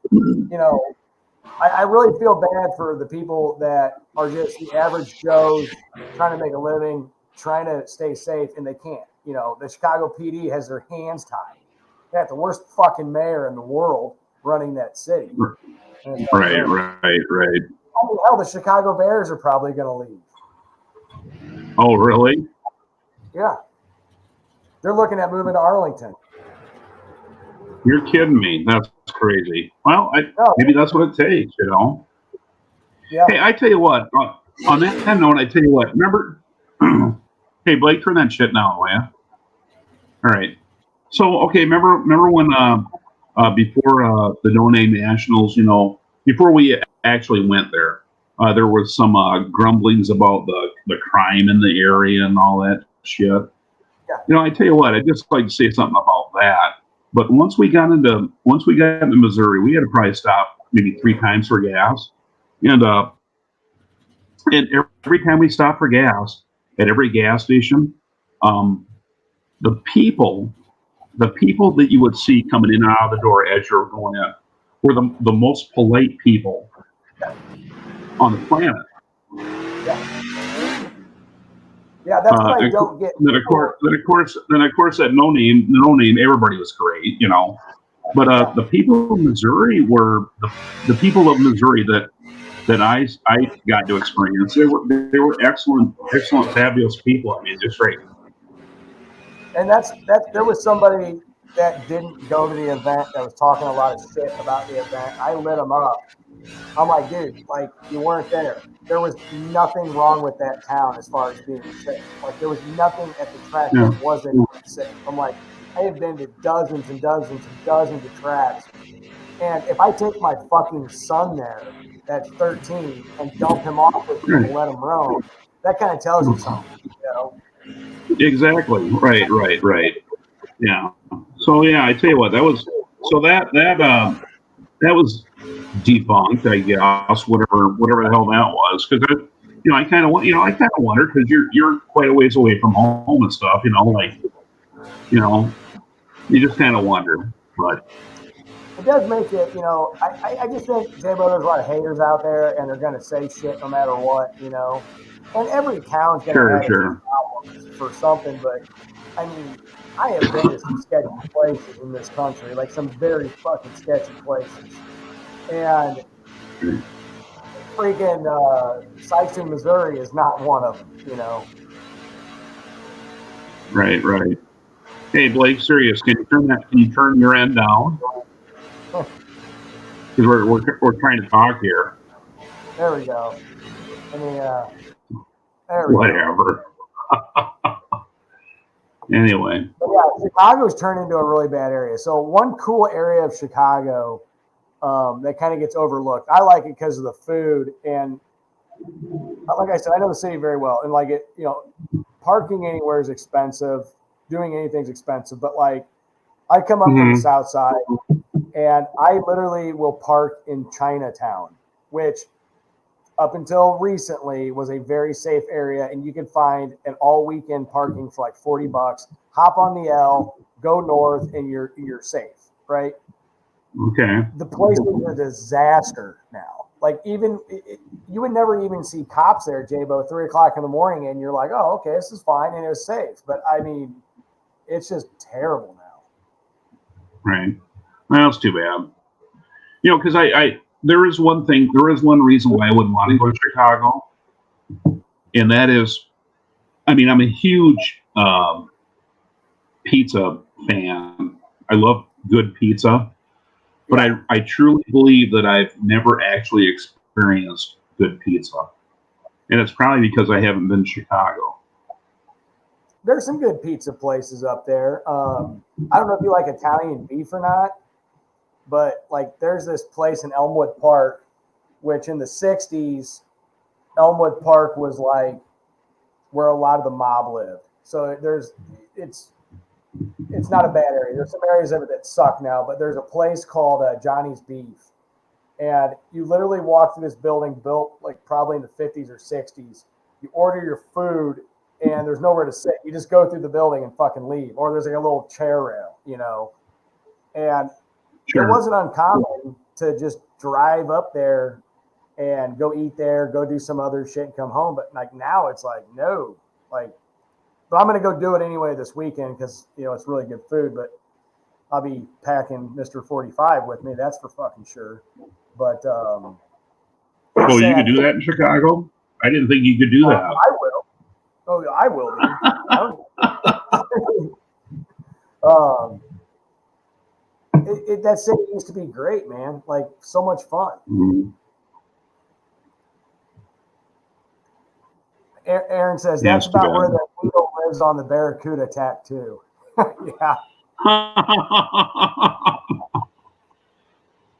you know, I really feel bad for the people that are just the average Joes trying to make a living, trying to stay safe, and they can't. You know, the Chicago PD has their hands tied. They got the worst fucking mayor in the world running that city. Right. I mean, hell, the Chicago Bears are probably going to leave. Oh, really? Yeah. They're looking at moving to Arlington. You're kidding me. That's crazy. Well, maybe that's what it takes, you know? Yeah. Hey, I tell you what, on that note, I tell you what, remember, hey, Blake, turn that shit now, will ya? All right. So, okay, remember when, before the No Name Nationals, you know, before we actually went there, there was some grumblings about the crime in the area and all that shit. Yeah. You know, I tell you what, I'd just like to say something about that. But once we got into Missouri, we had to probably stop maybe 3 times for gas, and every time we stopped for gas at every gas station, the people that you would see coming in and out of the door as you're going in were the most polite people on the planet. Yeah, that's what I don't get. Then of course, at no name, everybody was great, you know. But the people of Missouri were the people of Missouri that I got to experience. They were excellent, fabulous people. I mean, just great. And there was somebody that didn't go to the event that was talking a lot of shit about the event. I lit them up. I'm like, dude, like you weren't there. There was nothing wrong with that town as far as being safe. Like there was nothing at the track that wasn't safe. I'm like, I have been to dozens and dozens and dozens of tracks. And if I take my fucking son there that's 13 and dump him off with me and let him roam, that kind of tells you something, you know? Exactly. Right. Yeah. So yeah, I tell you what, that was debunked, I guess, whatever the hell that was, because I kind of wonder, because you're quite a ways away from home and stuff, you know, like, you know, you just kind of wonder, but it does make it, you know, I just think, J-Bo, there's a lot of haters out there, and they're going to say shit no matter what, you know, and every town's going to have its problems for something, but I mean, I have been to some sketchy places in this country, like some very fucking sketchy places. And freaking Sikeston, Missouri is not one of them, you know. Right. Hey, Blake, serious, can you turn your end down? Because we're trying to talk here. There we go. I mean, whatever. Anyway. But yeah, Chicago's turned into a really bad area. So one cool area of Chicago that kind of gets overlooked. I like it because of the food, and like I said, I know the city very well, and like it, you know, parking anywhere is expensive, doing anything's expensive. But like, I come up from the south side, and I literally will park in Chinatown which up until recently was a very safe area, and you could find an all weekend parking for like $40. Hop on the L, go north, and you're safe, right? Okay. The place is a disaster now. Like you would never even see cops there, Jabo, 3 o'clock in the morning, and you're like, oh, okay, this is fine and it's safe. But I mean, it's just terrible now. Right. Well, that's too bad. You know, because there is one reason why I wouldn't want to go to Chicago, and that is, I mean, I'm a huge pizza fan. I love good pizza, but I truly believe that I've never actually experienced good pizza, and it's probably because I haven't been to Chicago. There's some good pizza places up there. I don't know if you like Italian beef or not, but like there's this place in Elmwood Park, which in the 60s, Elmwood Park was like where a lot of the mob lived. So it's not a bad area. There's some areas of it that suck now, but there's a place called Johnny's Beef. And you literally walk through this building built like probably in the 50s or 60s. You order your food and there's nowhere to sit. You just go through the building and fucking leave. Or there's like a little chair rail, you know. And Sure. it wasn't uncommon to just drive up there and go eat there, go do some other shit and come home. But like now it's like, no, like, but I'm going to go do it anyway this weekend because, you know, it's really good food, but I'll be packing Mr. 45 with me. That's for fucking sure. But, oh, you could do that in Chicago? I didn't think you could do that. I will. Oh, yeah, I will. That city used to be great, man. Like so much fun. Mm-hmm. Aaron says Yeah, that's about where the needle lives on the Barracuda tattoo. Yeah.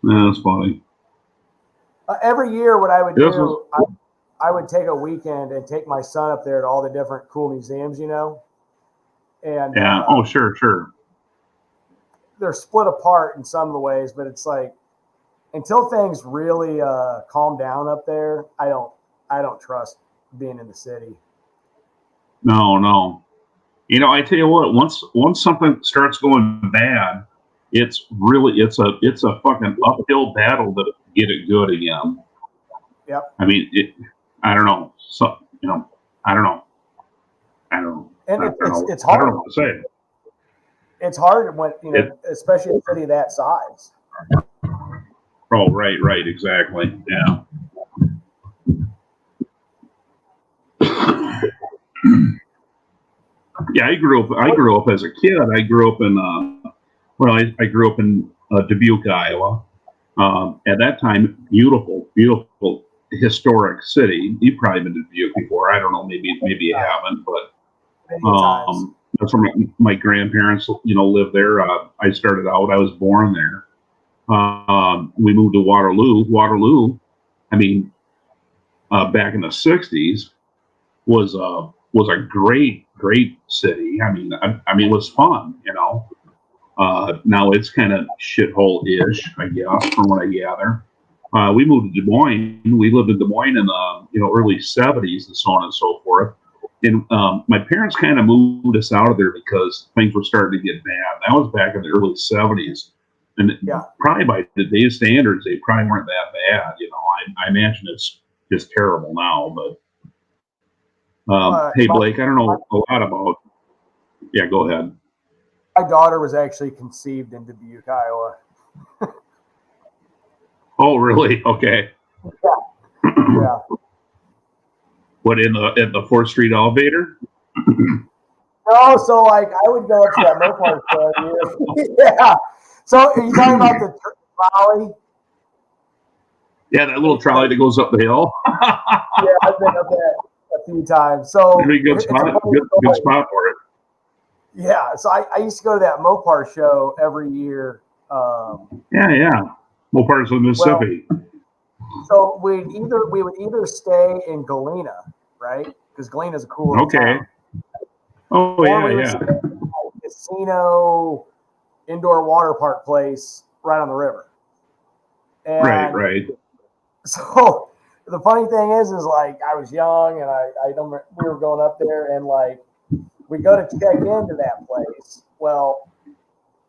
That's funny. Every year, what I would do, I would take a weekend and take my son up there to all the different cool museums, you know. And yeah. Oh, sure. They're split apart in some of the ways, but it's like until things really calm down up there, I don't trust being in the city. No. You know, I tell you what, once something starts going bad, it's a fucking uphill battle to get it good again. Yep. I mean, I don't know. So, you know, I don't know. And it's hard. I don't know what to say. It's hard when, you know, especially a city that size. Oh, right, exactly. Yeah. Yeah, I grew up as a kid. I grew up in I grew up in Dubuque, Iowa. At that time, beautiful historic city. You've probably been to Dubuque before. I don't know, maybe you haven't, but that's where my grandparents, you know, lived there. I started out. I was born there. We moved to Waterloo. Waterloo, I mean, back in the '60s, was a great city. I mean, it was fun, you know. Now it's kind of shithole-ish, I guess, from what I gather. We moved to Des Moines. We lived in Des Moines in the early '70s and so on and so forth. And my parents kind of moved us out of there because things were starting to get bad. That was back in the early '70s. And probably by today's standards, they probably weren't that bad. You know, I imagine it's just terrible now. But hey, Blake, I don't know a lot about. Yeah, go ahead. My daughter was actually conceived in Dubuque, Iowa. Oh, really? Okay. Yeah. What, in the 4th Street elevator? No, so like I would go up to that Mopar show. Yeah. So are you talking about the trolley? Yeah, that little trolley that goes up the hill. Yeah, I've been up there a few times. So pretty good spot. Good spot for it. Yeah. So I used to go to that Mopar show every year. Yeah. Mopar's in Mississippi. Well, so we would either stay in Galena, right? Because Galena's a cool little town. Oh, yeah. Casino, indoor water park place right on the river. And right. So the funny thing is like I was young and I don't. We were going up there and like we go to check into that place. Well,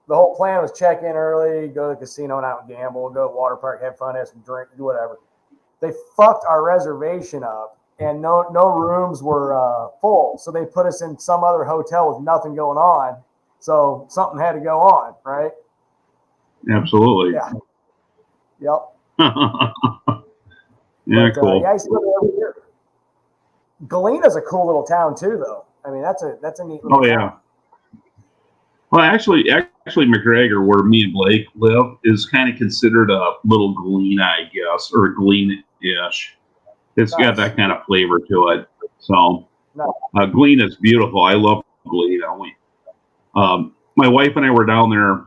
the whole plan was check in early, go to the casino and out and gamble, go to the water park, have fun, have some drink, do whatever. They fucked our reservation up, and no rooms were full. So they put us in some other hotel with nothing going on. So something had to go on, right? Absolutely. Yeah. Yep. Yeah, cool. Yeah, I used to go there every year. Galena's a cool little town too, though. I mean, that's a neat little town. Yeah. Well, actually, McGregor, where me and Blake live, is kind of considered a little Galena, I guess, or Galena-ish. It's got that kind of flavor to it. So, Galena's beautiful. I love Galena. My wife and I were down there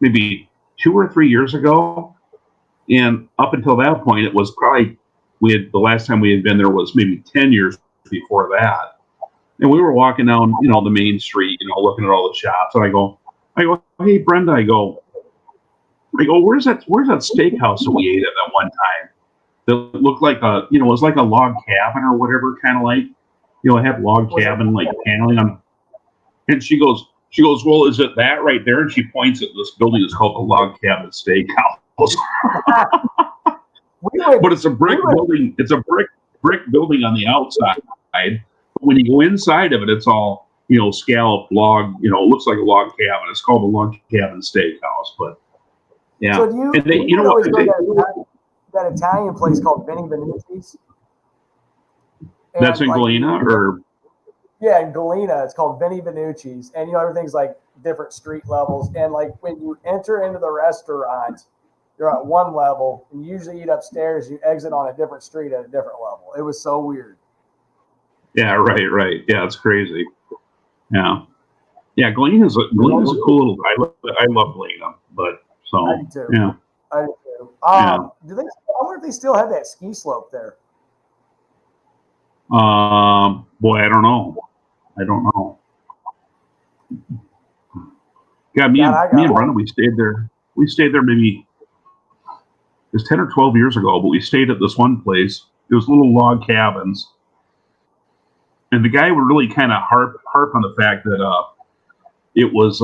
maybe 2 or 3 years ago, and up until that point, it was probably the last time we had been there was maybe 10 years before that. And we were walking down, the main street, looking at all the shops. And I go, hey, Brenda, I go, where's that steakhouse that we ate at that one time? That looked like it was like a log cabin or whatever, kind of like, it had log cabin like paneling on. And she goes, well, is it that right there? And she points at this building. It's called the Log Cabin Steakhouse. But it's a brick building. It's a brick building on the outside. But when you go inside of it, it's all scalloped log. It looks like a log cabin. It's called the Log Cabin Steakhouse. But yeah, So do and they, always go to that Italian place called Vinny Benucci's? That's in Galena, or yeah, in Galena, it's called Vinny Benucci's, and everything's like different street levels. And like when you enter into the restaurant, you're at one level, and you usually eat upstairs. You exit on a different street at a different level. It was so weird. Yeah, right. Yeah, it's crazy. Yeah. Galena's a cool little. I love Galena, but so I do too. Yeah. I do too. Do they? I wonder if they still have that ski slope there. Boy, I don't know. Yeah, me and Brenda, we stayed there. We stayed there maybe it was 10 or 12 years ago, but we stayed at this one place. It was little log cabins. And the guy would really kind of harp on the fact that it was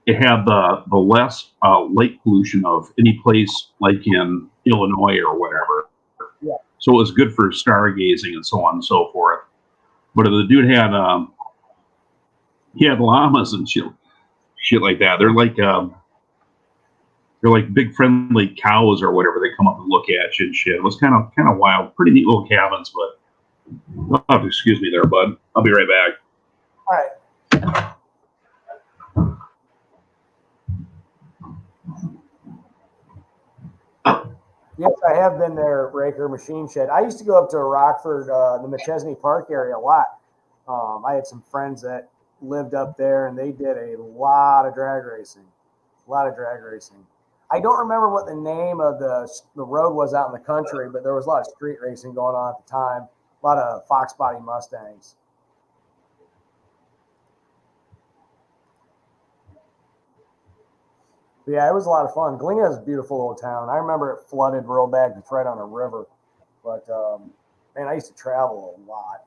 it had the less lake pollution of any place like in Illinois or whatever. Yeah. So it was good for stargazing and so on and so forth. But the dude had llamas and shit like that. They're like big friendly cows or whatever. They come up and look at you and shit. It was kind of wild. Pretty neat little cabins, but you'll have to excuse me there, bud. I'll be right back. All right. Yes, I have been there, Raker Machine Shed. I used to go up to Rockford, the McChesney Park area a lot. I had some friends that lived up there, and they did a lot of drag racing. I don't remember what the name of the road was out in the country, but there was a lot of street racing going on at the time. A lot of Fox Body Mustangs. But yeah, it was a lot of fun. Galena is a beautiful little town. I remember it flooded real bad. It's right on a river. But, man, I used to travel a lot.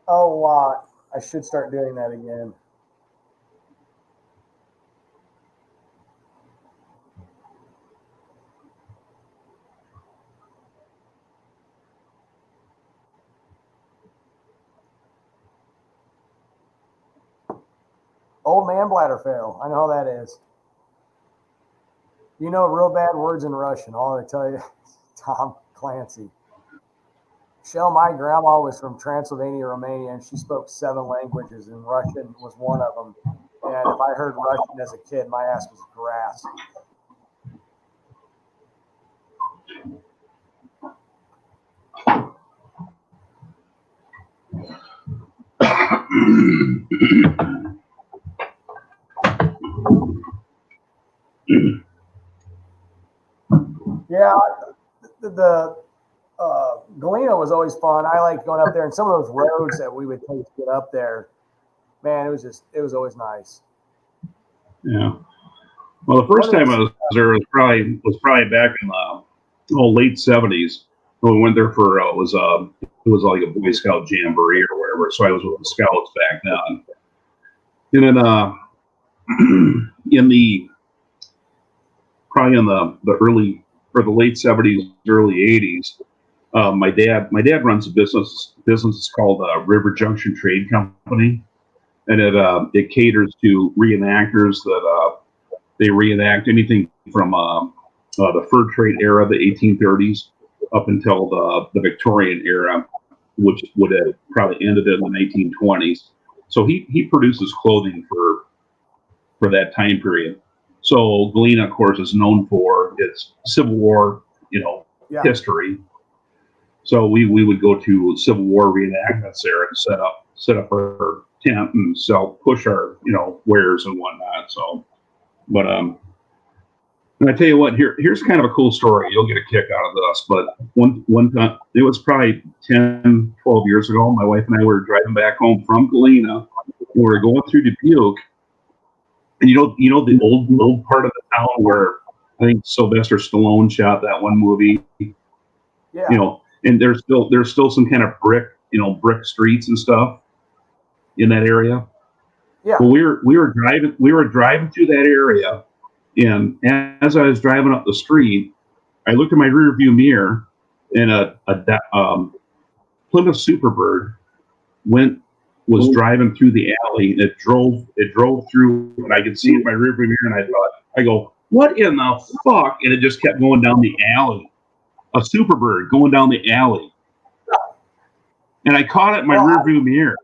A lot. I should start doing that again. Old man bladder fail. I know how that is. You know real bad words in Russian. All I tell you, Tom Clancy. Shell, my grandma was from Transylvania, Romania, and she spoke 7 languages, and Russian was one of them. And if I heard Russian as a kid, my ass was grass. Yeah, the Galena was always fun. I liked going up there, and some of those roads that we would take to get up there, man, it was always nice. Yeah. Well, the first time I was there was probably back in the late 70s. We went there for it was like a Boy Scout jamboree or whatever. So I was with the Scouts back then. And then probably in the early or the late 70s, early 80s, my dad runs a business. Business is called River Junction Trade Company, and it caters to reenactors that they reenact anything from the fur trade era, the 1830s, up until the Victorian era, which would have probably ended in the 1920s. So he produces clothing for that time period. So Galena, of course, is known for its Civil War, history. So we would go to Civil War reenactments there and set up our tent and push our wares and whatnot. So, but and I tell you what, here's kind of a cool story. You'll get a kick out of this. But one time, it was probably 10, 12 years ago, my wife and I were driving back home from Galena. We were going through Dubuque, and the old part of the town where I think Sylvester Stallone shot that one movie. Yeah. And there's still some kind of brick streets and stuff in that area. Yeah. Well, we were driving through that area, and as I was driving up the street, I looked in my rear view mirror, and a Plymouth Superbird was driving through the alley, and it drove through, and I could see it in my rear view mirror, and I go, what in the fuck? And it just kept going down the alley. A Superbird going down the alley. And I caught it in my rear view mirror.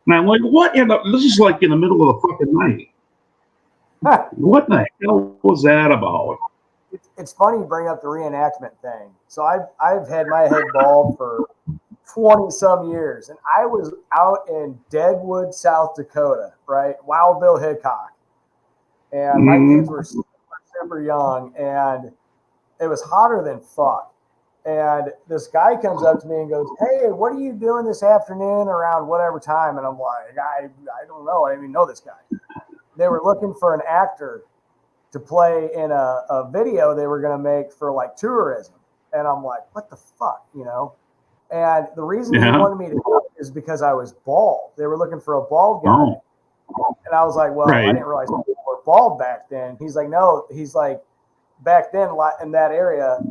And I'm like, this is like in the middle of the fucking night. What the hell was that about? It's funny you bring up the reenactment thing. So I've had my head bald for 20 some years, and I was out in Deadwood, South Dakota, right? Wild Bill Hickok. And my kids were super young, and it was hotter than fuck. And this guy comes up to me and goes, hey, what are you doing this afternoon around whatever time? And I'm like, I don't know. I didn't even know this guy. They were looking for an actor to play in a video they were going to make for like tourism. And I'm like, what the fuck, And the reason he wanted me to do it is because I was bald. They were looking for a bald guy. Oh. And I was like, well, I didn't realize people were bald back then. He's like, no. He's like, back then in that area, a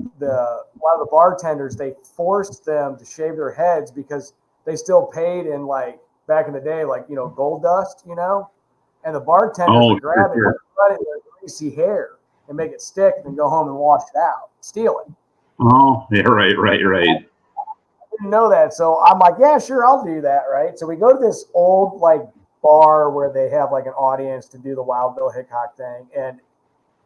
lot of the bartenders, they forced them to shave their heads because they still paid in like back in the day, like, gold dust, and the bartenders would grab it and cut it in their greasy hair and make it stick and then go home and wash it out, steal it. Oh, yeah, right. I didn't know that. So I'm like, yeah, sure, I'll do that. Right. So we go to this old like bar where they have like an audience to do the Wild Bill Hickok thing. And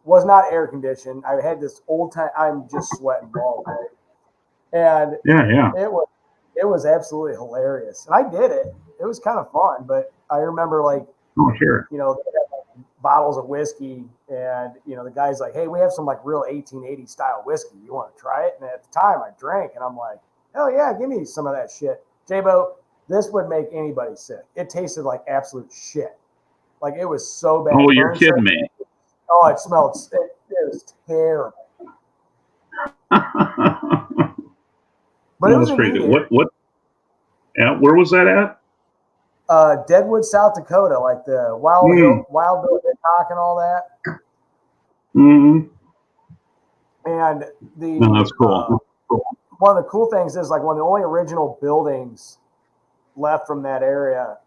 was not air conditioned. I had this old time. I'm just sweating all day, and it was absolutely hilarious. And I did it. It was kind of fun. But I remember like, they had like bottles of whiskey, and the guy's like, hey, we have some like real 1880 style whiskey. You want to try it? And at the time, I drank, and I'm like, hell yeah, give me some of that shit, J-Bo. This would make anybody sick. It tasted like absolute shit. Like it was so bad. Oh, you're kidding me. Oh, it smelled. It was terrible. But it was pretty good. What? Yeah, where was that at? Deadwood, South Dakota, like the Wild Bill Hickok and all that. Mm-hmm. And that's cool. One of the cool things is like one of the only original buildings left from that era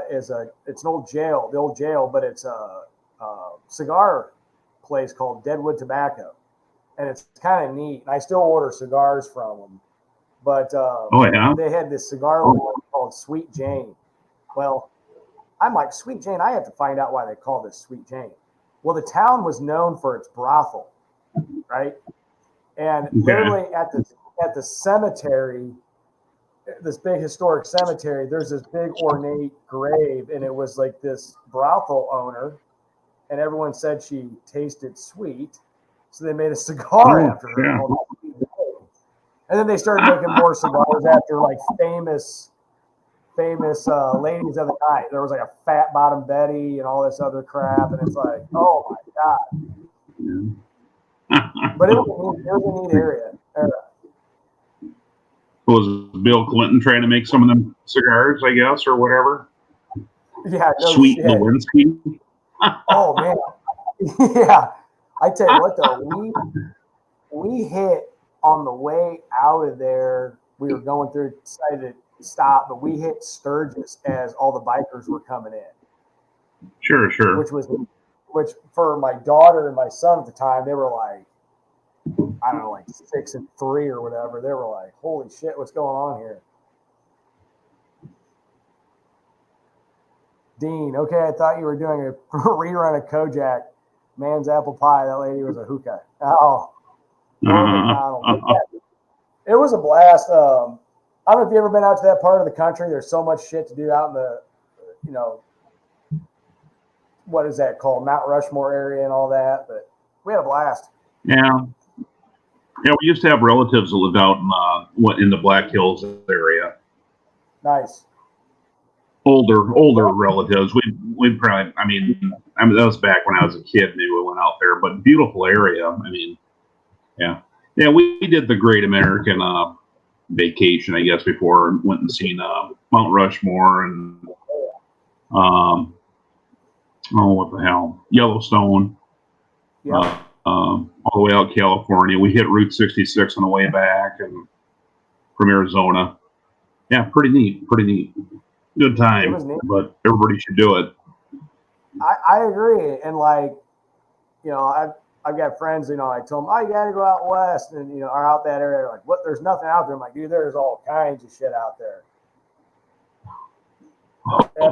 is it's an old jail, the old jail, but it's a cigar place called Deadwood Tobacco, and it's kind of neat. And I still order cigars from them, but they had this cigar called Sweet Jane. Well, I'm like, Sweet Jane, I have to find out why they call this Sweet Jane. Well, the town was known for its brothel, right? And literally at the cemetery, this big historic cemetery, there's this big ornate grave, and it was like this brothel owner. And everyone said she tasted sweet, so they made a cigar after her. Called Sweet Jane. And then they started making more cigars after like famous ladies of the night. There was like a Fat Bottom Betty and all this other crap, and it's like, oh my god. But it was a neat area. Was Bill Clinton trying to make some of them cigars, I guess, or whatever? Yeah, no Sweet shit. Lewinsky. Oh man, yeah. I tell you what though, we hit on the way out of there. We were going through, decided to stop, but we hit Sturgis as all the bikers were coming in. Sure. Which for my daughter and my son at the time, they were like, I don't know, like 6 and 3 or whatever. They were like, holy shit, what's going on here? Dean, okay, I thought you were doing a rerun of Kojak. Man's apple pie. That lady was a hookah. Oh, McDonald. It was a blast. I don't know if you've ever been out to that part of the country. There's so much shit to do out in the, what is that called? Mount Rushmore area and all that. But we had a blast. Yeah. Yeah, we used to have relatives that lived out in the Black Hills area. Nice. Older relatives. We'd probably. I mean, that was back when I was a kid. Maybe we went out there, but beautiful area. I mean, yeah. We did the Great American Vacation, I guess, before and went and seen Mount Rushmore and what the hell, Yellowstone. Yeah. All the way out California. We hit Route 66 on the way back, and from Arizona. Yeah, pretty neat. Good time, but everybody should do it. I agree, and I've got friends. I told them, oh, you got to go out west, and are out that area. Like, what? There's nothing out there. I'm like, dude, there's all kinds of shit out there.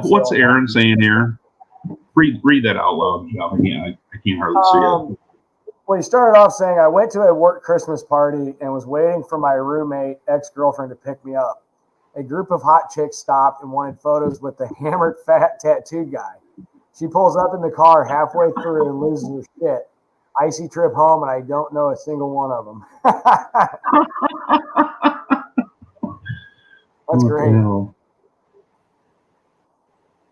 What's Aaron saying here? Read that out loud, Jeff. I can't hardly see it. Well, he started off saying, I went to a work Christmas party and was waiting for my roommate, ex-girlfriend, to pick me up. A group of hot chicks stopped and wanted photos with the hammered fat tattooed guy. She pulls up in the car halfway through and loses her shit. Icy trip home, and I don't know a single one of them. That's great.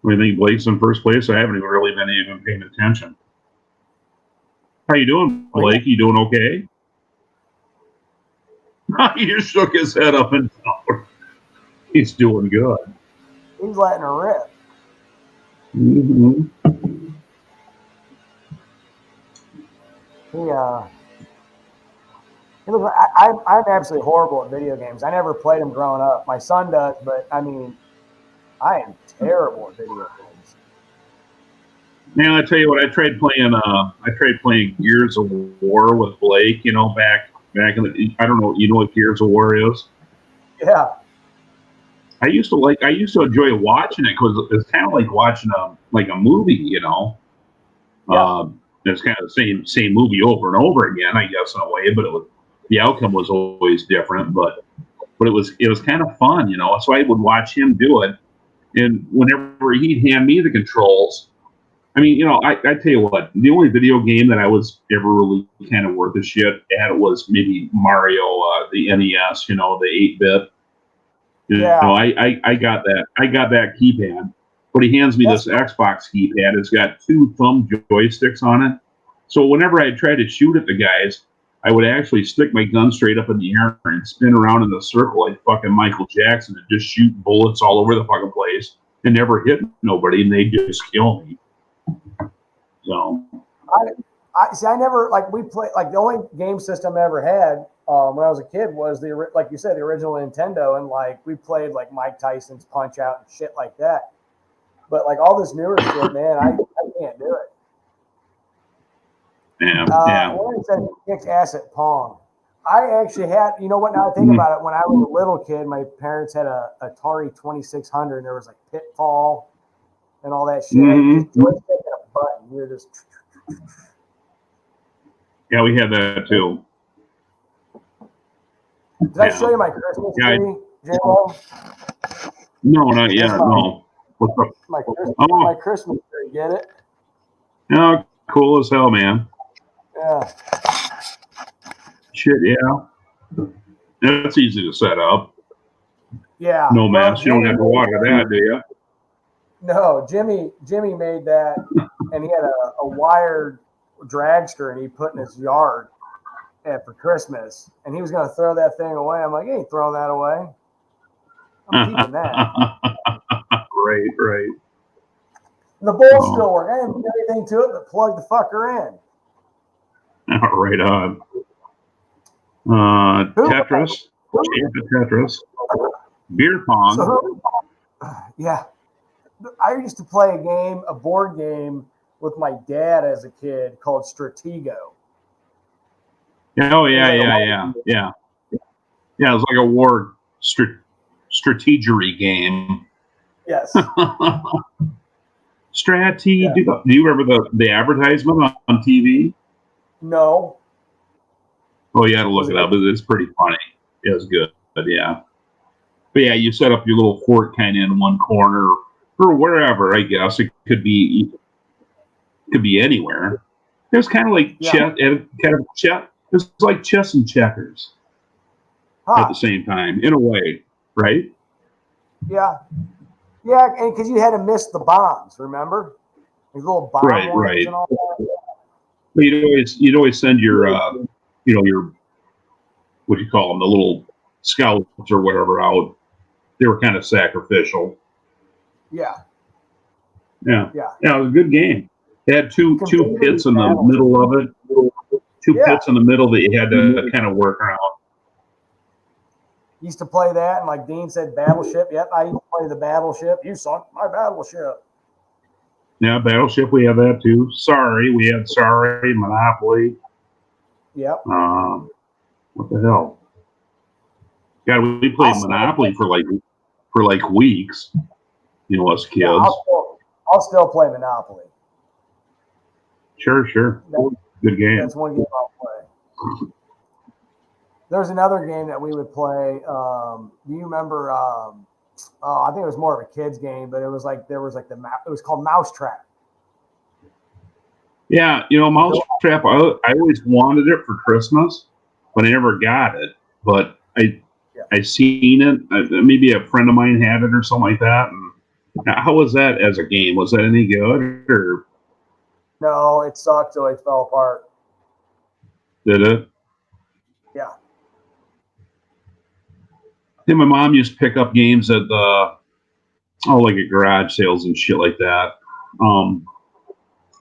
I think Blake's in first place. I haven't really been paying attention. How you doing, Blake? You doing okay? He just shook his head up and down. He's doing good. He's letting her rip. Mm-hmm. I'm absolutely horrible at video games. I never played them growing up. My son does, but I mean, I am terrible at video games. Man, I tell you what, I tried playing Gears of War with Blake, back in the, I don't know, what Gears of War is? Yeah. I used to enjoy watching it because it's kind of like watching a movie, Yeah. It's kind of the same movie over and over again, I guess, in a way, but the outcome was always different, but it was kind of fun, so I would watch him do it. And whenever he'd hand me the controls, I mean, I tell you what, the only video game that I was ever really kind of worth a shit at was maybe Mario, the NES, the 8-bit. Yeah. I got that keypad, but he hands me this Xbox keypad. It's got 2 thumb joysticks on it. So whenever I tried to shoot at the guys, I would actually stick my gun straight up in the air and spin around in the circle like fucking Michael Jackson and just shoot bullets all over the fucking place and never hit nobody, and they'd just kill me. So I see. I never we played the only game system I ever had when I was a kid was like you said, the original Nintendo, and we played Mike Tyson's Punch Out and shit like that. But all this newer shit, man, I can't do it. Yeah. One said he kicks ass at Pong. I actually had, what? Now I think about it. When I was a little kid, my parents had a Atari 2600, and there was Pitfall and all that shit. Just joystick and a button. You're just. Yeah, we had that too. Did I show you my Christmas tree, J-Lo? No, not yet. No. What's up? My Christmas tree. Get it? Oh, cool as hell, man. Yeah. Shit, yeah. That's easy to set up. Yeah. No mess. You don't have to water that, do you? No, Jimmy made that, and he had a wired dragster, and he put in his yard, for Christmas, and he was going to throw that thing away. I'm like, he ain't throwing that away. I'm keeping that. Right. And the bowl still works. I didn't do anything to it but plug the fucker in. Right on. Tetris. Tetris. Beer pong. So, yeah. I used to play a board game with my dad as a kid called Stratego. Oh, yeah. Yeah, it was like a war strategery game. Yes. Stratty. Yeah. Do you remember the advertisement on TV? No. Oh, you had to look it up. It's pretty funny. It was good, but yeah. But yeah, you set up your little fort kind of in one corner or wherever. I guess it could be anywhere. It was kind of like chess. It's like chess and checkers at the same time, in a way, right? Yeah, and because you had to miss the bombs, remember? These little bomb warnings and all that. But you'd always send your your what do you call them, the little scouts or whatever out. They were kind of sacrificial. Yeah. It was a good game. It had two pits in the middle of it. Two pits in the middle that you had to kind of work around. Used to play that, and like Dean said, Battleship. Yep, I used to play the Battleship. You sunk my Battleship. Yeah, Battleship, we have that too. We had Monopoly. Yep. What the hell? God, we played Monopoly for like weeks. You know, us kids. Yeah, I'll still play Monopoly. Sure. Good game. That's one game I'll play. There's another game that we would play. Do you remember? I think it was more of a kids game, but it was like it was called Mousetrap. Yeah, Mousetrap. I always wanted it for Christmas, but I never got it. But I seen it. Maybe a friend of mine had it or something like that. And how was that as a game? Was that any good or? No, it sucked till it fell apart. Did it? Yeah. I think my mom used to pick up games at like at garage sales and shit like that.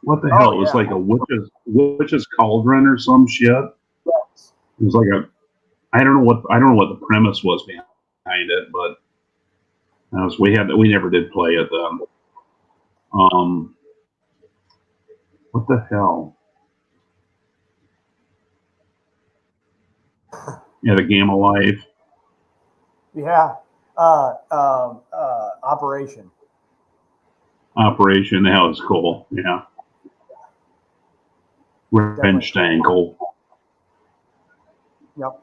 What the hell? It was like a witch's cauldron or some shit. Yes. It was like I don't know what the premise was behind it, but we never did play it then. What the hell? Yeah, the Game of Life. Yeah. Operation. Operation. That was cool. Yeah. Revenge Tangle. Yep.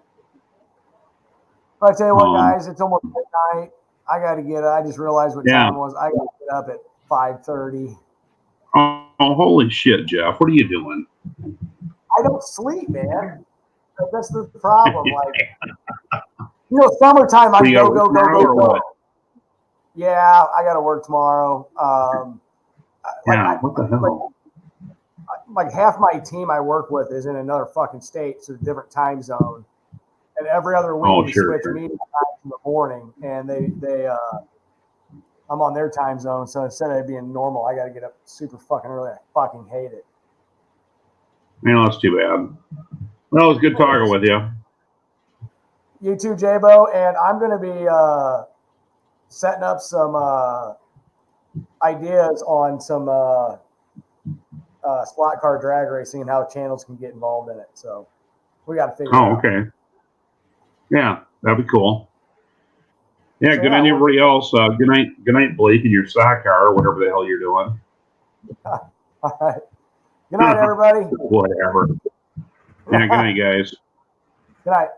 I tell you what, guys, it's almost midnight. I got to get up. I just realized what time it was. I got to get up at 5:30. Oh, holy shit, Jeff! What are you doing? I don't sleep, man. That's the problem. Like, summertime, I go. Yeah, I got to work tomorrow. What the hell? Like half my team I work with is in another fucking state, so a different time zone. And every other week we switch meeting times in the morning, and I'm on their time zone. So instead of it being normal, I got to get up super fucking early. I fucking hate it. That's too bad. Well, it was good talking with you. You too, J-Bo. And I'm going to be setting up some ideas on some slot car drag racing and how channels can get involved in it. So we got to figure it out. Oh, okay. Yeah, that'd be cool. Yeah, good night, everybody else. Good night, Blake, in your stock car or whatever the hell you're doing. All right. Good night, everybody. Whatever. Yeah, good night, guys. Good night.